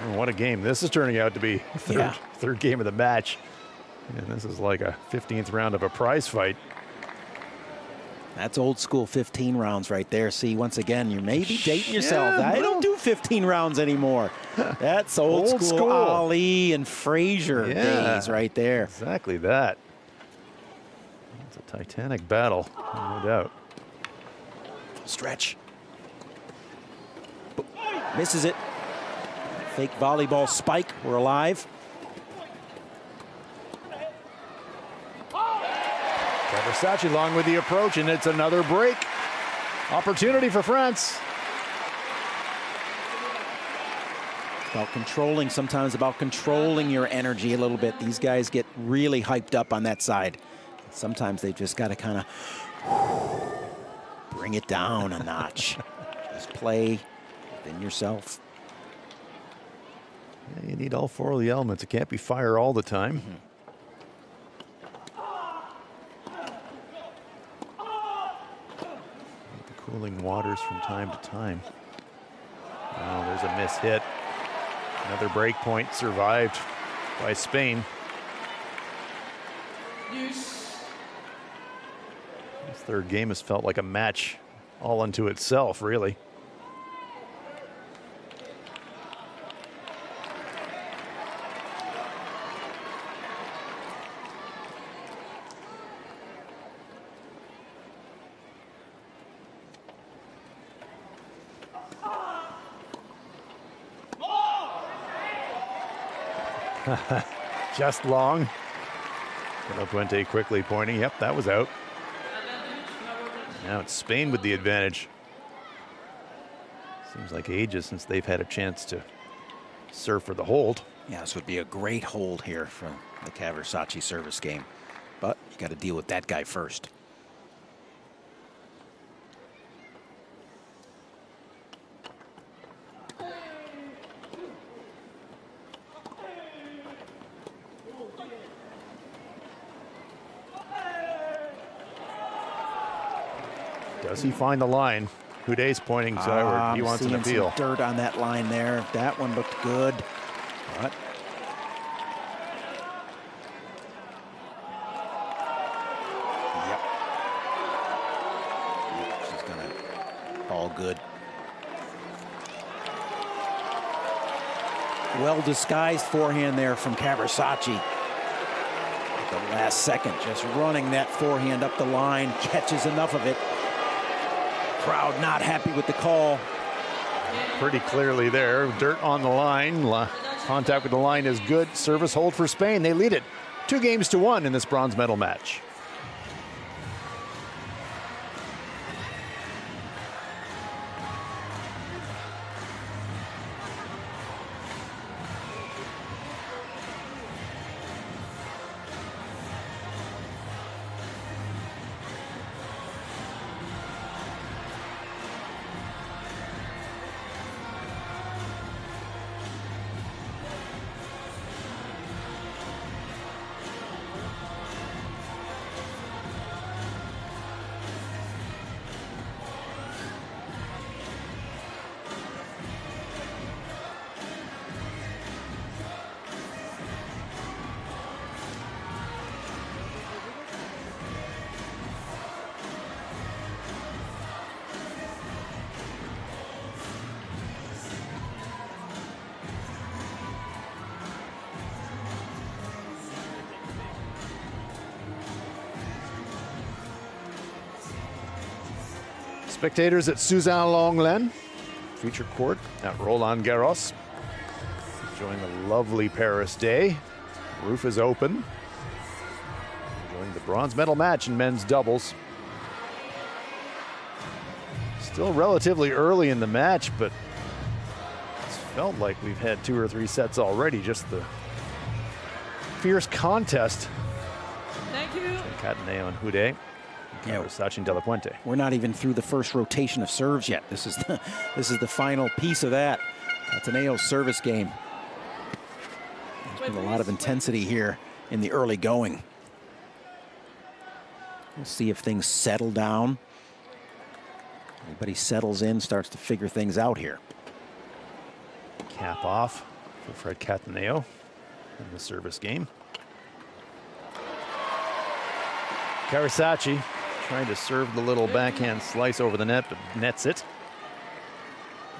Oh, what a game. This is turning out to be third game of the match. And this is like a 15th round of a prize fight. That's old school 15 rounds right there. See, once again, you may be dating yourself. I don't do 15 rounds anymore. That's old school Ali and Frazier days right there. Exactly that. It's a titanic battle, no doubt. Stretch. Misses it. Fake volleyball spike. We're alive. Versailles along with the approach, and it's another break. Opportunity for France. It's about controlling, sometimes about controlling your energy a little bit. These guys get really hyped up on that side. Sometimes they just got to kind of bring it down a notch. Just play within yourself. Yeah, you need all four of the elements. It can't be fire all the time. The cooling waters from time to time. Oh, there's a miss hit. Another break point survived by Spain. This third game has felt like a match all unto itself, really. Just long. Puente quickly pointing. Yep, that was out. Now it's Spain with the advantage. Seems like ages since they've had a chance to serve for the hold. Yeah, this would be a great hold here from the Versailles service game. But you got to deal with that guy first. Does he find the line? Hudet's pointing skyward. He wants an appeal. Some dirt on that line there. That one looked good. But yep. She's gonna all good. Well disguised forehand there from Versailles. At the last second, just running that forehand up the line, catches enough of it. Crowd not happy with the call. Pretty clearly there. Dirt on the line. Contact with the line is good. Service hold for Spain. They lead it 2-1 in this bronze medal match. Spectators at Suzanne-Longlen, feature court at Roland-Garros. Enjoying a lovely Paris day. Roof is open. Enjoying the bronze medal match in men's doubles. Still relatively early in the match, but it's felt like we've had 2 or 3 sets already. Just the fierce contest. Thank you. Cataneo and Hudet. Yeah, Versailles and De La Puente. We're not even through the first rotation of serves yet. This is the final piece of that. Cataneo's service game. There's been a lot of intensity here in the early going. We'll see if things settle down. Everybody settles in, starts to figure things out here. Cap off for Fred Cataneo in the service game. Versailles trying to serve the little backhand slice over the net, but nets it.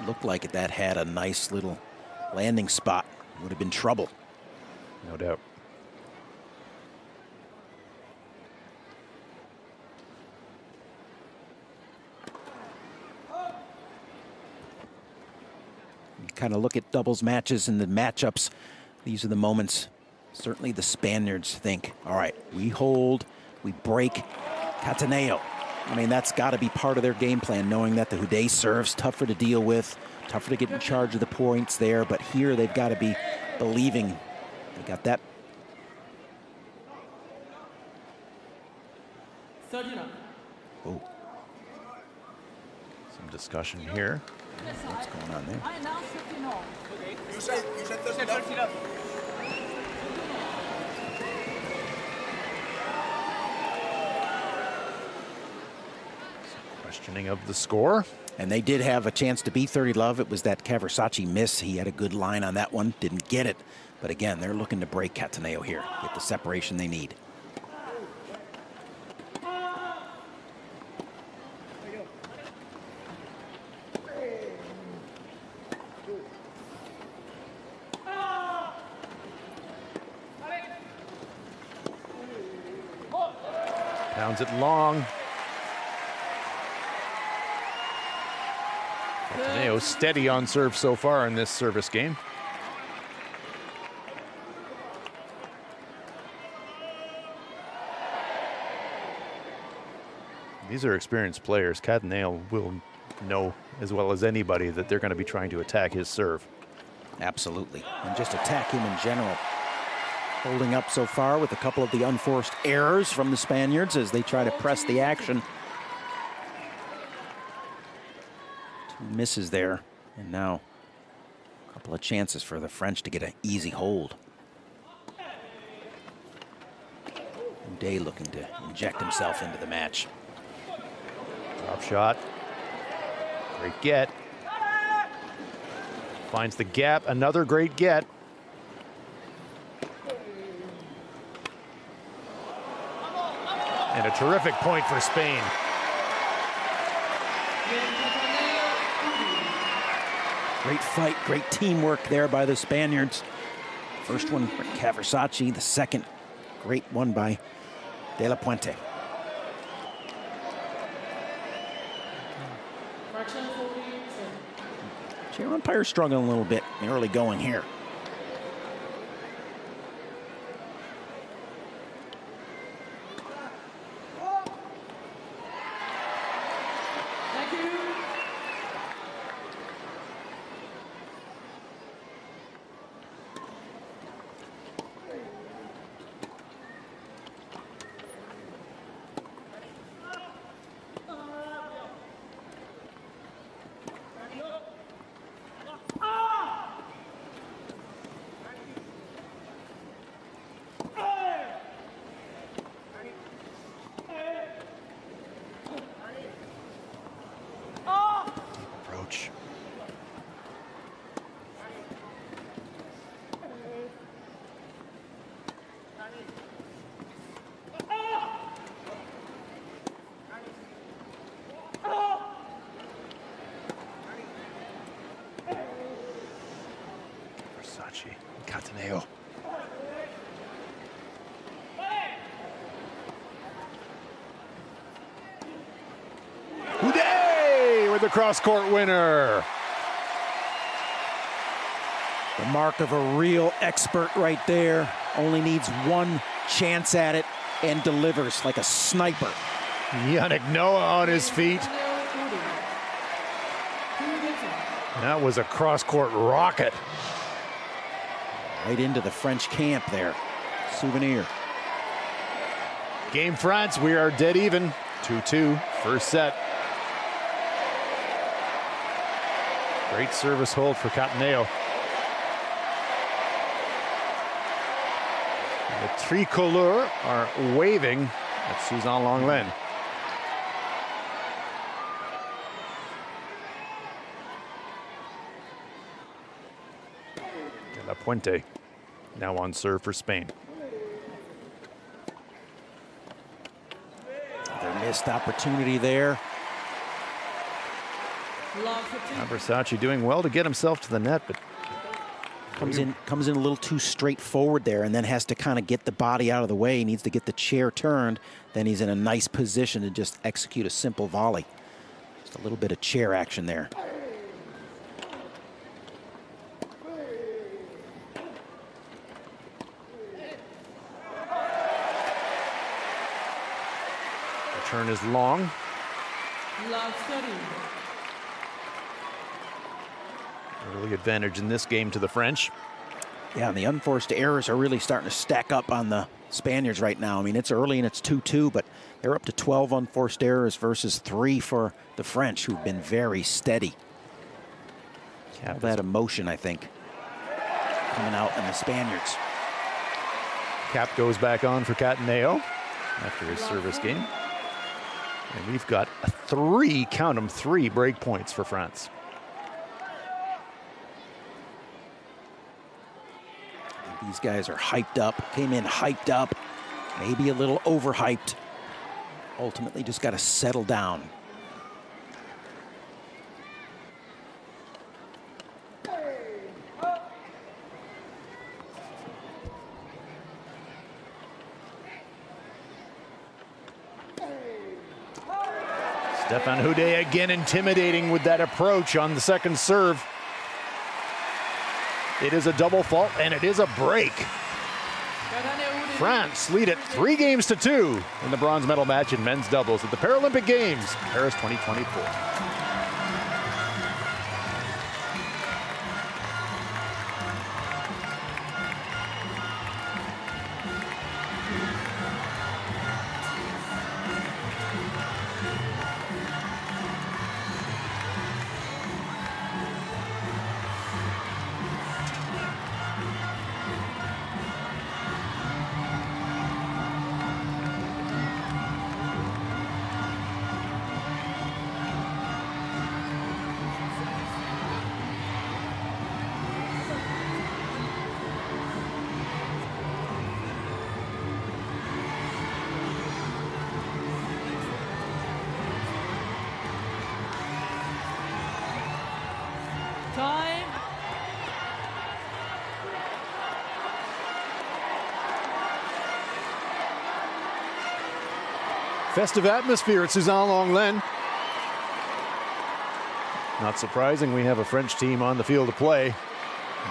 Looked like that had a nice little landing spot. Would have been trouble. No doubt. You kind of look at doubles matches and the matchups. These are the moments. Certainly the Spaniards think, all right, we hold, we break Cataneo. I mean, that's got to be part of their game plan, knowing that the Hudet serves tougher to deal with, tougher to get in charge of the points there. But here they've got to be believing they got that. Oh. Some discussion here. What's going on there? Questioning of the score. And they did have a chance to beat 30 love. It was that Versailles miss. He had a good line on that one, didn't get it. But again, they're looking to break Cataneo here, get the separation they need. Pounds it long. Cataneo steady on serve so far in this service game. These are experienced players. Cataneo will know as well as anybody that they're going to be trying to attack his serve. Absolutely. And just attack him in general. Holding up so far with a couple of the unforced errors from the Spaniards as they try to press the action. 2 misses there, and now a couple of chances for the French to get an easy hold. Day looking to inject himself into the match. Drop shot. Great get. Finds the gap. Another great get. And a terrific point for Spain. Great fight, great teamwork there by the Spaniards. First one for Versailles, the second great one by De La Puente. Chair umpire struggling a little bit in the early going here. Cataneo. Houdet with the cross-court winner. The mark of a real expert right there. Only needs one chance at it and delivers like a sniper. Yannick Noah on his feet. That was a cross-court rocket. Right into the French camp there. Souvenir. Game France, we are dead even. 2-2, first set. Great service hold for Cataneo. The tricolores are waving at Suzanne Lenglen. De La Puente now on serve for Spain. Another missed opportunity there. Versailles doing well to get himself to the net, but comes in a little too straightforward there, and then has to kind of get the body out of the way. He needs to get the chair turned. Then he's in a nice position to just execute a simple volley. Just a little bit of chair action there. the turn is long. Early advantage in this game to the French. Yeah, and the unforced errors are really starting to stack up on the Spaniards right now. I mean, it's early and it's 2-2, but they're up to 12 unforced errors versus 3 for the French, who've been very steady. All that emotion, I think, coming out in the Spaniards. Cap goes back on for Cataneo after his service game. And we've got 3, count them, 3 break points for France. These guys are hyped up, came in hyped up, maybe a little overhyped. Ultimately just got to settle down. Stéphane Houdet again intimidating with that approach on the second serve. It is a double fault and it is a break. France lead it 3-2 in the bronze medal match in men's doubles at the Paralympic Games, Paris 2024. Festive atmosphere at Suzanne-Longlen. Not surprising, we have a French team on the field to play,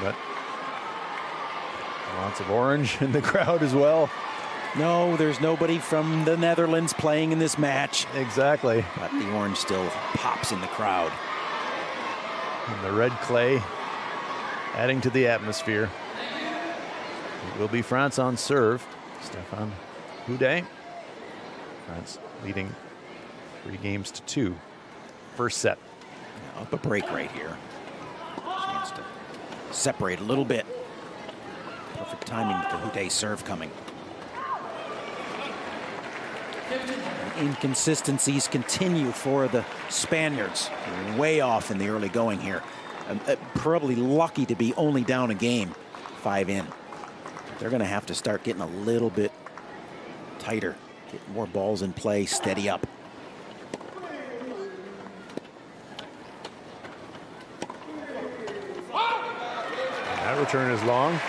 but lots of orange in the crowd as well. No, there's nobody from the Netherlands playing in this match. Exactly. But the orange still pops in the crowd. And the red clay adding to the atmosphere. It will be France on serve. Stéphane Houdet. France leading 3-2. First set. Up a break right here. Chance to separate a little bit. Perfect timing with the Houdet serve coming. Inconsistencies continue for the Spaniards. Way off in the early going here. Probably lucky to be only down a game, 5 in. They're going to have to start getting a little bit tighter, get more balls in play, steady up. That return is long.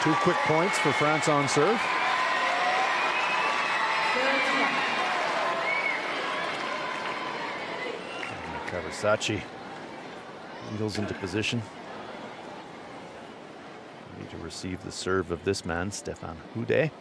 2 quick points for France on serve. Versailles needles into position. Need to receive the serve of this man, Stéphane Houdet.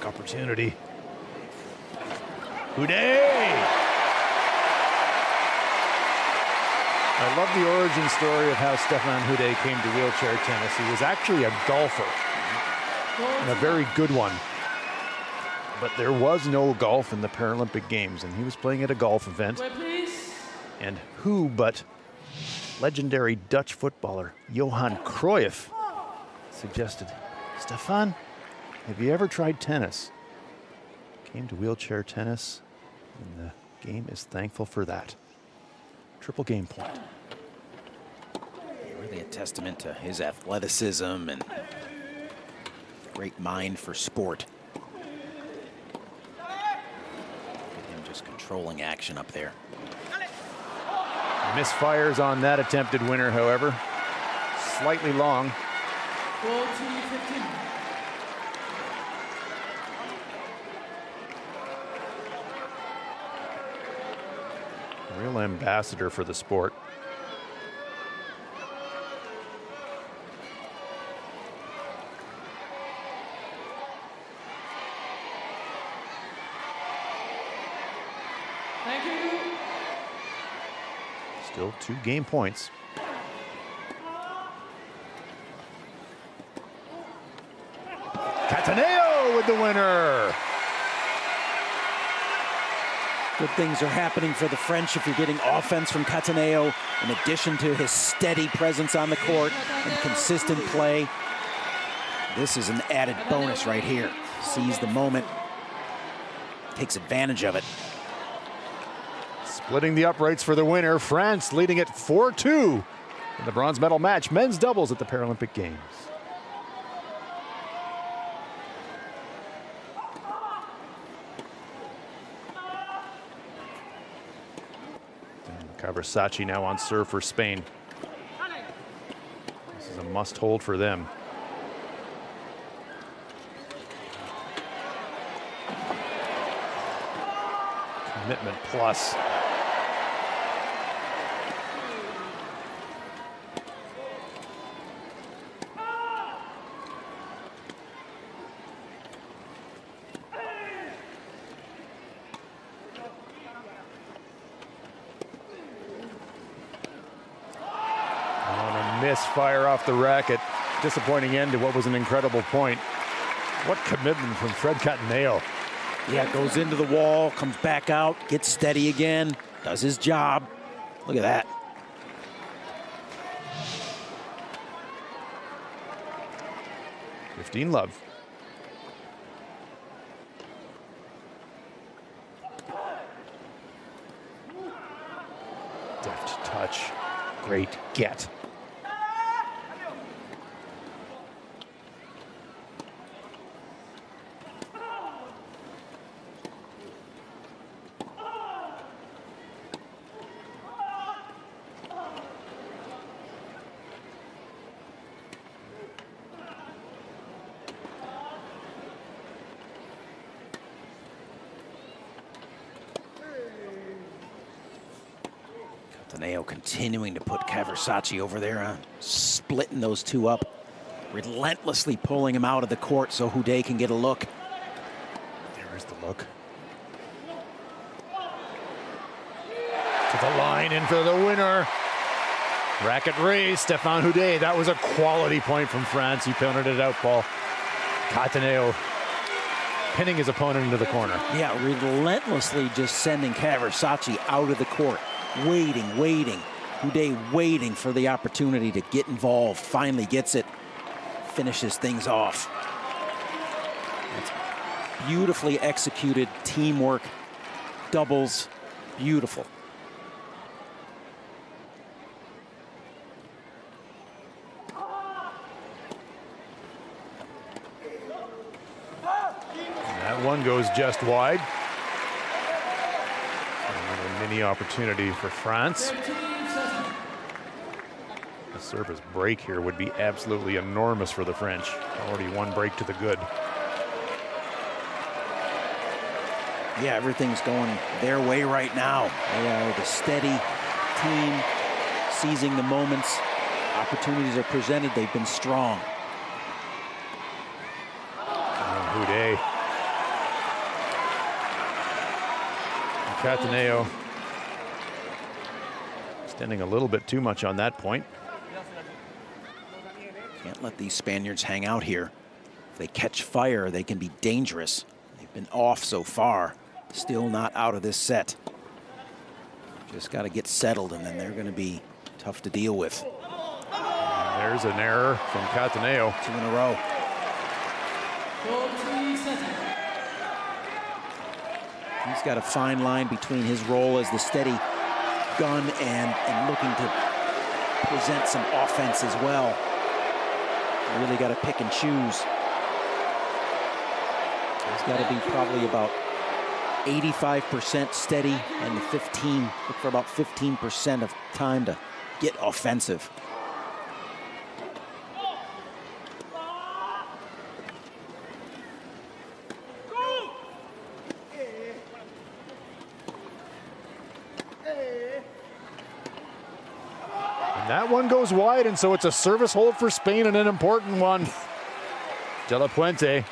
Opportunity. Houdet! I love the origin story of how Stéphane Houdet came to wheelchair tennis. He was actually a golfer, and a very good one. But there was no golf in the Paralympic Games, and he was playing at a golf event. And who but legendary Dutch footballer Johan Cruyff suggested, Stéphane, have you ever tried tennis? Came to wheelchair tennis, and the game is thankful for that. Triple game point. Really a testament to his athleticism and great mind for sport. Him just controlling action up there. Misfires on that attempted winner, however. Slightly long. 14-15. Real ambassador for the sport. Thank you. Still 2 game points. Cataneo with the winner. Good things are happening for the French if you're getting offense from Cataneo, in addition to his steady presence on the court and consistent play. This is an added bonus right here. Sees the moment, takes advantage of it. Splitting the uprights for the winner. France leading it 4-2 in the bronze medal match, men's doubles at the Paralympic Games. Versailles now on serve for Spain. This is a must-hold for them. Commitment plus. Misfire off the racket. Disappointing end to what was an incredible point. What commitment from Fred Cataneo. Yeah, goes into the wall, comes back out, gets steady again, does his job. Look at that. Love. Deft touch. Great get. Cattaneo continuing to put Versailles over there, splitting those two up, relentlessly pulling him out of the court so Houdet can get a look. There is the look. To the line and for the winner. Racket raise, Stéphane Houdet. That was a quality point from France. He pounded it out, Paul. Cattaneo pinning his opponent into the corner. Yeah, relentlessly just sending Versailles out of the court. Waiting. Houdet waiting for the opportunity to get involved. Finally gets it. Finishes things off. It's beautifully executed teamwork. Doubles. Beautiful. That one goes just wide. Another mini opportunity for France. The service break here would be absolutely enormous for the French. Already one break to the good. Yeah, everything's going their way right now. They are the steady team, seizing the moments. Opportunities are presented. They've been strong. And Houdet. Cattaneo extending a little bit too much on that point. Can't let these Spaniards hang out here. If they catch fire, they can be dangerous. They've been off so far. Still not out of this set. Just got to get settled, and then they're going to be tough to deal with. And there's an error from Cattaneo. 2 in a row. He's got a fine line between his role as the steady gun and looking to present some offense as well. Really got to pick and choose. He's got to be probably about 85% steady, and look for about 15% of time to get offensive. That one goes wide, and so it's a service hold for Spain, and an important one. De La Puente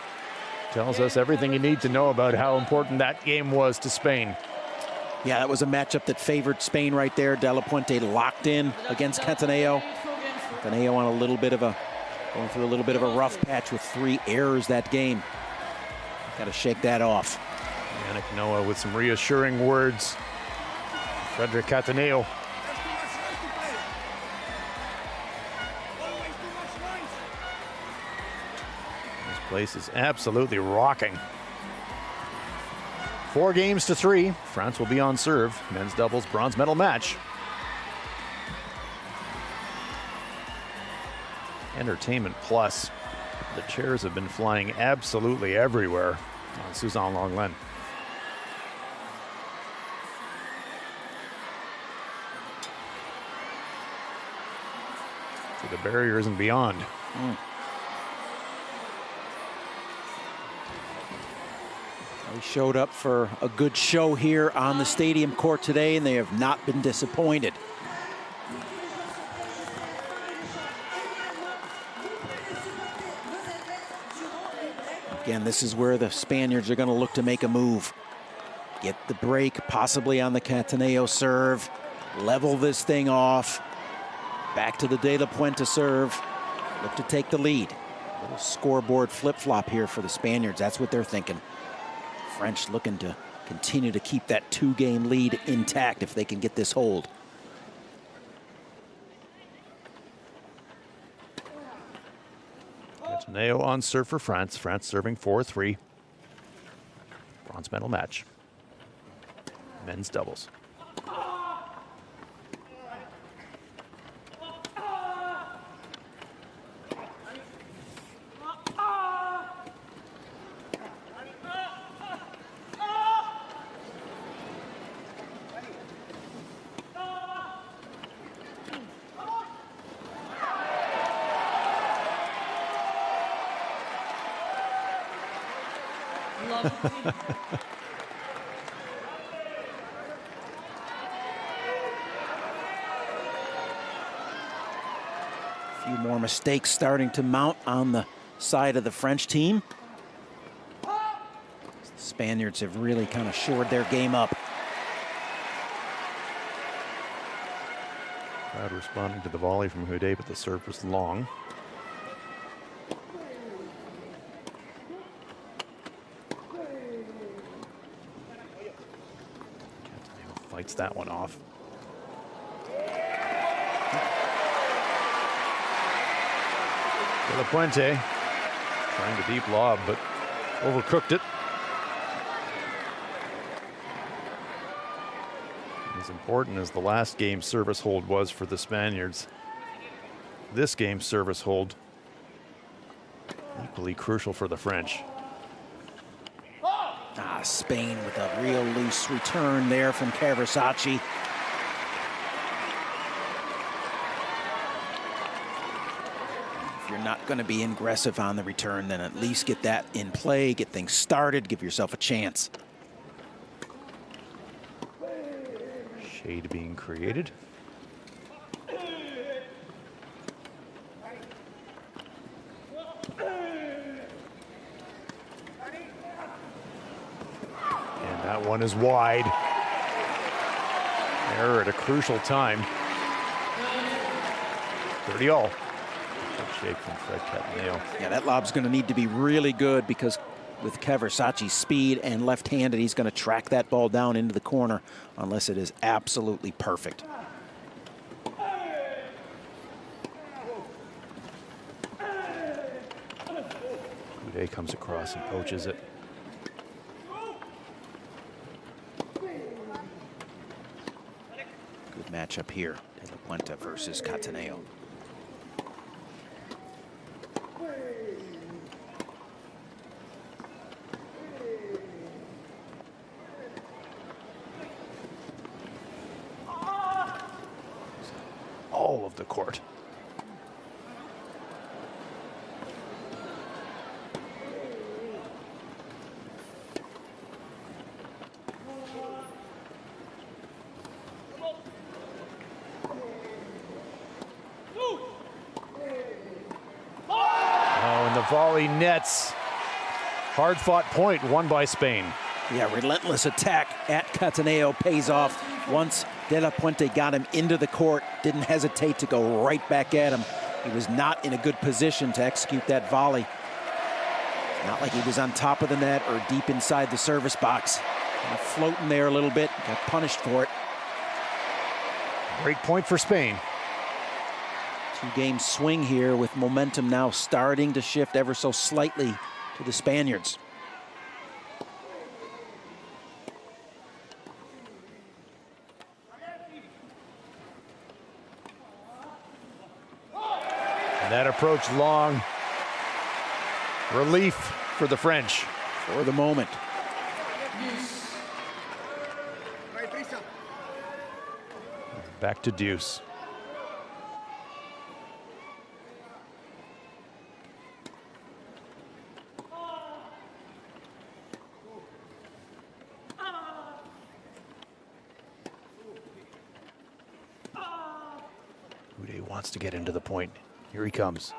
tells us everything you need to know about how important that game was to Spain. Yeah, that was a matchup that favored Spain right there. De La Puente locked in against Cattaneo. Cattaneo on going through a little bit of a rough patch with 3 errors that game. Got to shake that off. Yannick Noah with some reassuring words. Frederic Cattaneo. Place is absolutely rocking. 4-3. France will be on serve. Men's doubles bronze medal match. Entertainment plus. The chairs have been flying absolutely everywhere on Suzanne Lenglen. To the barriers and beyond. They showed up for a good show here on the stadium court today, and they have not been disappointed. Again, this is where the Spaniards are going to look to make a move. Get the break, possibly on the Cattaneo serve. Level this thing off. Back to the De La Puente serve. Look to take the lead. A little scoreboard flip-flop here for the Spaniards. That's what they're thinking. French looking to continue to keep that 2-game lead intact if they can get this hold. Cattaneo on serve for France. France serving 4-3. Bronze medal match. Men's doubles. A few more mistakes starting to mount on the side of the French team. The Spaniards have really kind of shored their game up. Crowd responding to the volley from Houdet, but the serve was long. Fights that one off. De La Puente trying to deep lob, but overcooked it. As important as the last game's service hold was for the Spaniards, this game's service hold equally crucial for the French. Spain with a real loose return there from Versailles. If you're not going to be aggressive on the return, then at least get that in play, get things started, give yourself a chance. Shade being created. That one is wide. Error at a crucial time. 30-all. Good shake from Fred Cataneo. Yeah, that lob's going to need to be really good because with Versailles' speed and left-handed, he's going to track that ball down into the corner unless it is absolutely perfect. Houdet comes across and poaches it. Matchup here, De La Puente versus Cataneo. All of the court. Volley nets. Hard fought point won by Spain. Yeah, relentless attack at Cataneo pays off. Once De La Puente got him into the court, didn't hesitate to go right back at him. He was not in a good position to execute that volley. Not like he was on top of the net or deep inside the service box. Kind of floating there a little bit, got punished for it. Great point for Spain. Two-game swing here with momentum now starting to shift ever so slightly to the Spaniards. And that approach long. Relief for the French. For the moment. Back to deuce. Wants to get into the point. Here he comes.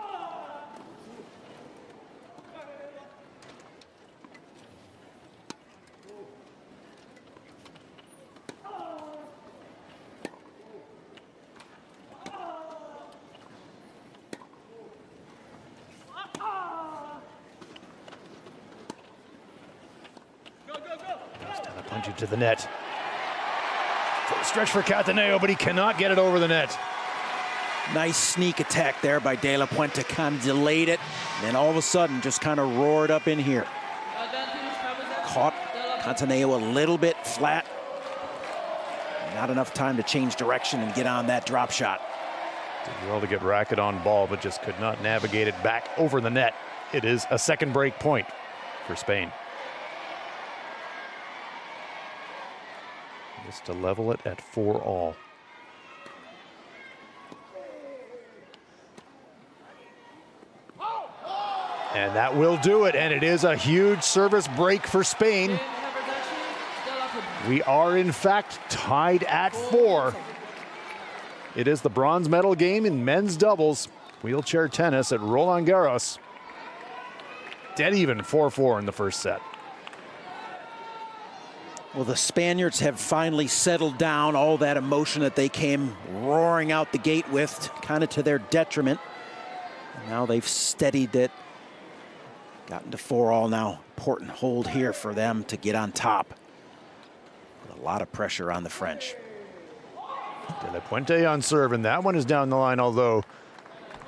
Punch it to the net. Full stretch for Cataneo, but he cannot get it over the net. Nice sneak attack there by De La Puente, kind of delayed it, and then all of a sudden just kind of roared up in here. Caught Cataneo a little bit flat. Not enough time to change direction and get on that drop shot. Did well to get racket on ball, but just could not navigate it back over the net. It is a second break point for Spain. Just to level it at 4-all. And that will do it, and it is a huge service break for Spain. We are, in fact, tied at 4. It is the bronze medal game in men's doubles, wheelchair tennis at Roland-Garros. Dead even, 4-4 in the first set. Well, the Spaniards have finally settled down all that emotion that they came roaring out the gate with, kind of to their detriment. And now they've steadied it, gotten to 4-all now. Important hold here for them to get on top. With a lot of pressure on the French. De La Puente on serve, and that one is down the line, although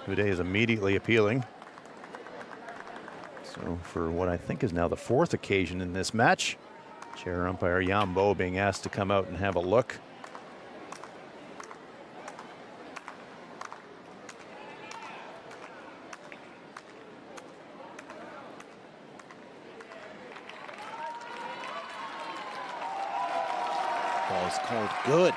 Houdet is immediately appealing. So for what I think is now the 4th occasion in this match, chair umpire Jan Bo being asked to come out and have a look. Ball is called good.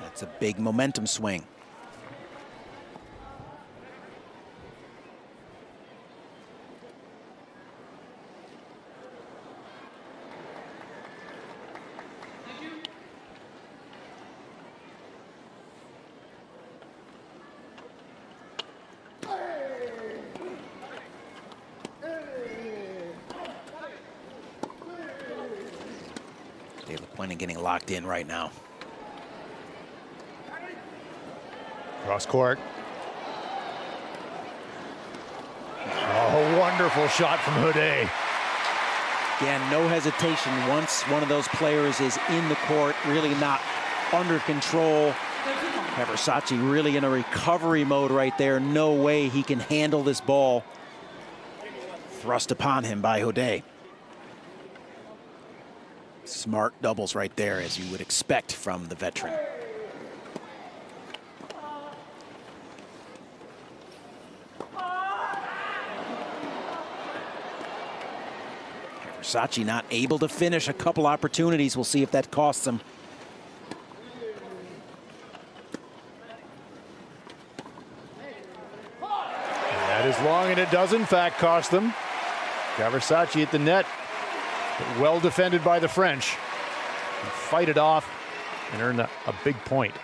That's a big momentum swing. De La Puente getting locked in right now. Cross court. Oh, wonderful shot from Houdet. Again, no hesitation once one of those players is in the court, really not under control. Versailles really in a recovery mode right there. No way he can handle this ball. Thrust upon him by Houdet. Smart doubles right there, as you would expect from the veteran. Versailles not able to finish a couple opportunities. We'll see if that costs him. That is long, and it does in fact cost them. Versailles at the net, but well defended by the French. And fight it off and earn a big point.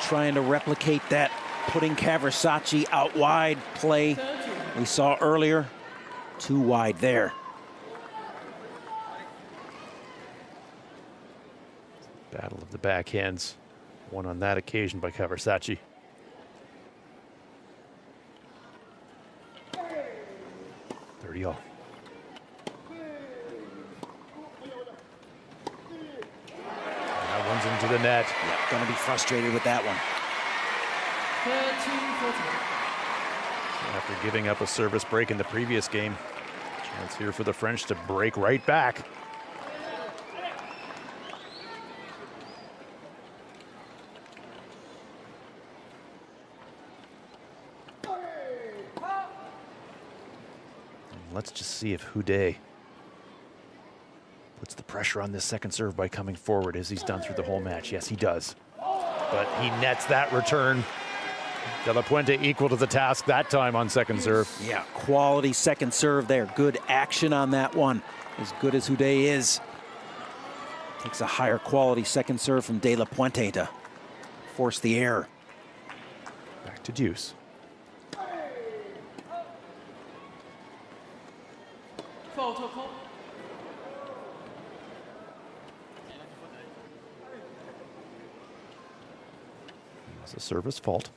Trying to replicate that, putting Versailles out wide play we saw earlier. Too wide there. Battle of the backhands, won on that occasion by Versailles. All. That one's into the net. Yeah, gonna be frustrated with that one. After giving up a service break in the previous game, chance here for the French to break right back. Let's just see if Houdet puts the pressure on this second serve by coming forward as he's done through the whole match. Yes, he does. But he nets that return. De La Puente equal to the task that time on second serve. Yeah, quality second serve there. Good action on that one. As good as Houdet is. Takes a higher quality second serve from De La Puente to force the error. Back to deuce. It's a service fault.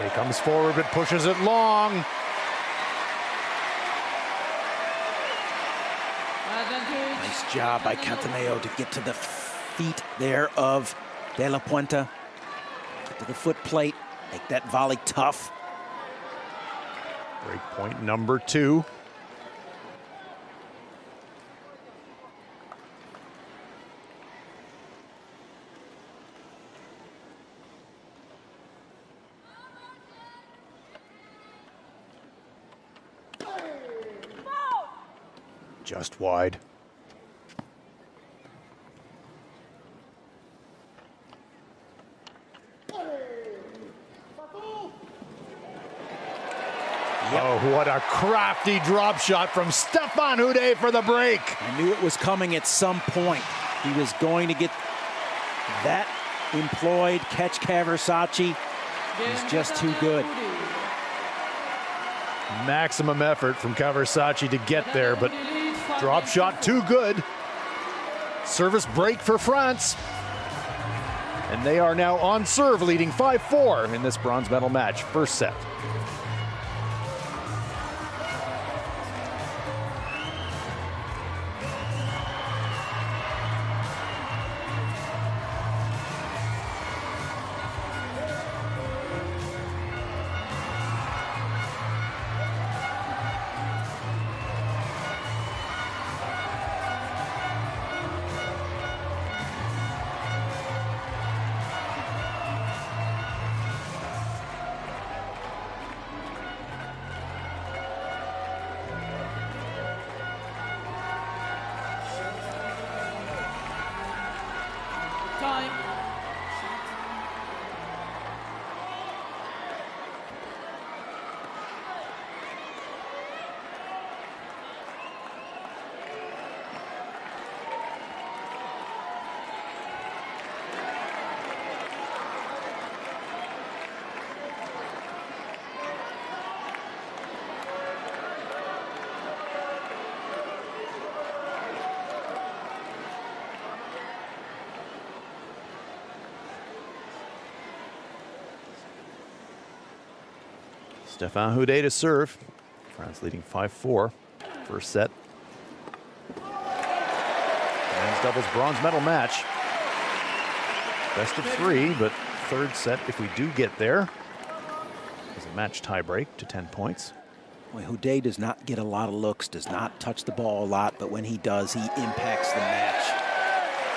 He comes forward but pushes it long. Nice job by Cantaneo to get to the feet there of De La Puente. Get to the foot plate, make that volley tough. Break point number 2. Just wide. Oh, what a crafty drop shot from Stéphane Houdet for the break. I knew it was coming at some point. He was going to get that employed. Catch Versailles. He's just too good. Maximum effort from Versailles to get there, but drop shot too good. Service break for France. And they are now on serve, leading 5-4 in this bronze medal match. First set. Time. Stéphane Houdet to serve. France leading 5-4. First set. Men's doubles bronze medal match. Best of 3, but third set, if we do get there, is a match tie break to 10 points. Boy, Houdet does not get a lot of looks, does not touch the ball a lot, but when he does, he impacts the match.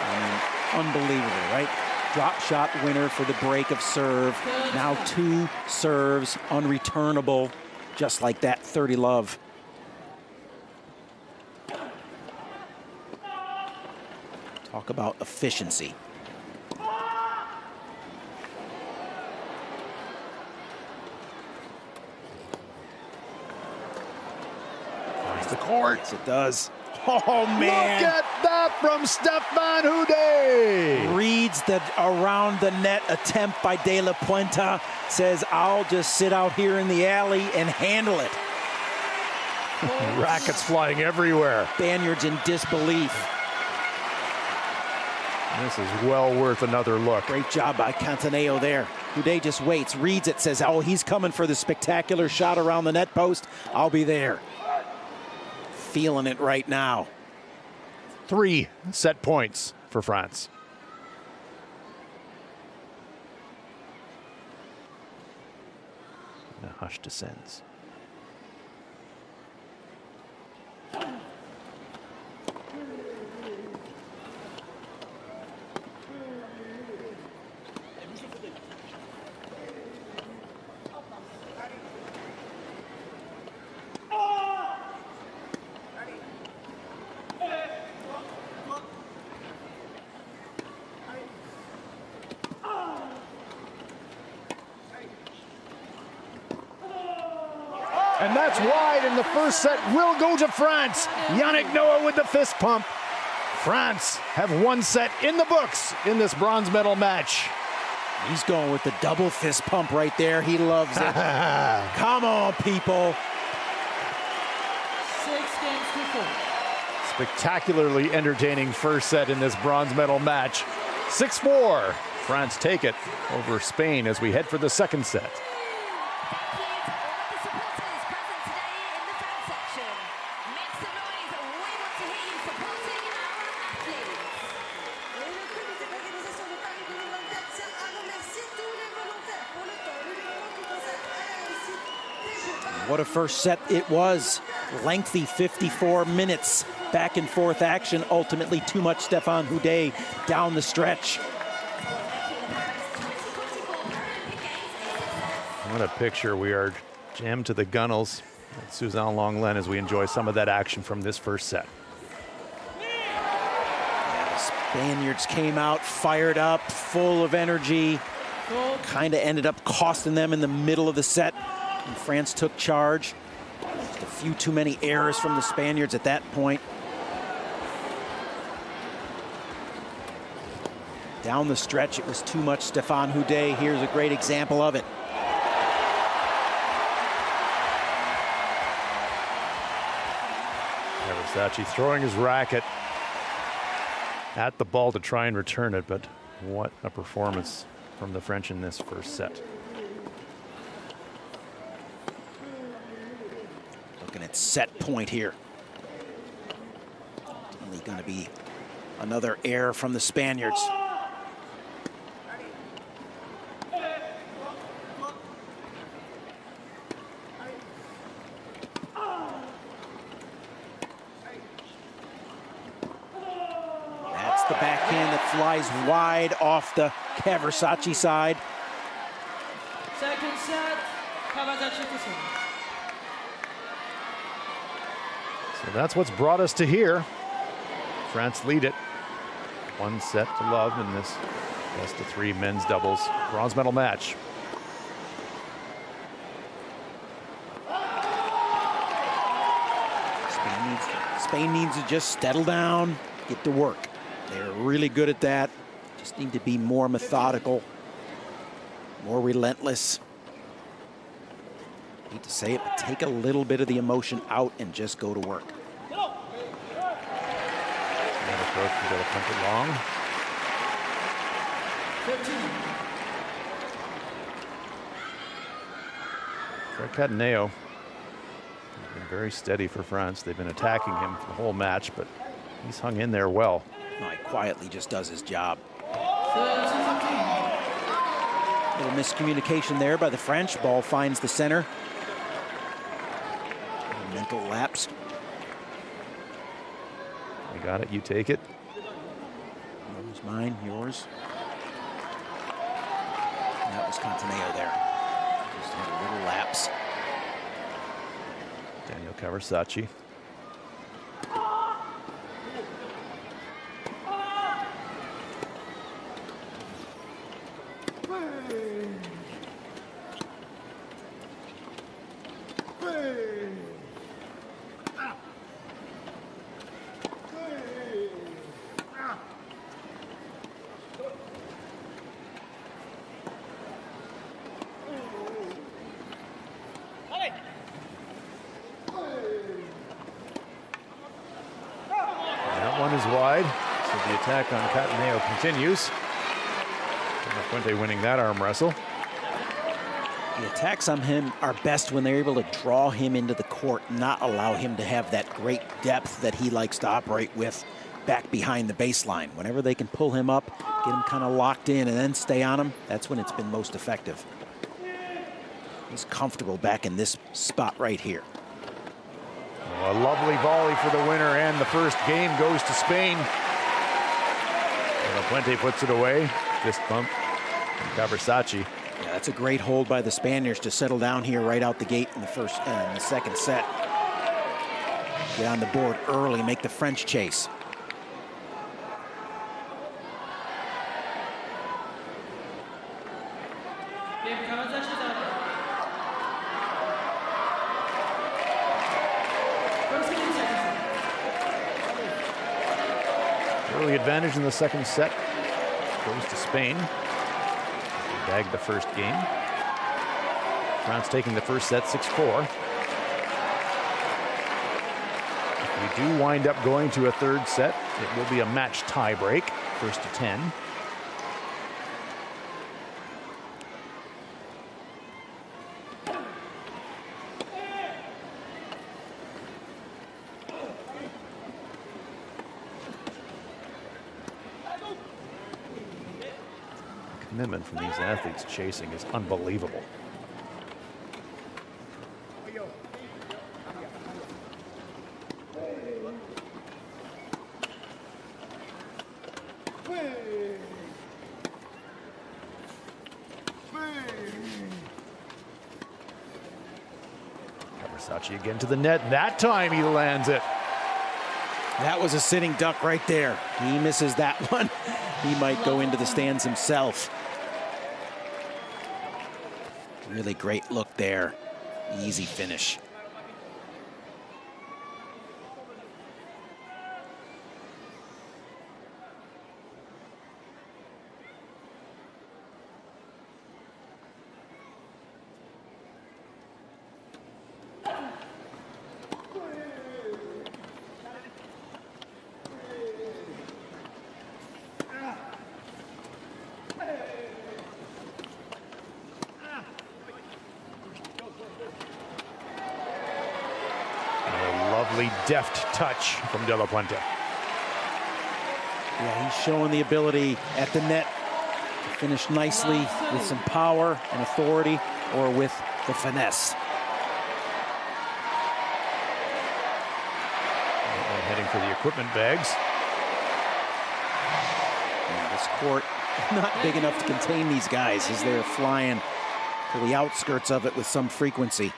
I mean, unbelievable, right? Drop shot winner for the break of serve. Now 2 serves, unreturnable, just like that, 30 love. Talk about efficiency. Finds the court. Yes, it does. Oh, man. Look at that from Stéphane Houdet. Reads the around the net attempt by De La Puente. Says, I'll just sit out here in the alley and handle it. Rackets flying everywhere. Spaniards in disbelief. This is well worth another look. Great job by Cantaneo there. Houdet just waits, reads it, says, oh, he's coming for the spectacular shot around the net post. I'll be there. Feeling it right now. 3 set points for France. The hush descends. And that's wide, and the first set will go to France. Yannick Noah with the fist pump. France have one set in the books in this bronze medal match. He's going with the double fist pump right there. He loves it. Come on, people. 6-4. Spectacularly entertaining first set in this bronze medal match. 6-4. France take it over Spain as we head for the second set. What a first set it was. Lengthy 54 minutes. Back and forth action. Ultimately too much Stéphane Houdet down the stretch. What a picture. We are jammed to the gunnels at Suzanne Lenglen as we enjoy some of that action from this first set. The Spaniards came out fired up, full of energy. Kind of ended up costing them in the middle of the set. And France took charge. Just a few too many errors from the Spaniards at that point. Down the stretch, it was too much Stéphane Houdet. Here's a great example of it. Versailles throwing his racket at the ball to try and return it, but what a performance from the French in this first set. Looking at set point here. Only going to be another error from the Spaniards. That's the backhand that flies wide off the Versailles side. Second set, Kawasaki to serve. So that's what's brought us to here. France lead it. One set to love in this best of three men's doubles bronze medal match. Spain needs to just settle down, get to work. They're really good at that. Just need to be more methodical, more relentless. I hate to say it, but take a little bit of the emotion out and just go to work. Approach, we got to pump it long. 15. Fred Cataneo has been very steady for France. They've been attacking him for the whole match, but he's hung in there well. No, he quietly just does his job. Little miscommunication there by the French. Ball finds the center. Mental lapse. You got it, you take it. Yours, mine, yours. And that was Cataneo there. Just had a little lapse. Daniel Versailles. Wide, so the attack on Cataneo continues. Fuente winning that arm wrestle. The attacks on him are best when they're able to draw him into the court, not allow him to have that great depth that he likes to operate with back behind the baseline. Whenever they can pull him up, get him kind of locked in, and then stay on him, that's when it's been most effective. He's comfortable back in this spot right here. A lovely volley for the winner, and the first game goes to Spain. Fuente puts it away. Fist bump from Versailles. Yeah, that's a great hold by the Spaniards to settle down here right out the gate in the second set. Get on the board early, make the French chase. early advantage in the second set goes to Spain. They bagged the first game. France taking the first set 6-4. If we do wind up going to a third set, it will be a match tie break, first to 10. Commitment from these athletes chasing is unbelievable. Versailles again to the net. That time he lands it. That was a sitting duck right there. He misses that one. He might go into the stands himself. Really great look there. Easy finish. Deft touch from De La Puente. Yeah, he's showing the ability at the net to finish nicely with some power and authority, or with the finesse. And heading for the equipment bags. And this court not big enough to contain these guys as they're flying to the outskirts of it with some frequency.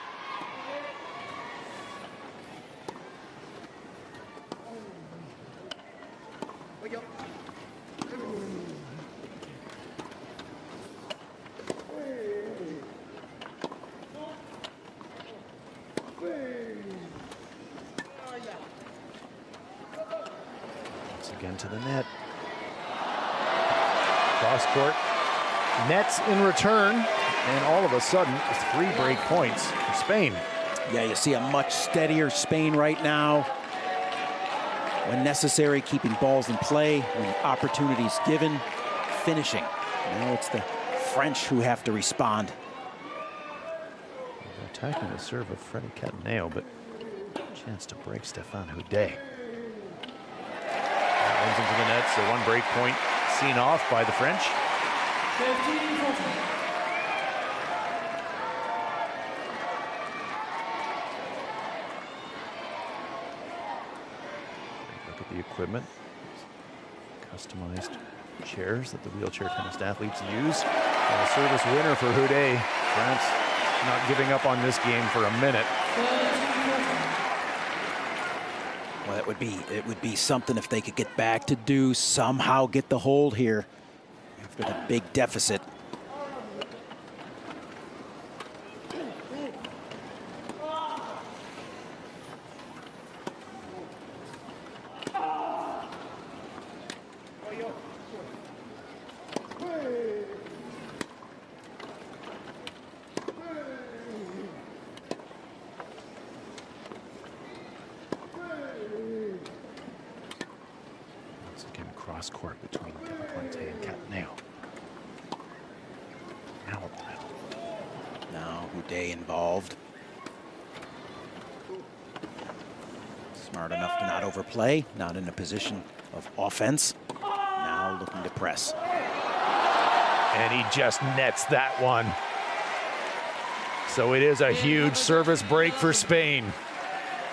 Again to the net. Cross court. Nets in return. And all of a sudden, 3 break points for Spain. Yeah, you see a much steadier Spain right now. When necessary, keeping balls in play. When opportunities given, finishing. Now it's the French who have to respond. They're attacking the serve of Freddie Cataneo, but chance to break Stéphane Houdet. Runs into the net, so 1 break point seen off by the French. 15-14. Look at the equipment. Customized chairs that the wheelchair tennis athletes use. And a service winner for Houdet. France not giving up on this game for a minute. Well, it would be something if they could get back to deuce, somehow get the hold here after the big deficit. Cross court between De La Puente and Cataneo. Now Houdet involved. Smart enough to not overplay, not in a position of offense. Now looking to press. And he just nets that one. So it is a huge service break for Spain.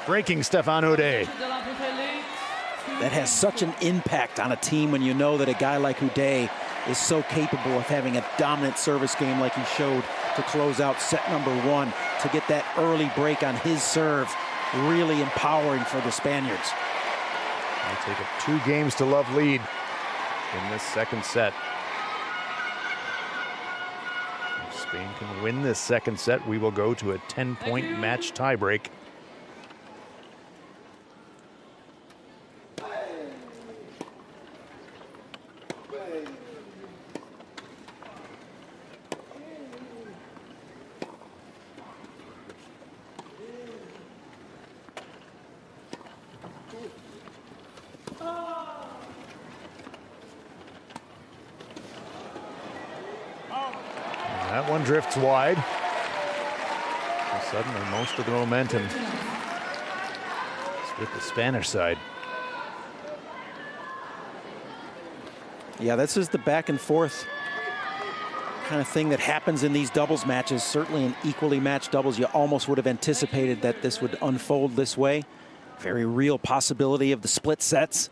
Breaking Stéphane Houdet. That has such an impact on a team when you know that a guy like Houdet is so capable of having a dominant service game like he showed to close out set number 1. To get that early break on his serve, really empowering for the Spaniards. They take a 2-games-to-love lead in this second set. If Spain can win this second set, we will go to a 10-point match tiebreak. That one drifts wide. And suddenly, most of the momentum is with the Spanish side. Yeah, this is the back and forth kind of thing that happens in these doubles matches. Certainly in equally matched doubles, you almost would have anticipated that this would unfold this way. Very real possibility of the split sets.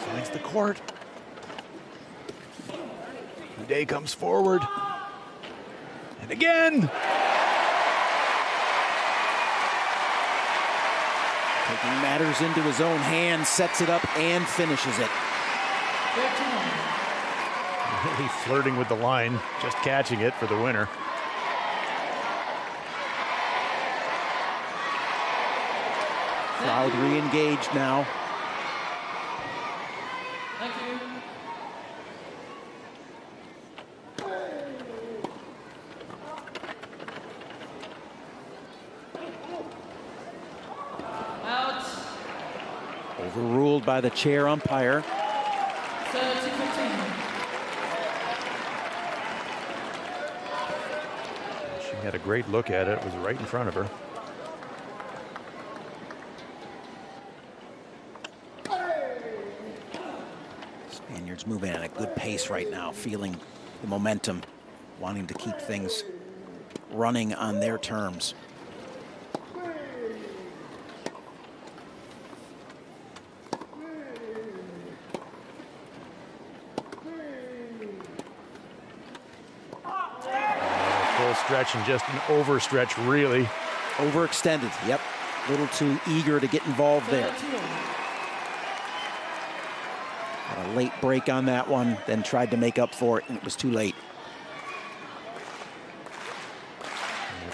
Finds the court. Day comes forward. And again. Taking matters into his own hands, sets it up and finishes it. Really flirting with the line, just catching it for the winner. Crowd re-engaged now. Overruled by the chair umpire. She had a great look at it. It was right in front of her. Spaniards moving at a good pace right now, feeling the momentum, wanting to keep things running on their terms. Stretch and just an overstretch, really. Overextended, yep. A little too eager to get involved there. Had a late break on that one, then tried to make up for it, and it was too late.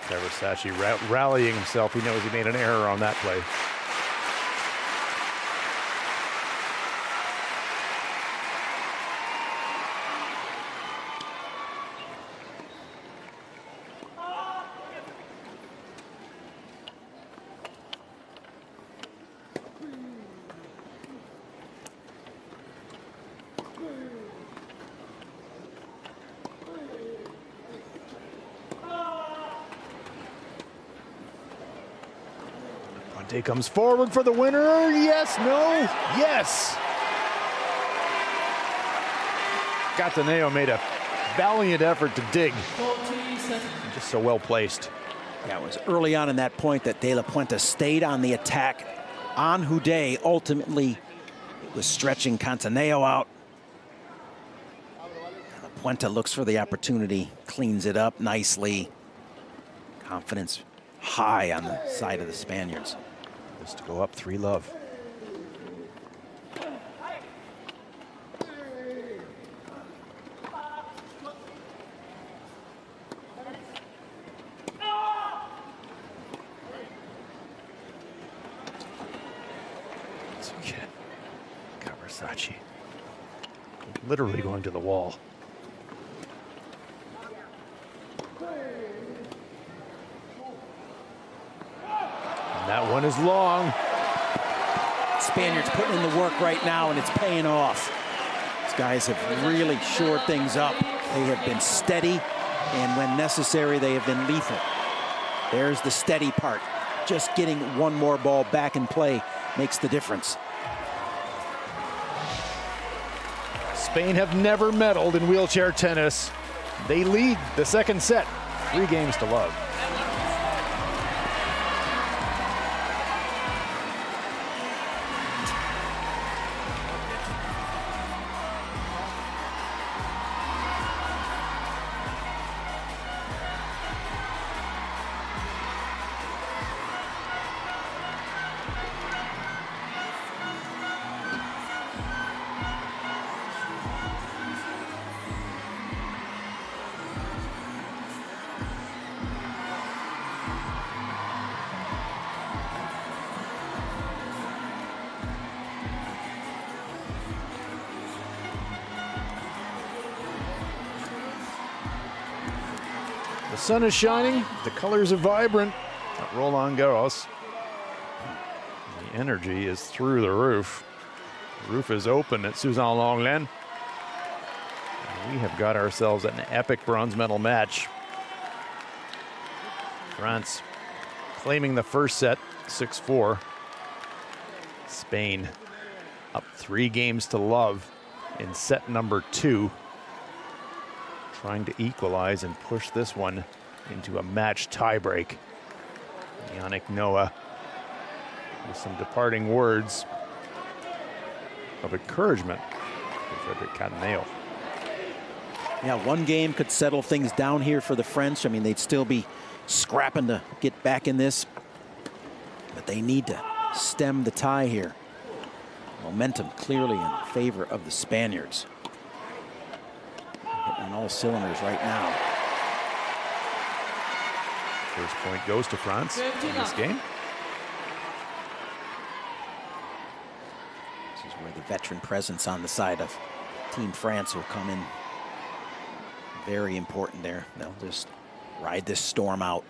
Versailles rallying himself. He knows he made an error on that play. Day comes forward for the winner. Yes, no, yes. Cataneo made a valiant effort to dig. Just so well placed. Yeah, it was early on in that point that De La Puente stayed on the attack on Houdet. Ultimately, it was stretching Cataneo out. De La Puente looks for the opportunity, cleans it up nicely. Confidence high on the side of the Spaniards. Just to go up 3-love. So again, Versailles literally going to the wall. That one is long. Spaniards putting in the work right now, and it's paying off. These guys have really shored things up. They have been steady, and when necessary, they have been lethal. There's the steady part. Just getting one more ball back in play makes the difference. Spain have never medaled in wheelchair tennis. They lead the second set, 3-0. The sun is shining, the colors are vibrant at Roland-Garros. The energy is through the roof. The roof is open at Suzan-Lenglen. We have got ourselves an epic bronze medal match. France claiming the first set, 6-4. Spain up 3 games to love in set number 2. Trying to equalize and push this one into a match tiebreak. Yannick Noah with some departing words of encouragement for Frederic Cataneo. Yeah, one game could settle things down here for the French. I mean, they'd still be scrapping to get back in this, but they need to stem the tie here. Momentum clearly in favor of the Spaniards. Hitting on all cylinders right now. First point goes to France in this game. This is where the veteran presence on the side of Team France will come in. Very important there. They'll just ride this storm out.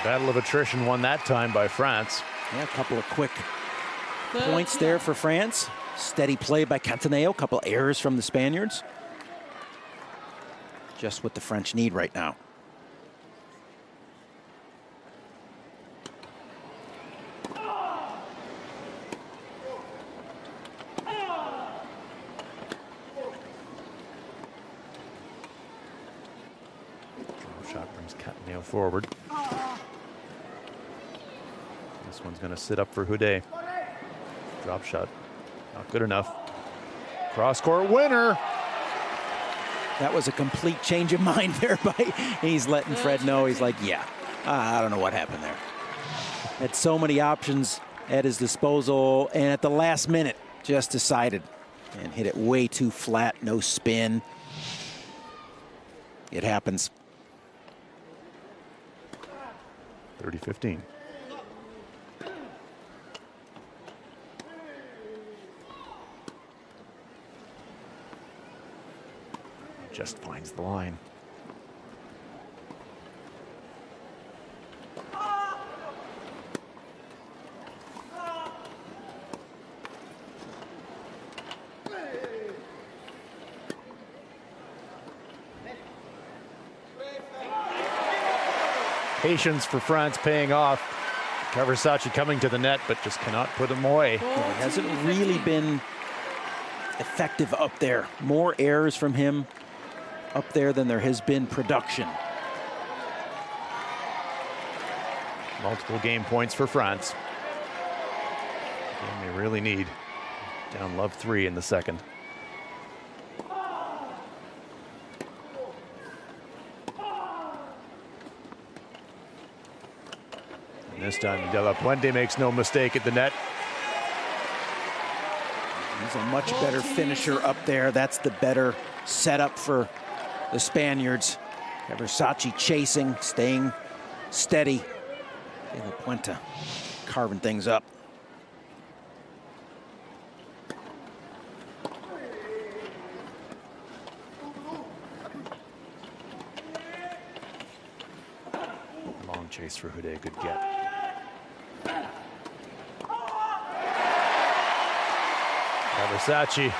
Battle of attrition won that time by France. Yeah, a couple of quick points there for France. Steady play by Cataneo, a couple errors from the Spaniards. Just what the French need right now. Shot brings Cataneo forward. This one's going to sit up for Houdet. Drop shot, not good enough. Cross-court winner. That was a complete change of mind there by, he's letting Fred know. He's like, yeah, I don't know what happened there. Had so many options at his disposal, and at the last minute, just decided and hit it way too flat, no spin. It happens. 30-15. Just finds the line. Patience for France paying off. Versailles coming to the net, but just cannot put him away. It hasn't really been effective up there. More errors from him up there than there has been production. Multiple game points for France. And they really need. Down love 3 in the second. And this time De La Puente makes no mistake at the net. He's a much better finisher up there. That's the better setup for the Spaniards. Versailles chasing, staying steady. De La Puente carving things up. Long chase for Houdet, good get. Versailles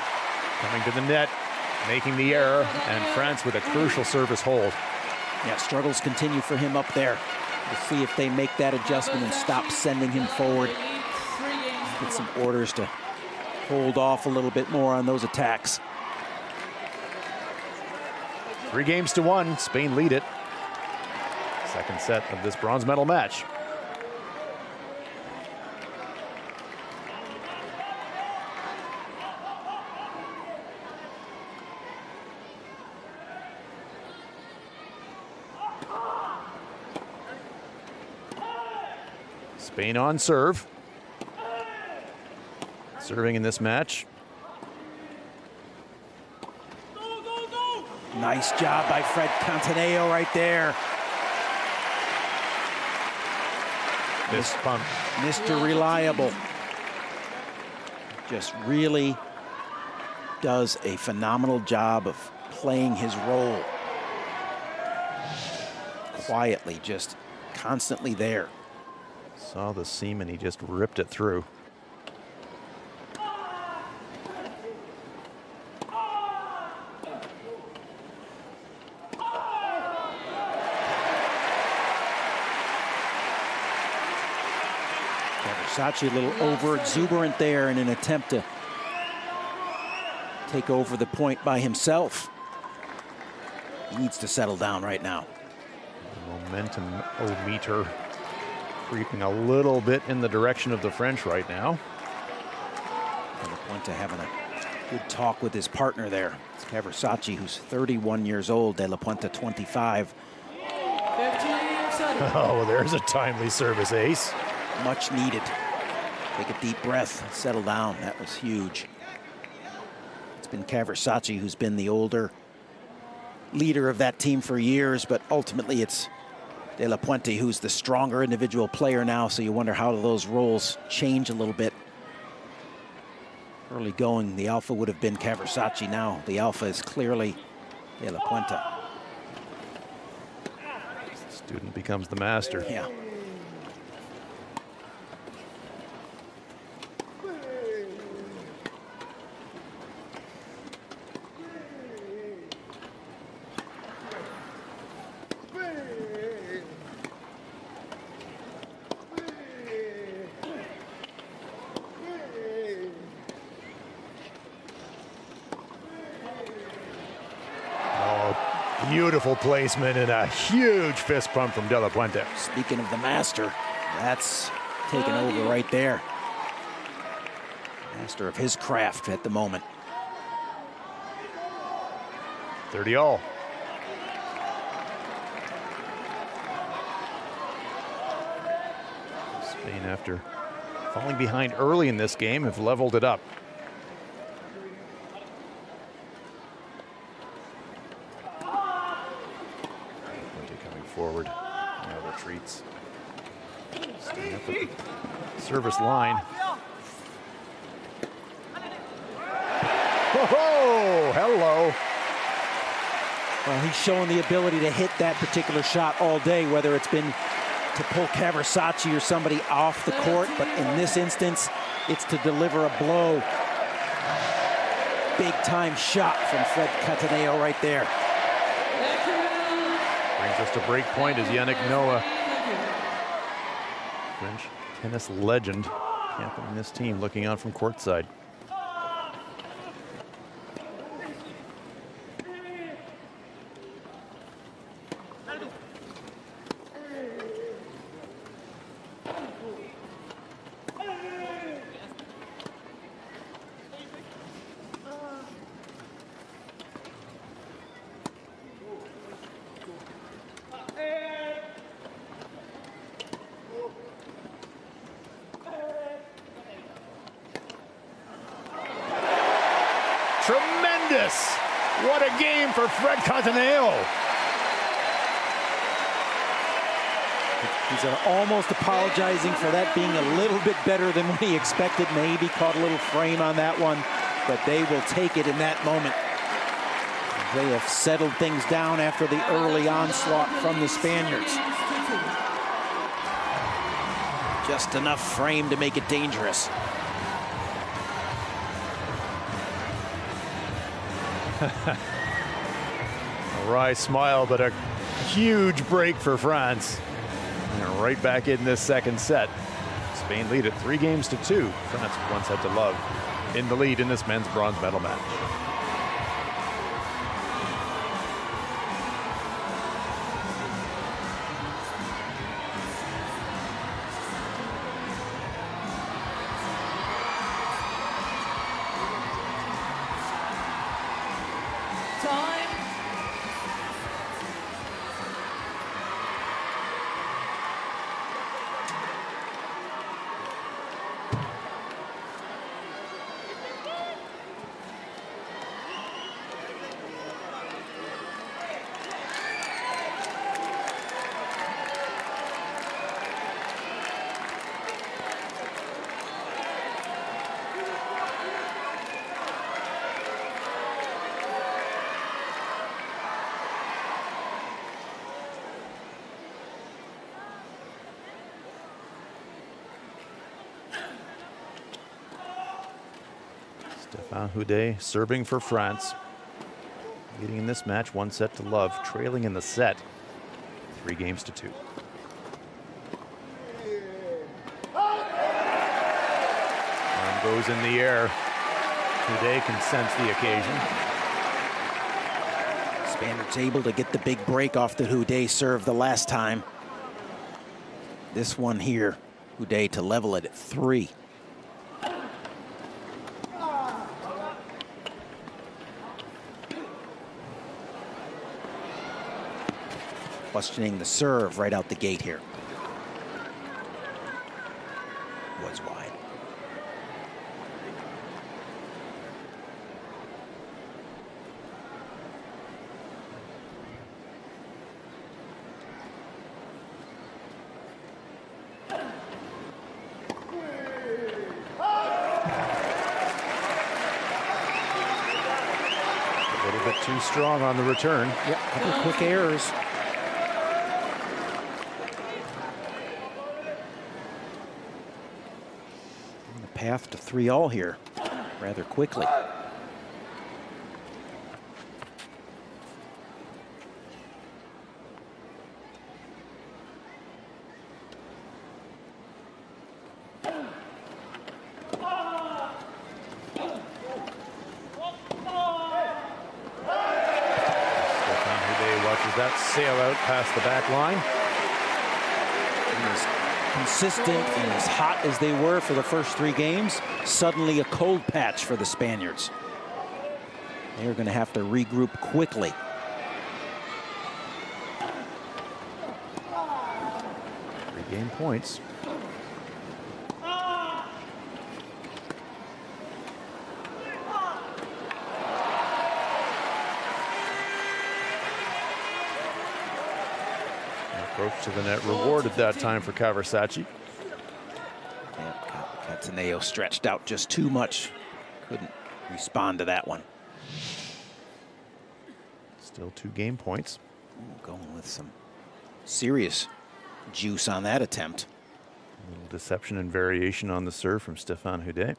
coming to the net, making the error, and France with a crucial service hold. Yeah, struggles continue for him up there. We'll see if they make that adjustment and stop sending him forward. Get some orders to hold off a little bit more on those attacks. 3 games to 1, Spain lead it. Second set of this bronze medal match. Spain on serve. Serving in this match. Nice job by Fred Cantaneo right there. Fist pump. Mr. Reliable. Just really does a phenomenal job of playing his role. Quietly, just constantly there. Saw the seam and he just ripped it through. Versace a little over exuberant there in an attempt to take over the point by himself. He needs to settle down right now. The momentum-o-meter creeping a little bit in the direction of the French right now. And the point to having a good talk with his partner there. It's Versace, who's 31 years old, De La Puente 25. Oh, there's a timely service ace. Much needed. Take a deep breath, settle down. That was huge. It's been Versace who's been the older leader of that team for years, but ultimately it's De La Puente who's the stronger individual player now, so you wonder how those roles change a little bit. Early going, the alpha would have been Versace. Now the alpha is clearly De La Puente. The student becomes the master. Yeah. Beautiful placement and a huge fist pump from De La Puente. Speaking of the master, that's taken over right there. Master of his craft at the moment. 30-all. Spain, after falling behind early in this game, have leveled it up. Forward, now retreats. Staying up at the service line. Oh, hello. Well, he's shown the ability to hit that particular shot all day, whether it's been to pull Versace or somebody off the court, but in this instance, it's to deliver a blow. Big time shot from Fred Cantaneo right there. Brings us to break point as Yannick Noah, French tennis legend, captaining this team, looking on from courtside. Tremendous! What a game for Fred Cantaneo. He's almost apologizing for that being a little bit better than what he expected. Maybe caught a little frame on that one, but they will take it in that moment. They have settled things down after the early onslaught from the Spaniards. Just enough frame to make it dangerous. A wry smile, but a huge break for France. And they're right back in this second set. Spain lead at 3-2. France once had to love in the lead in this men's bronze medal match. Stefan Houdet serving for France. Leading in this match 1-0, trailing in the set 3-2. Arm goes in the air. Houdet can sense the occasion. Spaniards able to get the big break off the Houdet serve the last time. This one here, Houdet to level it at 3. Questioning the serve right out the gate here. Was wide. A little bit too strong on the return. Yep, a couple of quick errors. Path to 3-all here rather quickly. Stefan Houdet watches that sail out past the back line. Consistent and as hot as they were for the first 3 games, suddenly a cold patch for the Spaniards. They're going to have to regroup quickly. Regain points. Approach to the net rewarded that time for Versailles. Cataneo stretched out just too much. Couldn't respond to that one. Still 2 game points. Ooh, going with some serious juice on that attempt. A little deception and variation on the serve from Stefan Houdet.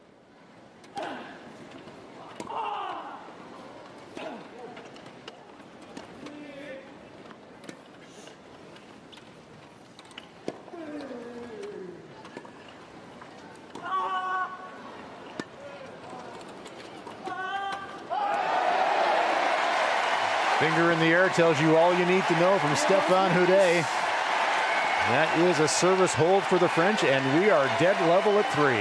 Finger in the air tells you all you need to know from Stefan Houdet. That is a service hold for the French, and we are dead level at 3.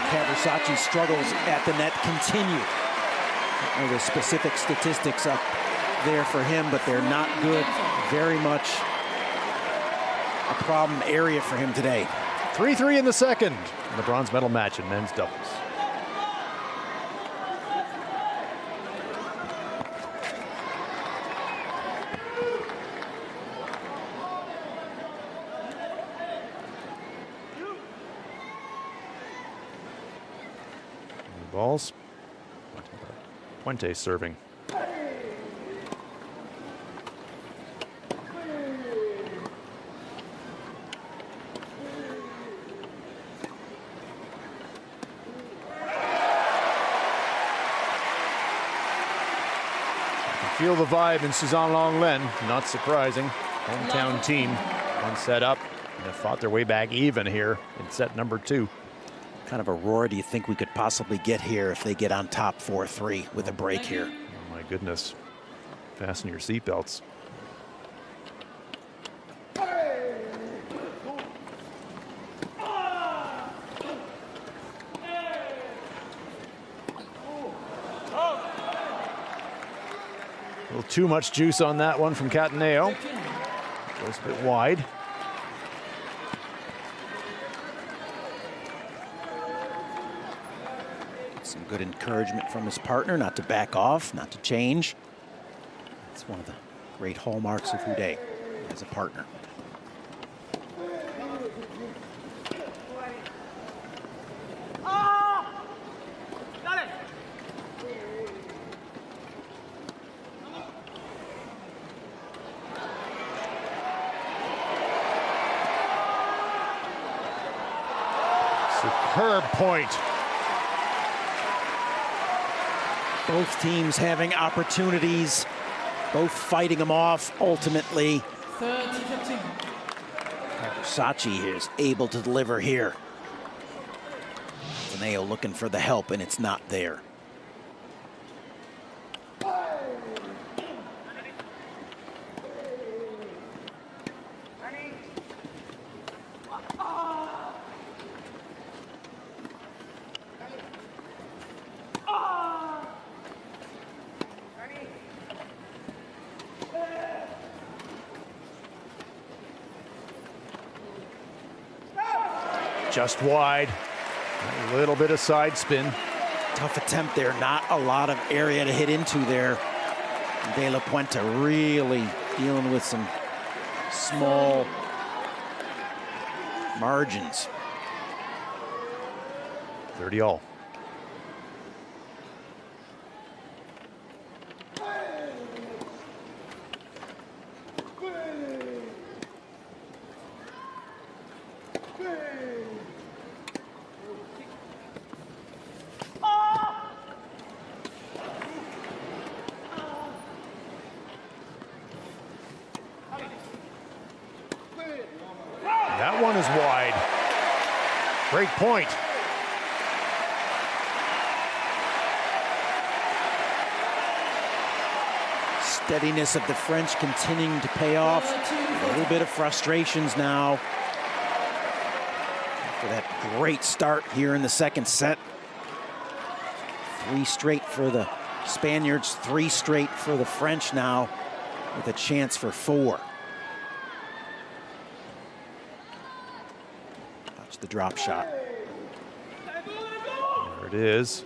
Versailles' struggles at the net continue. The specific statistics up there for him, but they're not good. Very much a problem area for him today. 3-3 in the second. In the bronze medal match in men's doubles. Balls. Puente serving. Feel the vibe in Suzanne-Longlen. Not surprising. Hometown team. One set up and have fought their way back even here in set number 2. What kind of a roar do you think we could possibly get here if they get on top 4-3 with a break here? Oh my goodness. Fasten your seatbelts. A little too much juice on that one from Cataneo. Goes a bit wide. Some good encouragement from his partner not to back off, not to change. It's one of the great hallmarks of Houdet as a partner. Superb point. Both teams having opportunities, both fighting them off ultimately. 30-15. Versailles is able to deliver here. Teneo looking for the help, and it's not there. Just wide. A little bit of side spin. Tough attempt there, not a lot of area to hit into there. De La Puente really dealing with some small margins. 30 all. That one is wide. Great point. Steadiness of the French continuing to pay off. A little bit of frustrations now after that great start here in the second set. 3 straight for the Spaniards, 3 straight for the French now, with a chance for 4. Watch the drop shot. There it is.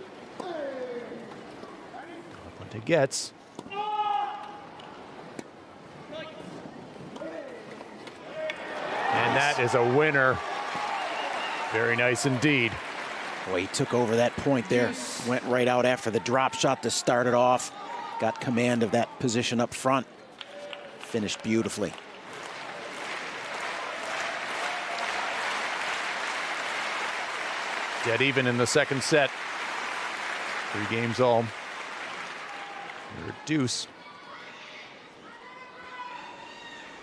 Puente gets. And that is a winner. Very nice indeed. Boy, he took over that point there. Went right out after the drop shot to start it off. Got command of that position up front. Finished beautifully. Dead even in the second set. 3 games all. We're at deuce.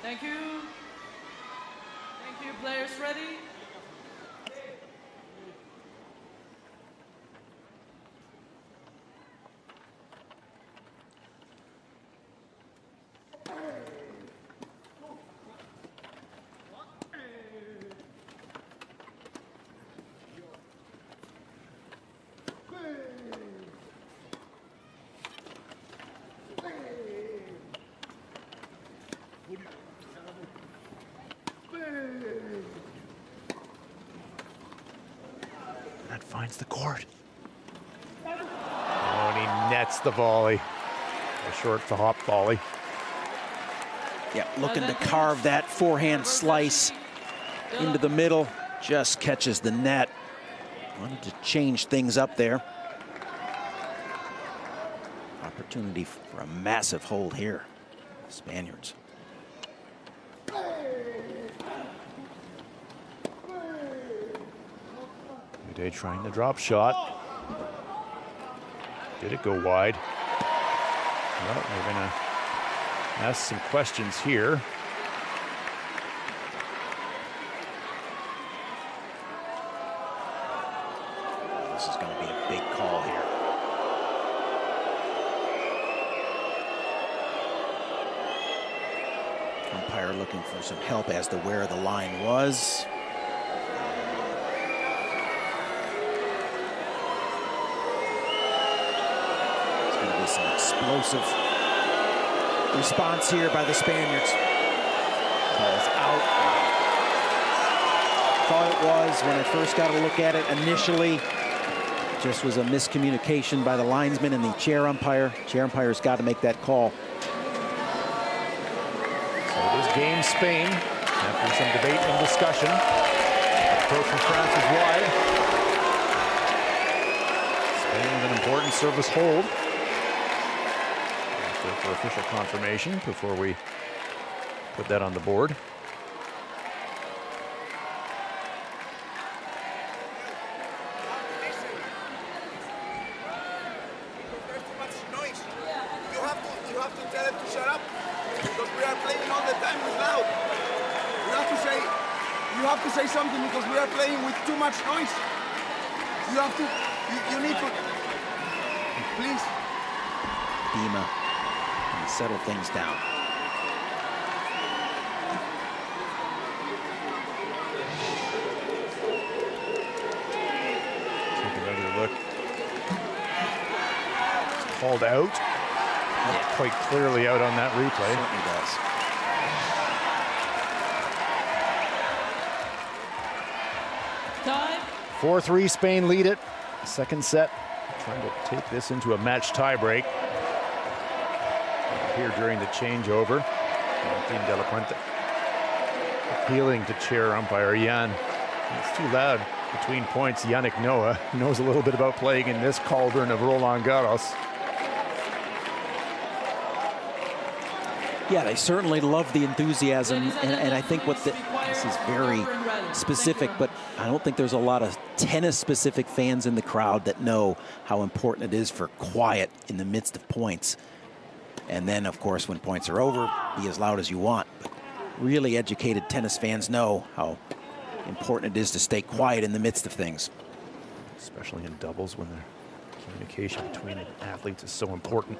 Thank you. Thank you, players ready? That finds the court. Oh, and he nets the volley. A short to hop volley. Yeah, looking to carve that forehand slice into the middle. Just catches the net. Wanted to change things up there. Opportunity for a massive hold here. Spaniards. Day trying the drop shot. Did it go wide? Well, we're gonna ask some questions here. This is gonna be a big call here. Umpire looking for some help as to where the line was. Some explosive response here by the Spaniards. Ball's out. Thought it was when I first got a look at it initially. Just was a miscommunication by the linesman and the chair umpire. Chair umpire's got to make that call. So it is game Spain. After some debate and discussion, approach from France is wide. Spain with an important service hold. For official confirmation before we put that on the board. shut up, because we are playing all the time with loud. You have to say something because we are playing with too much noise. You need to, please. Dima, and settle things down. Take another look. It's called out. Yeah. Quite clearly out on that replay. Certainly does. Time. 4-3, Spain lead it. Second set, trying to take this into a match tiebreak. Here during the changeover, Martín de la Puente appealing to chair umpire Jan. It's too loud between points. Yannick Noah knows a little bit about playing in this cauldron of Roland-Garros. Yeah, they certainly love the enthusiasm, and I think this is very specific, but I don't think there's a lot of tennis-specific fans in the crowd that know how important it is for quiet in the midst of points. And then, of course, when points are over, be as loud as you want. But really educated tennis fans know how important it is to stay quiet in the midst of things. Especially in doubles when the communication between athletes is so important.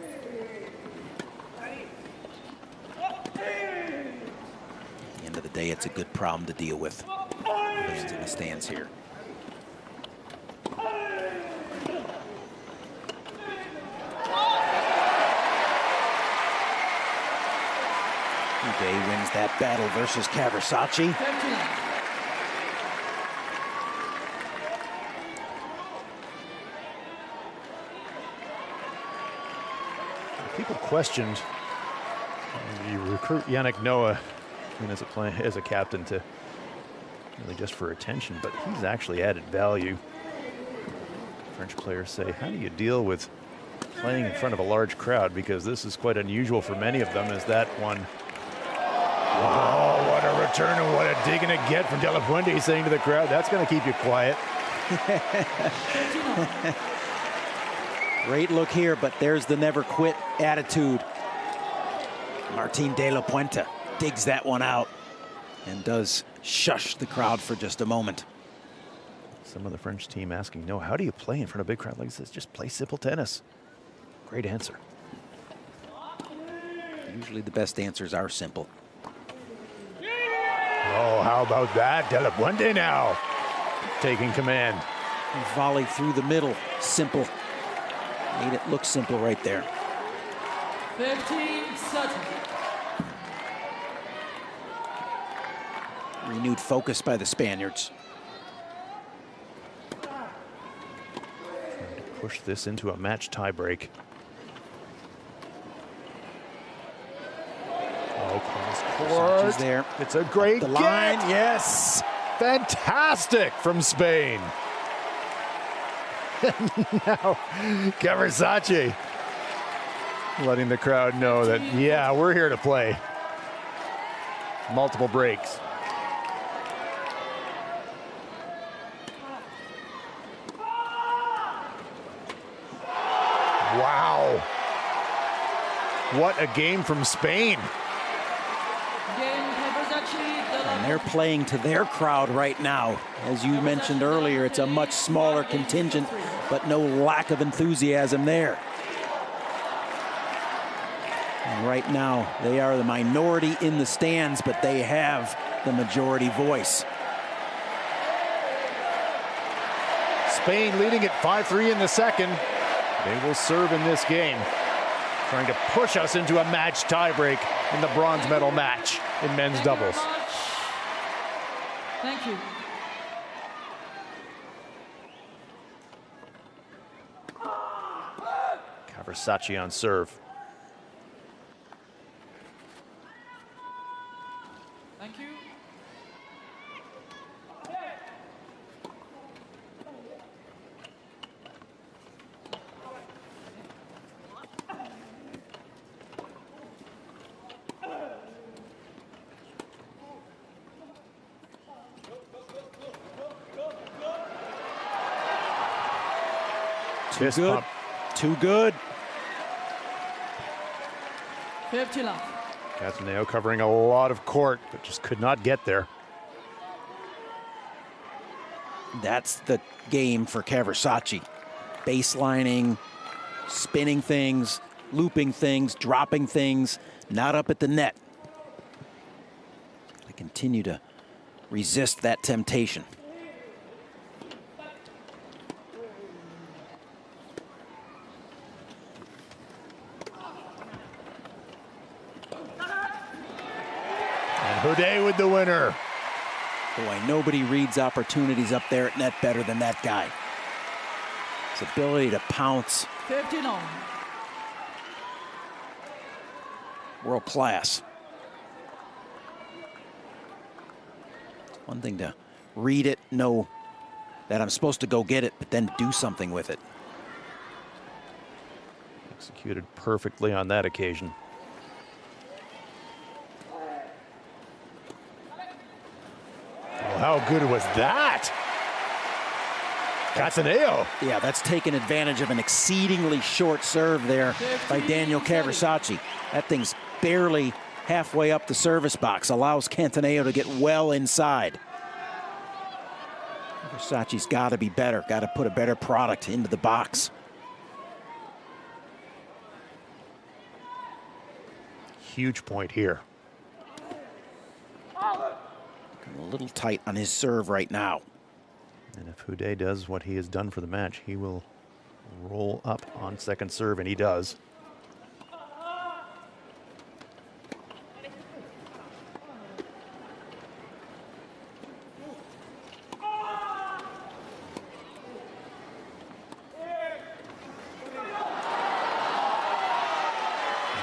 At the end of the day, it's a good problem to deal with. Those in the stands here. Day wins that battle versus Versailles. People questioned you recruit Yannick Noah as a captain to really just for attention, but he's actually added value. French players say, how do you deal with playing in front of a large crowd? Because this is quite unusual for many of them, as that one. Oh, what a return and what a dig and a get from De La Puente, saying to the crowd, that's going to keep you quiet. Great look here, but there's the never quit attitude. Martín de la Puente digs that one out and does shush the crowd for just a moment. Some of the French team asking, no, how do you play in front of a big crowd like this? Just play simple tennis. Great answer. Usually the best answers are simple. Oh, how about that? De La Puente now taking command. Volley through the middle, simple. Made it look simple right there. 15 seconds. Renewed focus by the Spaniards. Trying to push this into a match tiebreak. Oh, cross court. There. It's a great the line, get. yes. Fantastic from Spain. Now, Versailles letting the crowd know that, yeah, we're here to play. Multiple breaks. Wow. What a game from Spain. And they're playing to their crowd right now. As you mentioned earlier, it's a much smaller contingent, but no lack of enthusiasm there. And right now, they are the minority in the stands, but they have the majority voice. Spain leading at 5-3 in the second. They will serve in this game, trying to push us into a match tiebreak in the bronze medal match in men's doubles. Thank you. Versailles on serve. Thank you. Too good. Too good. 50 love. Cataneo covering a lot of court, but just could not get there. That's the game for Versailles. Baselining, spinning things, looping things, dropping things, not up at the net. They continue to resist that temptation. And Houdet with the winner. Boy, nobody reads opportunities up there at net better than that guy. His ability to pounce. 59. World class. It's one thing to read it, know that I'm supposed to go get it, but then do something with it. Executed perfectly on that occasion. How good was that? Cataneo. Yeah, that's taken advantage of an exceedingly short serve there by Daniel Versailles. That thing's barely halfway up the service box, allows Cataneo to get well inside. Versailles got to be better, got to put a better product into the box. Huge point here. A little tight on his serve right now. And if Houdet does what he has done for the match, he will roll up on second serve, and he does.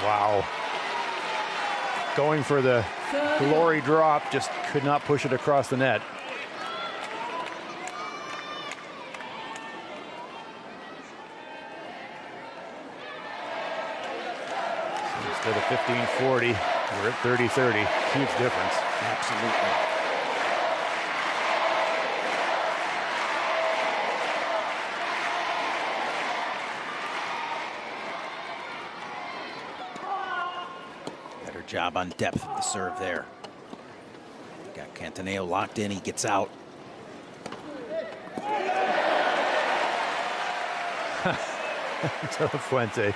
Wow. Going for the glory drop, just could not push it across the net. So instead of 15-40, we're at 30-30. Huge difference. Absolutely. Job on depth of the serve there. Got Cataneo locked in, he gets out. De La Fuente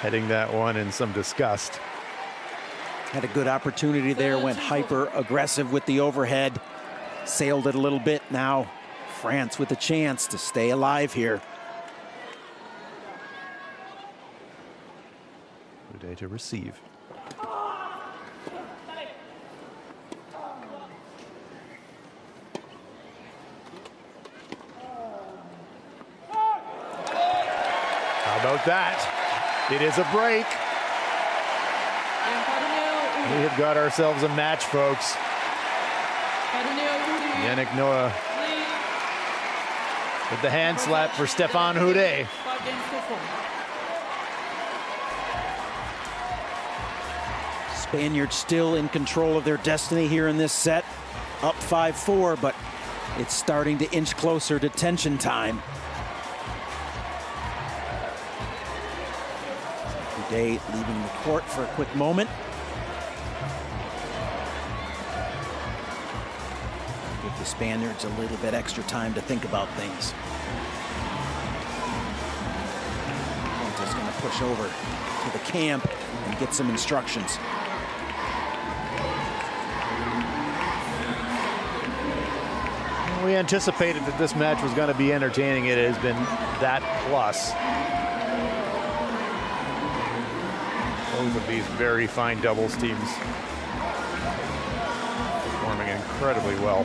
heading that one in some disgust. Had a good opportunity there, went hyper aggressive with the overhead, sailed it a little bit. Now France with a chance to stay alive here. Houdet to receive. About that, it is a break. We have got ourselves a match, folks. Yannick Noah with the hand slap for Stéphane Houdet. Spaniards still in control of their destiny here in this set. Up 5-4, but it's starting to inch closer to tension time. Houdet leaving the court for a quick moment. Give the Spaniards a little bit extra time to think about things. Fuente's going to push over to the camp and get some instructions. We anticipated that this match was going to be entertaining. It has been that plus. Both of these very fine doubles teams performing incredibly well.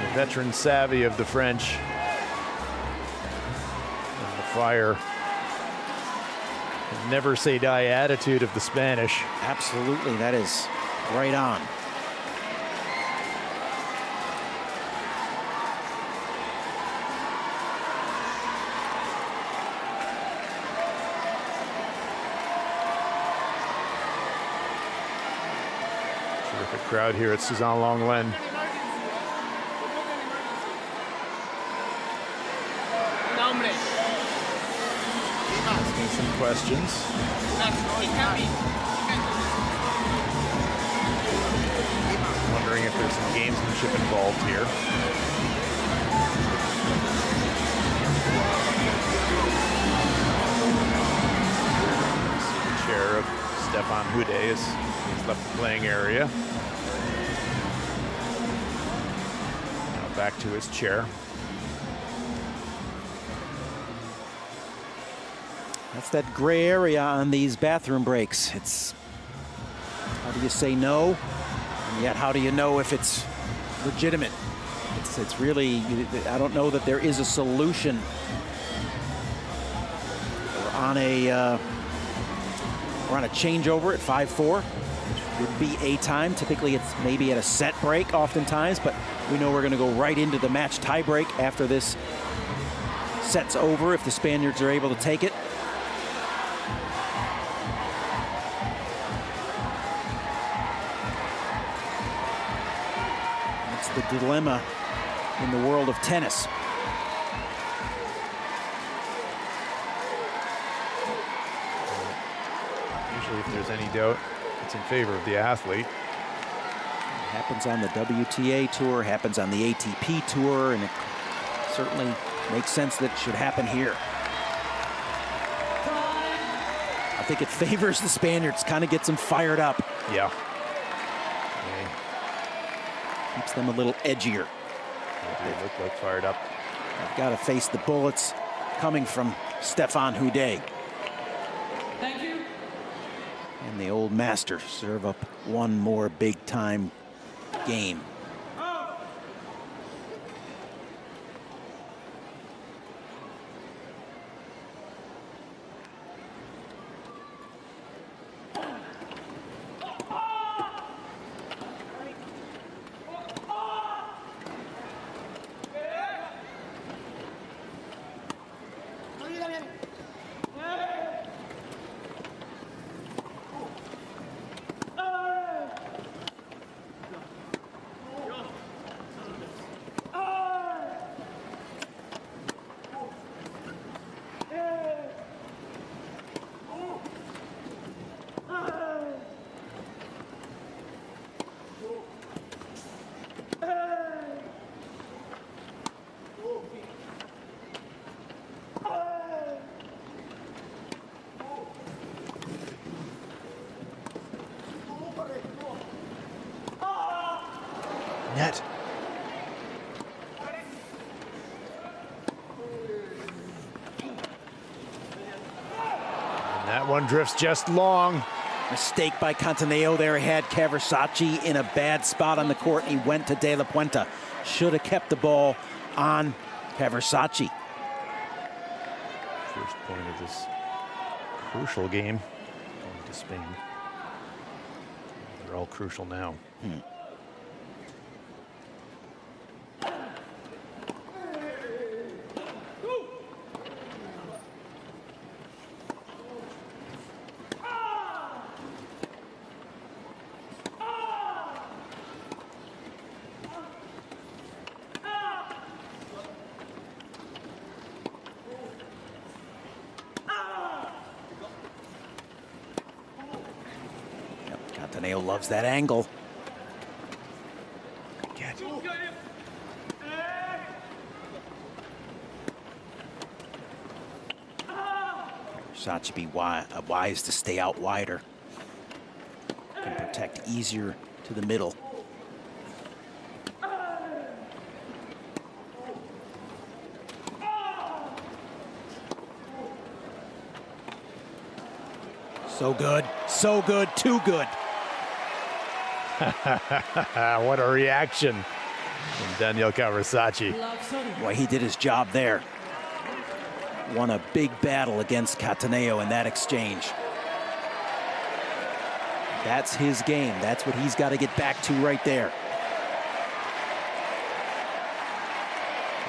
The veteran savvy of the French and the fire, never say die attitude of the Spanish. Absolutely, that is right on. Terrific crowd here at Suzanne-Lenglen. some questions. Wondering if there's some gamesmanship involved here. See the chair of Stefan Houdet as he's left the playing area. Now back to his chair. That's that gray area on these bathroom breaks. It's, how do you say no? And yet, how do you know if it's legitimate? It's really, I don't know that there is a solution. We're on a changeover at 5-4, which would be a time. Typically, it's maybe at a set break oftentimes, but we know we're going to go right into the match tie break after this set's over if the Spaniards are able to take it. The dilemma in the world of tennis. Usually if there's any doubt, it's in favor of the athlete. It happens on the WTA tour, happens on the ATP tour, and it certainly makes sense that it should happen here. I think it favors the Spaniards, kind of gets them fired up. Yeah. Keeps them a little edgier. They look like fired up. I've got to face the bullets coming from Stefan Houdet. Thank you. And the old master serve up one more big-time game. Net. And that one drifts just long. Mistake by Cantaneo there. He had Versailles in a bad spot on the court. He went to De La Puente. Should have kept the ball on Versailles. First point of this crucial game going to Spain. They're all crucial now. Cantaneo loves that angle. Get. Versailles be wise to stay out wider. Can protect easier to the middle. So good, too good. What a reaction from Daniel Versailles. Boy, he did his job there. Won a big battle against Cantaneo in that exchange. That's his game. That's what he's got to get back to right there.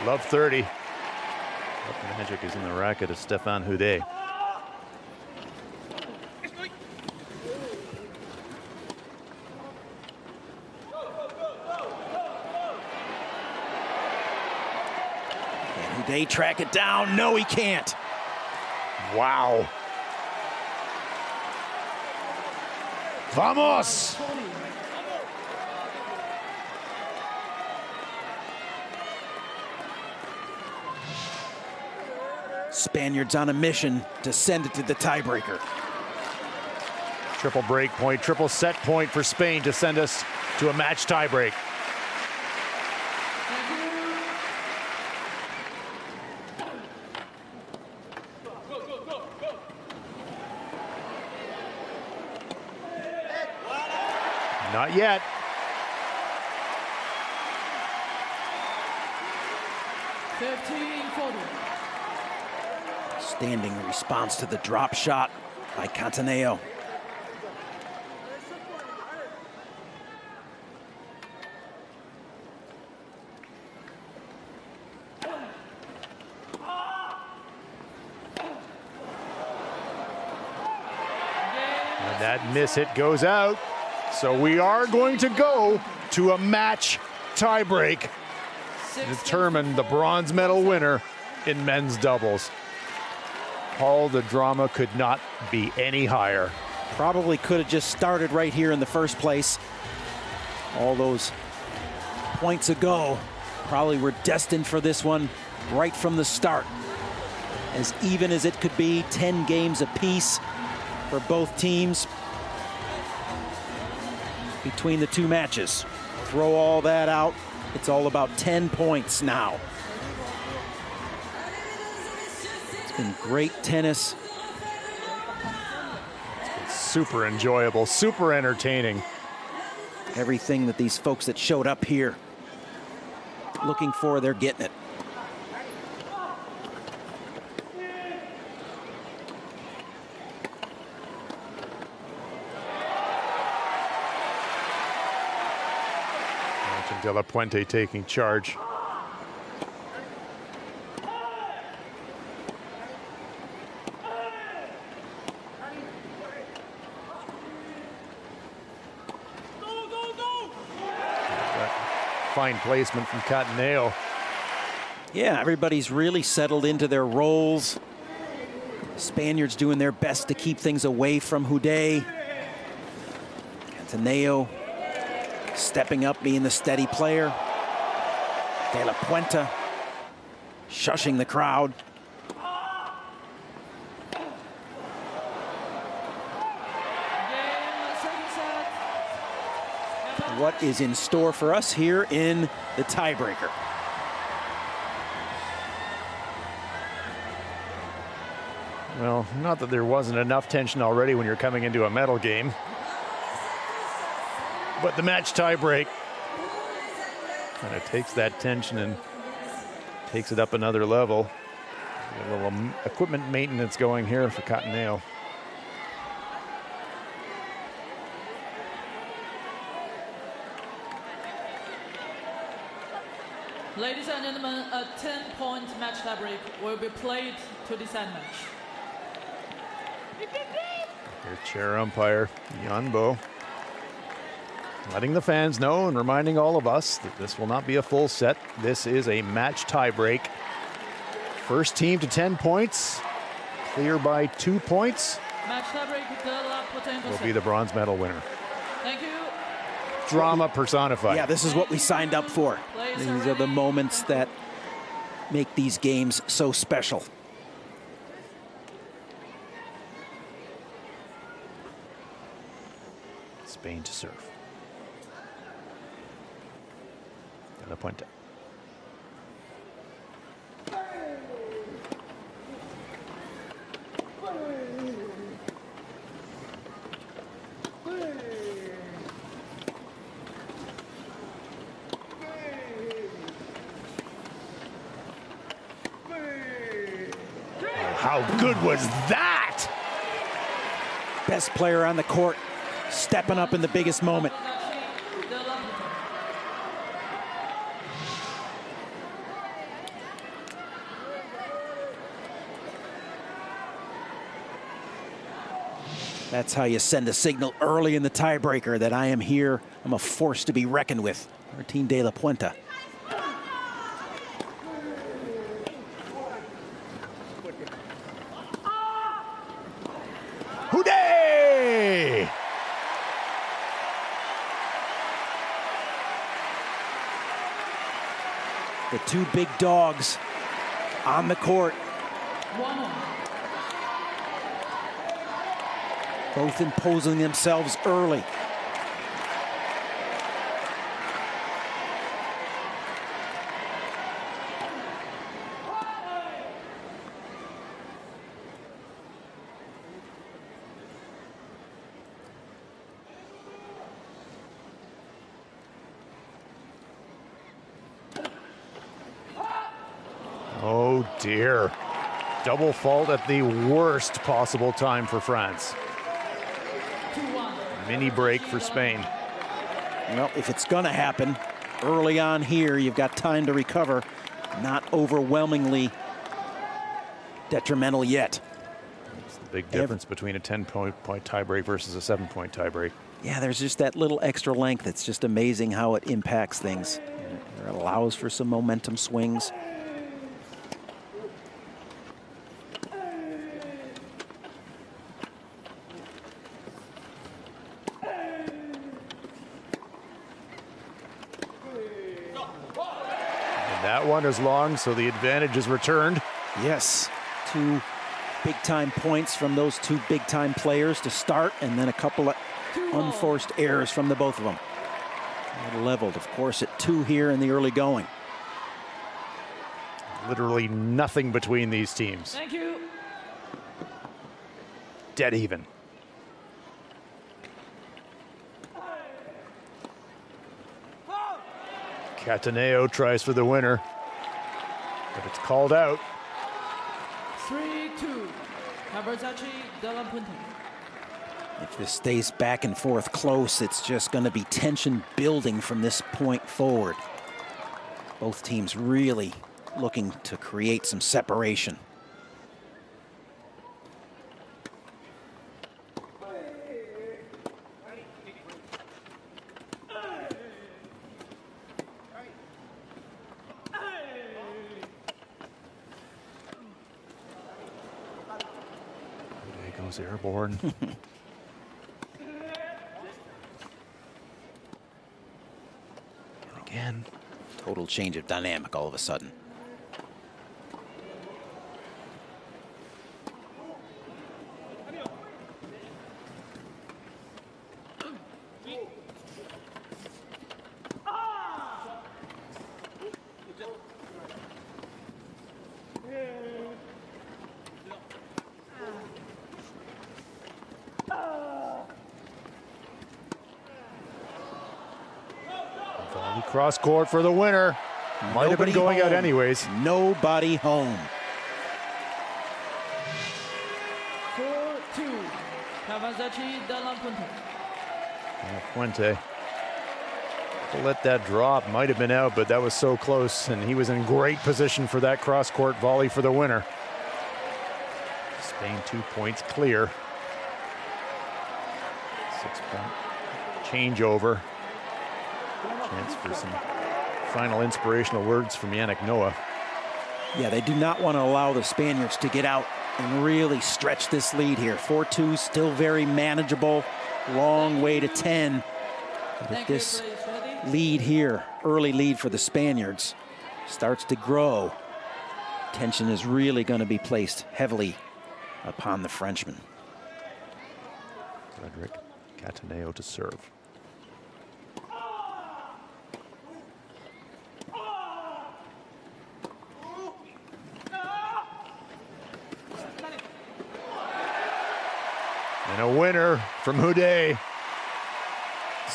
Love 30. What magic is in the racket of Stefan Houdet. They track it down. No, he can't. Wow. Vamos! Spaniards on a mission to send it to the tiebreaker. Triple break point, triple set point for Spain to send us to a match tiebreak. Not yet. Standing response to the drop shot by Cantaneo. And that miss hit goes out. So we are going to go to a match tiebreak to determine the bronze medal winner in men's doubles. Paul, the drama could not be any higher. Probably could have just started right here in the first place. All those points ago probably were destined for this one right from the start. As even as it could be, 10 games apiece for both teams between the two matches. Throw all that out, it's all about 10 points now. It's been great tennis. It's been super enjoyable, super entertaining. Everything that these folks that showed up here looking for, they're getting it. De La Puente taking charge. Fine placement from Cantaneo. Yeah, everybody's really settled into their roles. Spaniards doing their best to keep things away from Houdet. Cantaneo stepping up, being the steady player. De La Puente shushing the crowd. What is in store for us here in the tiebreaker? Well, not that there wasn't enough tension already when you're coming into a medal game. But the match tiebreak kind of takes that tension and takes it up another level. A little equipment maintenance going here for Cantaneo. Ladies and gentlemen, a 10-point match tiebreak will be played to decide match. Your chair umpire, Yanbo, letting the fans know and reminding all of us that this will not be a full set. This is a match tiebreak. First team to 10 points, clear by 2 points, Match tiebreak, De La Puente will be the bronze medal winner. Thank you. Drama personified. Yeah, this is what we signed up for. These are the moments that make these games so special. Spain to serve. De La Puente. How good was that? Best player on the court, stepping up in the biggest moment. That's how you send a signal early in the tiebreaker that I am here. I'm a force to be reckoned with. Martín de la Puente. The two big dogs on the court. 1-1. Both imposing themselves early. Oh dear. Double fault at the worst possible time for France. 2-1. Mini break for Spain. Well, if it's going to happen early on here, you've got time to recover. Not overwhelmingly detrimental yet. It's the big difference between a 10-point tiebreak versus a 7-point tiebreak. Yeah, there's just that little extra length. It's just amazing how it impacts things. It allows for some momentum swings. That one is long, so the advantage is returned. Yes, 2 big-time points from those 2 big-time players to start, and then a couple of unforced errors from the both of them. Leveled, of course, at 2 here in the early going. Literally nothing between these teams. Thank you. Dead even. Cataneo tries for the winner, but it's called out. 3-2. Versailles de la Puente. If this stays back and forth close, it's just going to be tension building from this point forward. Both teams really looking to create some separation. Goes airborne. Again. Total change of dynamic all of a sudden. Cross court for the winner. Might have been going out anyways. Nobody home. 4-2. Versailles de la Puente. Puente. To let that drop, might have been out, but that was so close, and he was in great position for that cross court volley for the winner. Spain 2 points clear. 6-point changeover. Chance for some final inspirational words from Yannick Noah. Yeah, they do not want to allow the Spaniards to get out and really stretch this lead here. 4-2, still very manageable. Long way to 10. But if this lead here, early lead for the Spaniards, starts to grow, tension is really going to be placed heavily upon the Frenchman. Frederic Cataneo to serve. And a winner from Houdet.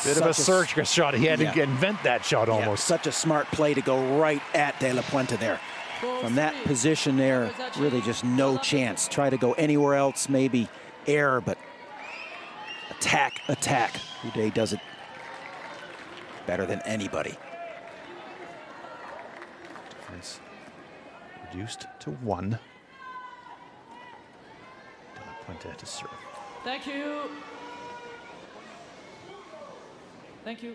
Bit of a circus shot. He had to invent that shot almost. Such a smart play to go right at De La Puente there. From that position there, really just no chance. Try to go anywhere else, maybe error, but attack, attack. Houdet does it better than anybody. Difference reduced to 1. De La Puente to serve. Thank you. Thank you.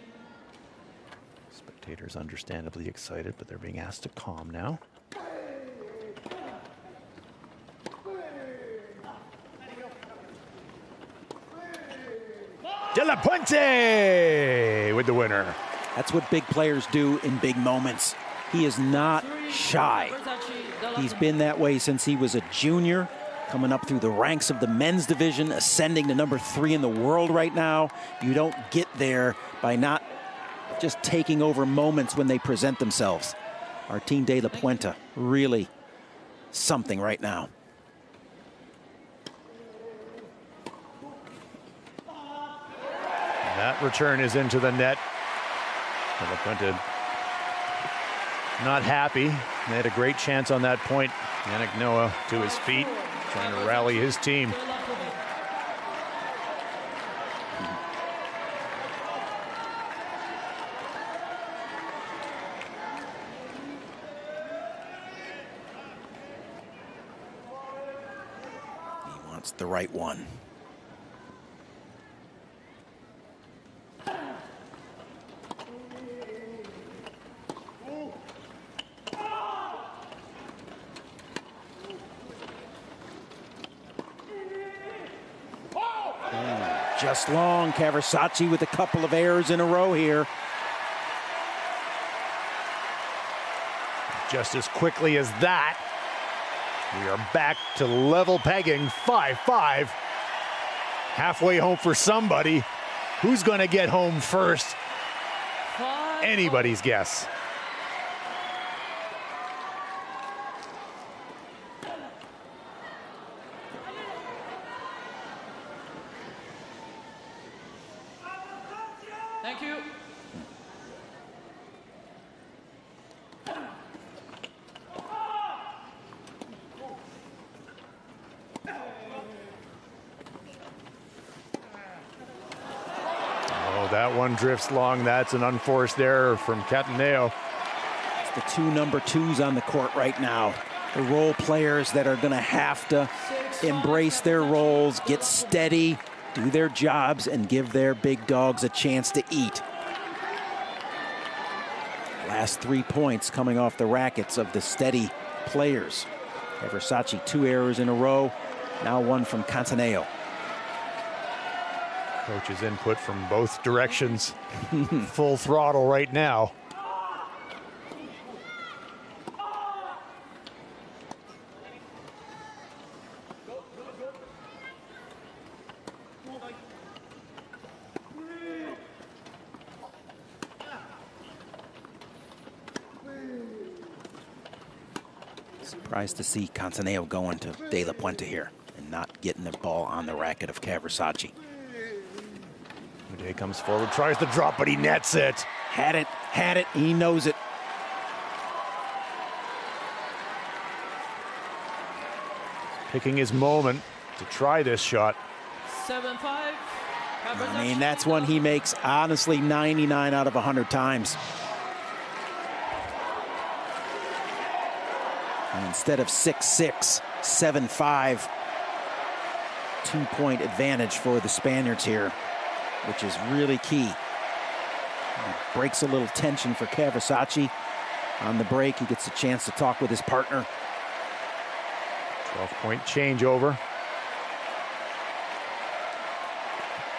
Spectators understandably excited, but they're being asked to calm now. De La Puente with the winner. That's what big players do in big moments. He is not shy. He's been that way since he was a junior, coming up through the ranks of the men's division, ascending to number 3 in the world right now. You don't get there by not just taking over moments when they present themselves. Martin de la Puente, really something right now. That return is into the net. De la Puente not happy. They had a great chance on that point. Yannick Noah to his feet, trying to rally his team. He wants the right one. Just long. Versailles with a couple of errors in a row here. Just as quickly as that, we are back to level pegging, 5-5. Halfway home for somebody. Who's going to get home first? Anybody's guess. Thank you. Oh, that one drifts long. That's an unforced error from Cataneo. It's the 2 number 2s on the court right now. The role players that are going to have to embrace their roles, get steady, do their jobs, and give their big dogs a chance to eat. Last 3 points coming off the rackets of the steady players. Versailles 2 errors in a row, now 1 from Cataneo. Coach's input from both directions. Full throttle right now. Surprised to see Cataneo going to De La Puente here and not getting the ball on the racket of Versailles. Uday comes forward, tries to drop, but he nets it. Had it, he knows it. Picking his moment to try this shot. 7-5. I mean, that's one he makes, honestly, 99 out of 100 times. And instead of 6-6, 7-5. 2-point advantage for the Spaniards here, which is really key. It breaks a little tension for Versailles. On the break, he gets a chance to talk with his partner. 12-point changeover.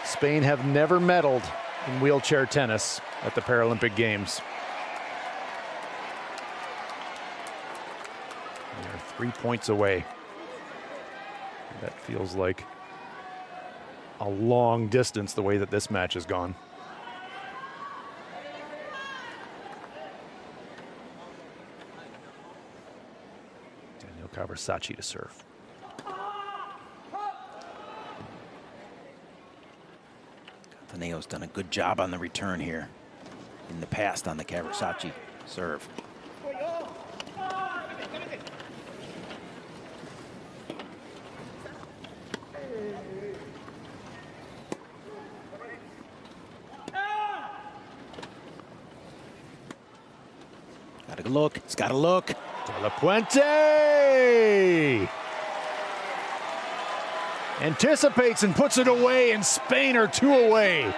Spain have never medaled in wheelchair tennis at the Paralympic Games. They are 3 points away. That feels like a long distance the way that this match has gone. Daniel Versailles to serve. Cataneo's done a good job on the return here in the past on the Versailles serve. Gotta look, it's gotta look. De La Puente anticipates and puts it away, and Spain are 2 away.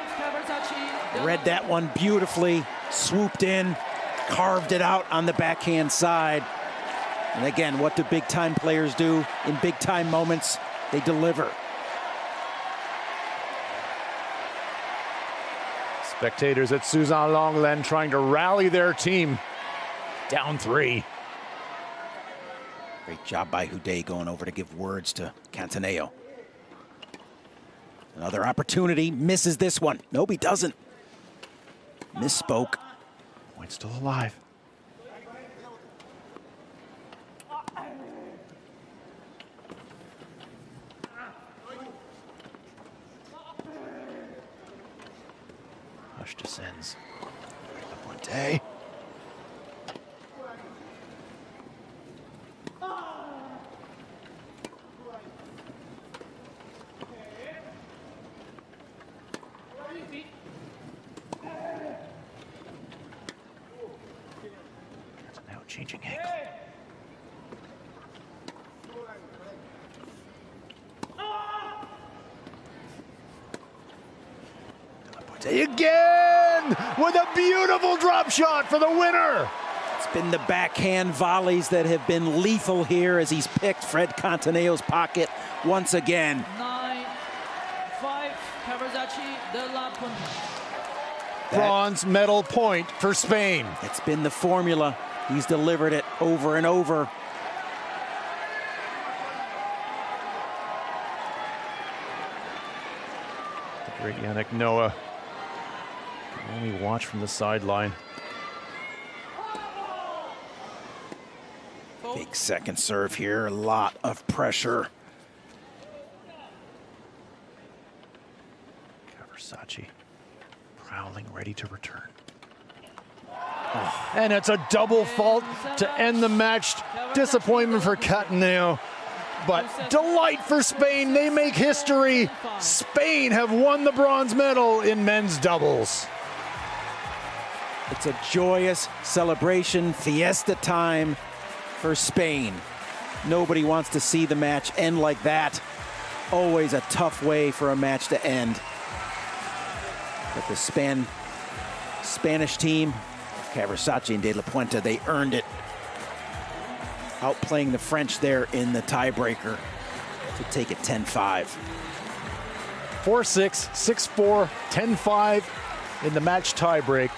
Read that one beautifully, swooped in, carved it out on the backhand side. And again, what do big-time players do in big-time moments? They deliver. Spectators at Suzanne-Lenglen trying to rally their team. Down 3. Great job by Houdet going over to give words to Cantaneo. Another opportunity, misses this one. Nope, he doesn't. Misspoke. Point still alive. Hush descends. Lapointe. Now changing angle. Again with a beautiful drop shot for the winner. It's been the backhand volleys that have been lethal here as he's picked Fred Cantaneo's pocket once again. 9-5, Versailles de la Puente. Bronze medal point for Spain. It's been the formula. He's delivered it over and over. The great Yannick Noah can only watch from the sideline. Big second serve here, a lot of pressure. Versailles prowling, ready to return. Oh. And it's a double fault to end the match. Disappointment for Cantaneo, but delight for Spain. They make history. Spain have won the bronze medal in men's doubles. It's a joyous celebration, fiesta time for Spain. Nobody wants to see the match end like that. Always a tough way for a match to end. But the Spanish team, Versailles and De La Puente, they earned it. Outplaying the French there in the tiebreaker to take it 10-5. 4-6, 6-4, 10-5 in the match tiebreak.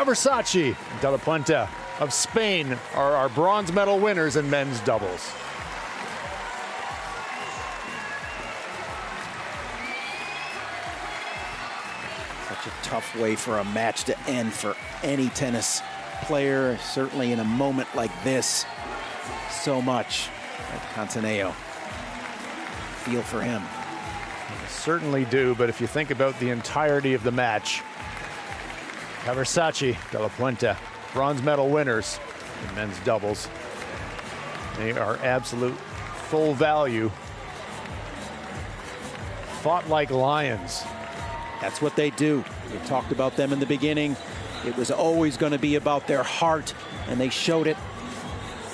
Versailles and De La Puente of Spain are our bronze medal winners in men's doubles. Such a tough way for a match to end for any tennis player, certainly in a moment like this. So much at Cantaneo. Feel for him. You certainly do, but if you think about the entirety of the match, Versailles, De La Puente, bronze medal winners in men's doubles. They are absolute full value. Fought like lions. That's what they do. We talked about them in the beginning. It was always going to be about their heart, and they showed it.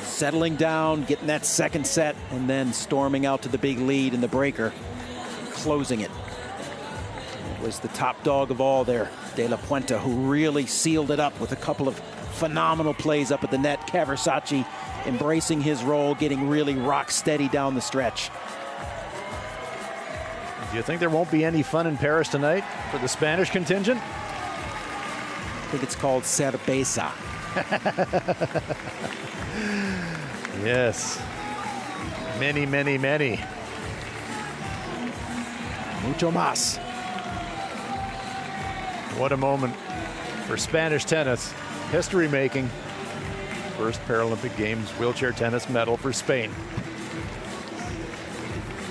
Settling down, getting that second set, and then storming out to the big lead in the breaker, closing it. It was the top dog of all there, De La Puente, who really sealed it up with a couple of phenomenal plays up at the net. Versailles embracing his role, getting really rock steady down the stretch. Do you think there won't be any fun in Paris tonight for the Spanish contingent? I think it's called cerveza. Yes. Many, many, many. Mucho más. What a moment for Spanish tennis. History making. First Paralympic Games wheelchair tennis medal for Spain.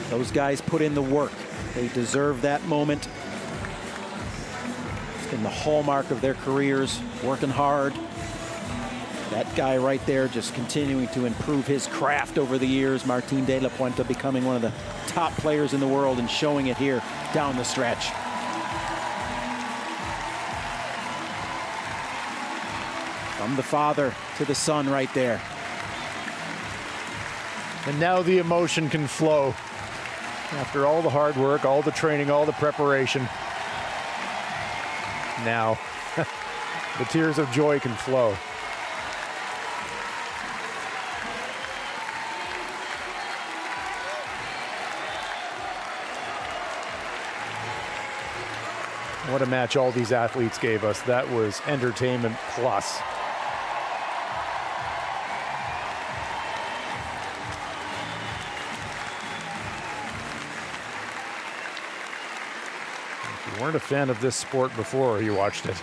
Those guys put in the work. They deserve that moment. It's been the hallmark of their careers, working hard. That guy right there just continuing to improve his craft over the years. Martin De La Puente becoming one of the top players in the world and showing it here down the stretch. From the father to the son right there. And now the emotion can flow. After all the hard work, all the training, all the preparation. Now, the tears of joy can flow. What a match all these athletes gave us. That was entertainment plus. weren't a fan of this sport before you watched it.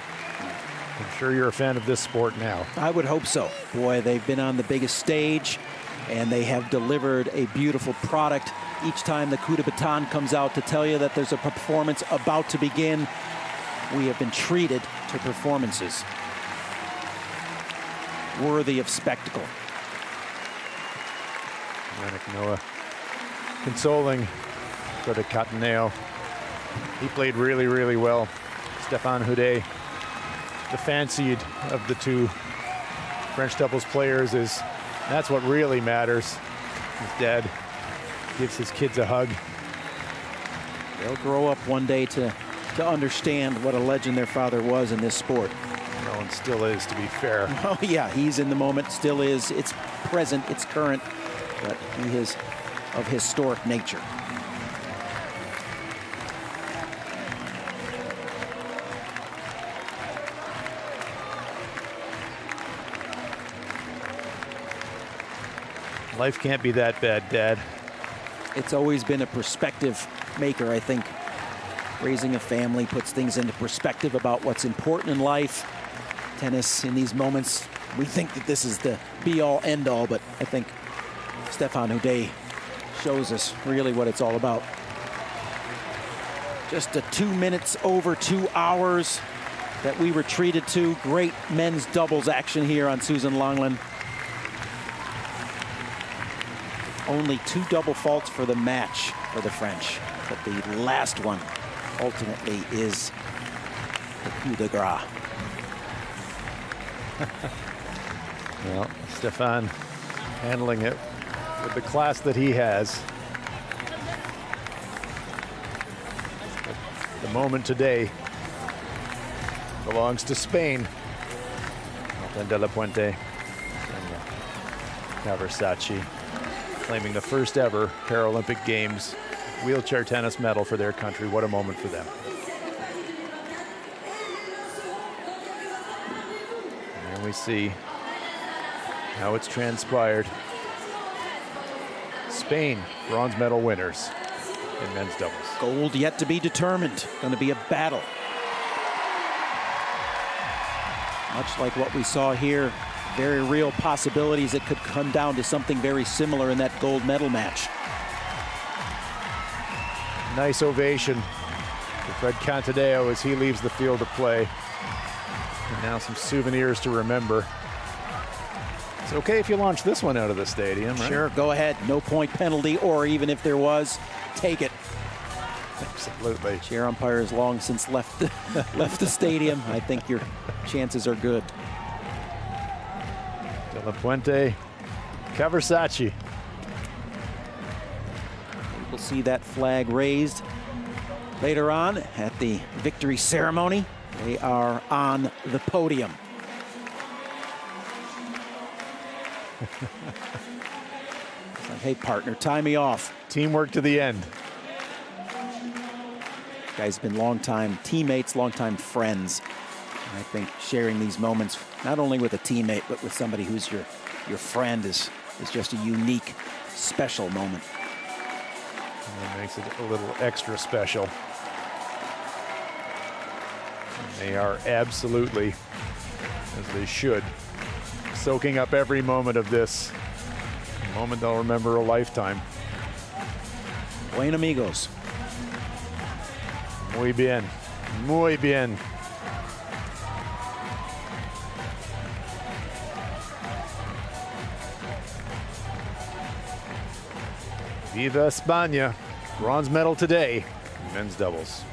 I'm sure you're a fan of this sport now. I would hope so. Boy, they've been on the biggest stage, and they have delivered a beautiful product. Each time the coup de baton comes out to tell you that there's a performance about to begin, we have been treated to performances worthy of spectacle. Yannick Noah consoling for the Cataneo. He played really, really well. Stéphane Houdet, the fancied of the two French doubles players, that's what really matters. His dad gives his kids a hug. They'll grow up one day to understand what a legend their father was in this sport. No one still is, to be fair. Oh yeah, he's in the moment, still is. It's present, it's current, but he is of historic nature. Life can't be that bad, Dad. It's always been a perspective maker, I think. Raising a family puts things into perspective about what's important in life. Tennis, in these moments, we think that this is the be-all, end-all, but I think Stéphane Houdet shows us really what it's all about. Just a 2 minutes over 2 hours that we were treated to. Great men's doubles action here on Susan Lenglen. Only 2 double faults for the match for the French, but the last one ultimately is the coup de grace. Well, Stéphane handling it with the class that he has. But the moment today belongs to Spain. Martin de la Puente and Versailles claiming the first ever Paralympic Games wheelchair tennis medal for their country. What a moment for them. And there we see how it's transpired. Spain, bronze medal winners in men's doubles. Gold yet to be determined. Going to be a battle. Much like what we saw here, very real possibilities it could come down to something very similar in that gold medal match. Nice ovation for Fred Cantadeo as he leaves the field of play. And now some souvenirs to remember. It's okay if you launch this one out of the stadium, right? Sure, go ahead. No point penalty, or even if there was, take it. Absolutely. Chair umpire has long since left the stadium. I think your chances are good. De la Puente, Versailles. We'll see that flag raised later on at the victory ceremony. They are on the podium. It's like, hey, partner, tie me off. Teamwork to the end. Guys have been longtime teammates, longtime friends. And I think sharing these moments, not only with a teammate, but with somebody who's your friend is just a unique, special moment. And it makes it a little extra special. And they are absolutely, as they should, soaking up every moment of this. A moment they'll remember a lifetime. Buen amigos. Muy bien. Muy bien. Viva España. Bronze medal today in men's doubles.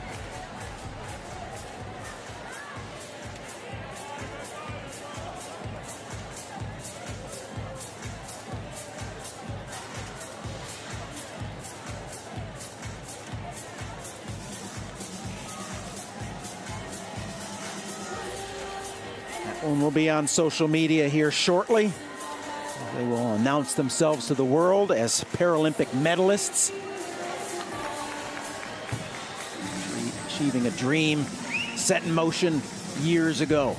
That one will be on social media here shortly. They will announce themselves to the world as Paralympic medalists. Achieving a dream set in motion years ago.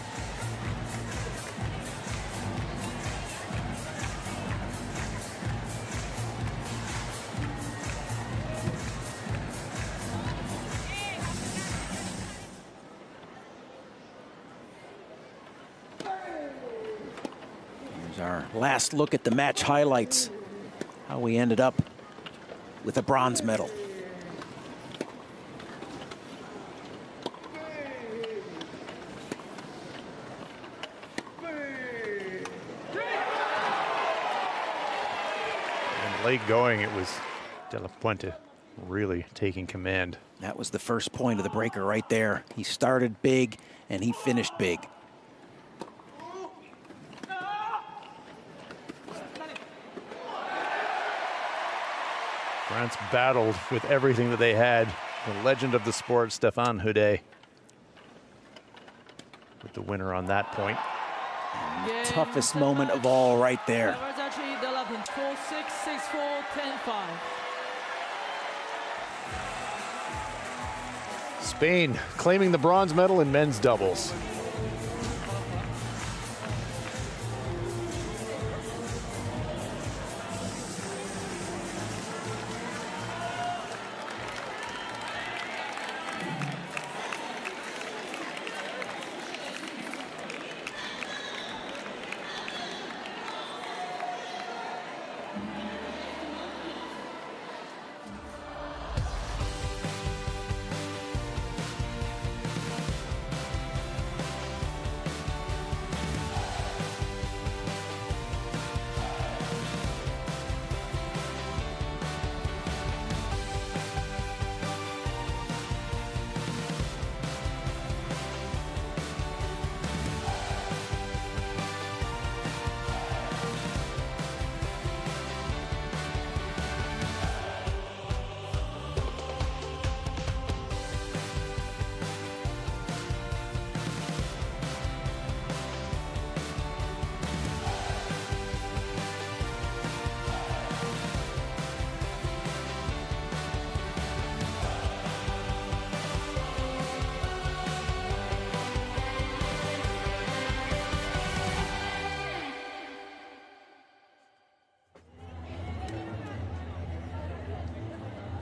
Here's our last look at the match highlights. How we ended up with a bronze medal. And late going, it was De La Puente really taking command. That was the first point of the breaker right there. He started big and he finished big. France battled with everything that they had. The legend of the sport, Stéphane Houdet, with the winner on that point. And the toughest moment of all right there. Versailles, de la Puente, 4-6, 6-4, 10-5. Spain claiming the bronze medal in men's doubles.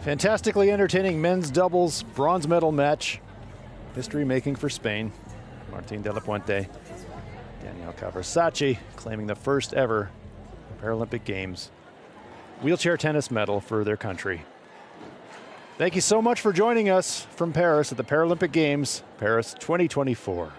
Fantastically entertaining men's doubles bronze medal match. History making for Spain. Martín de la Puente, Daniel Versailles claiming the first ever Paralympic Games wheelchair tennis medal for their country. Thank you so much for joining us from Paris at the Paralympic Games, Paris 2024.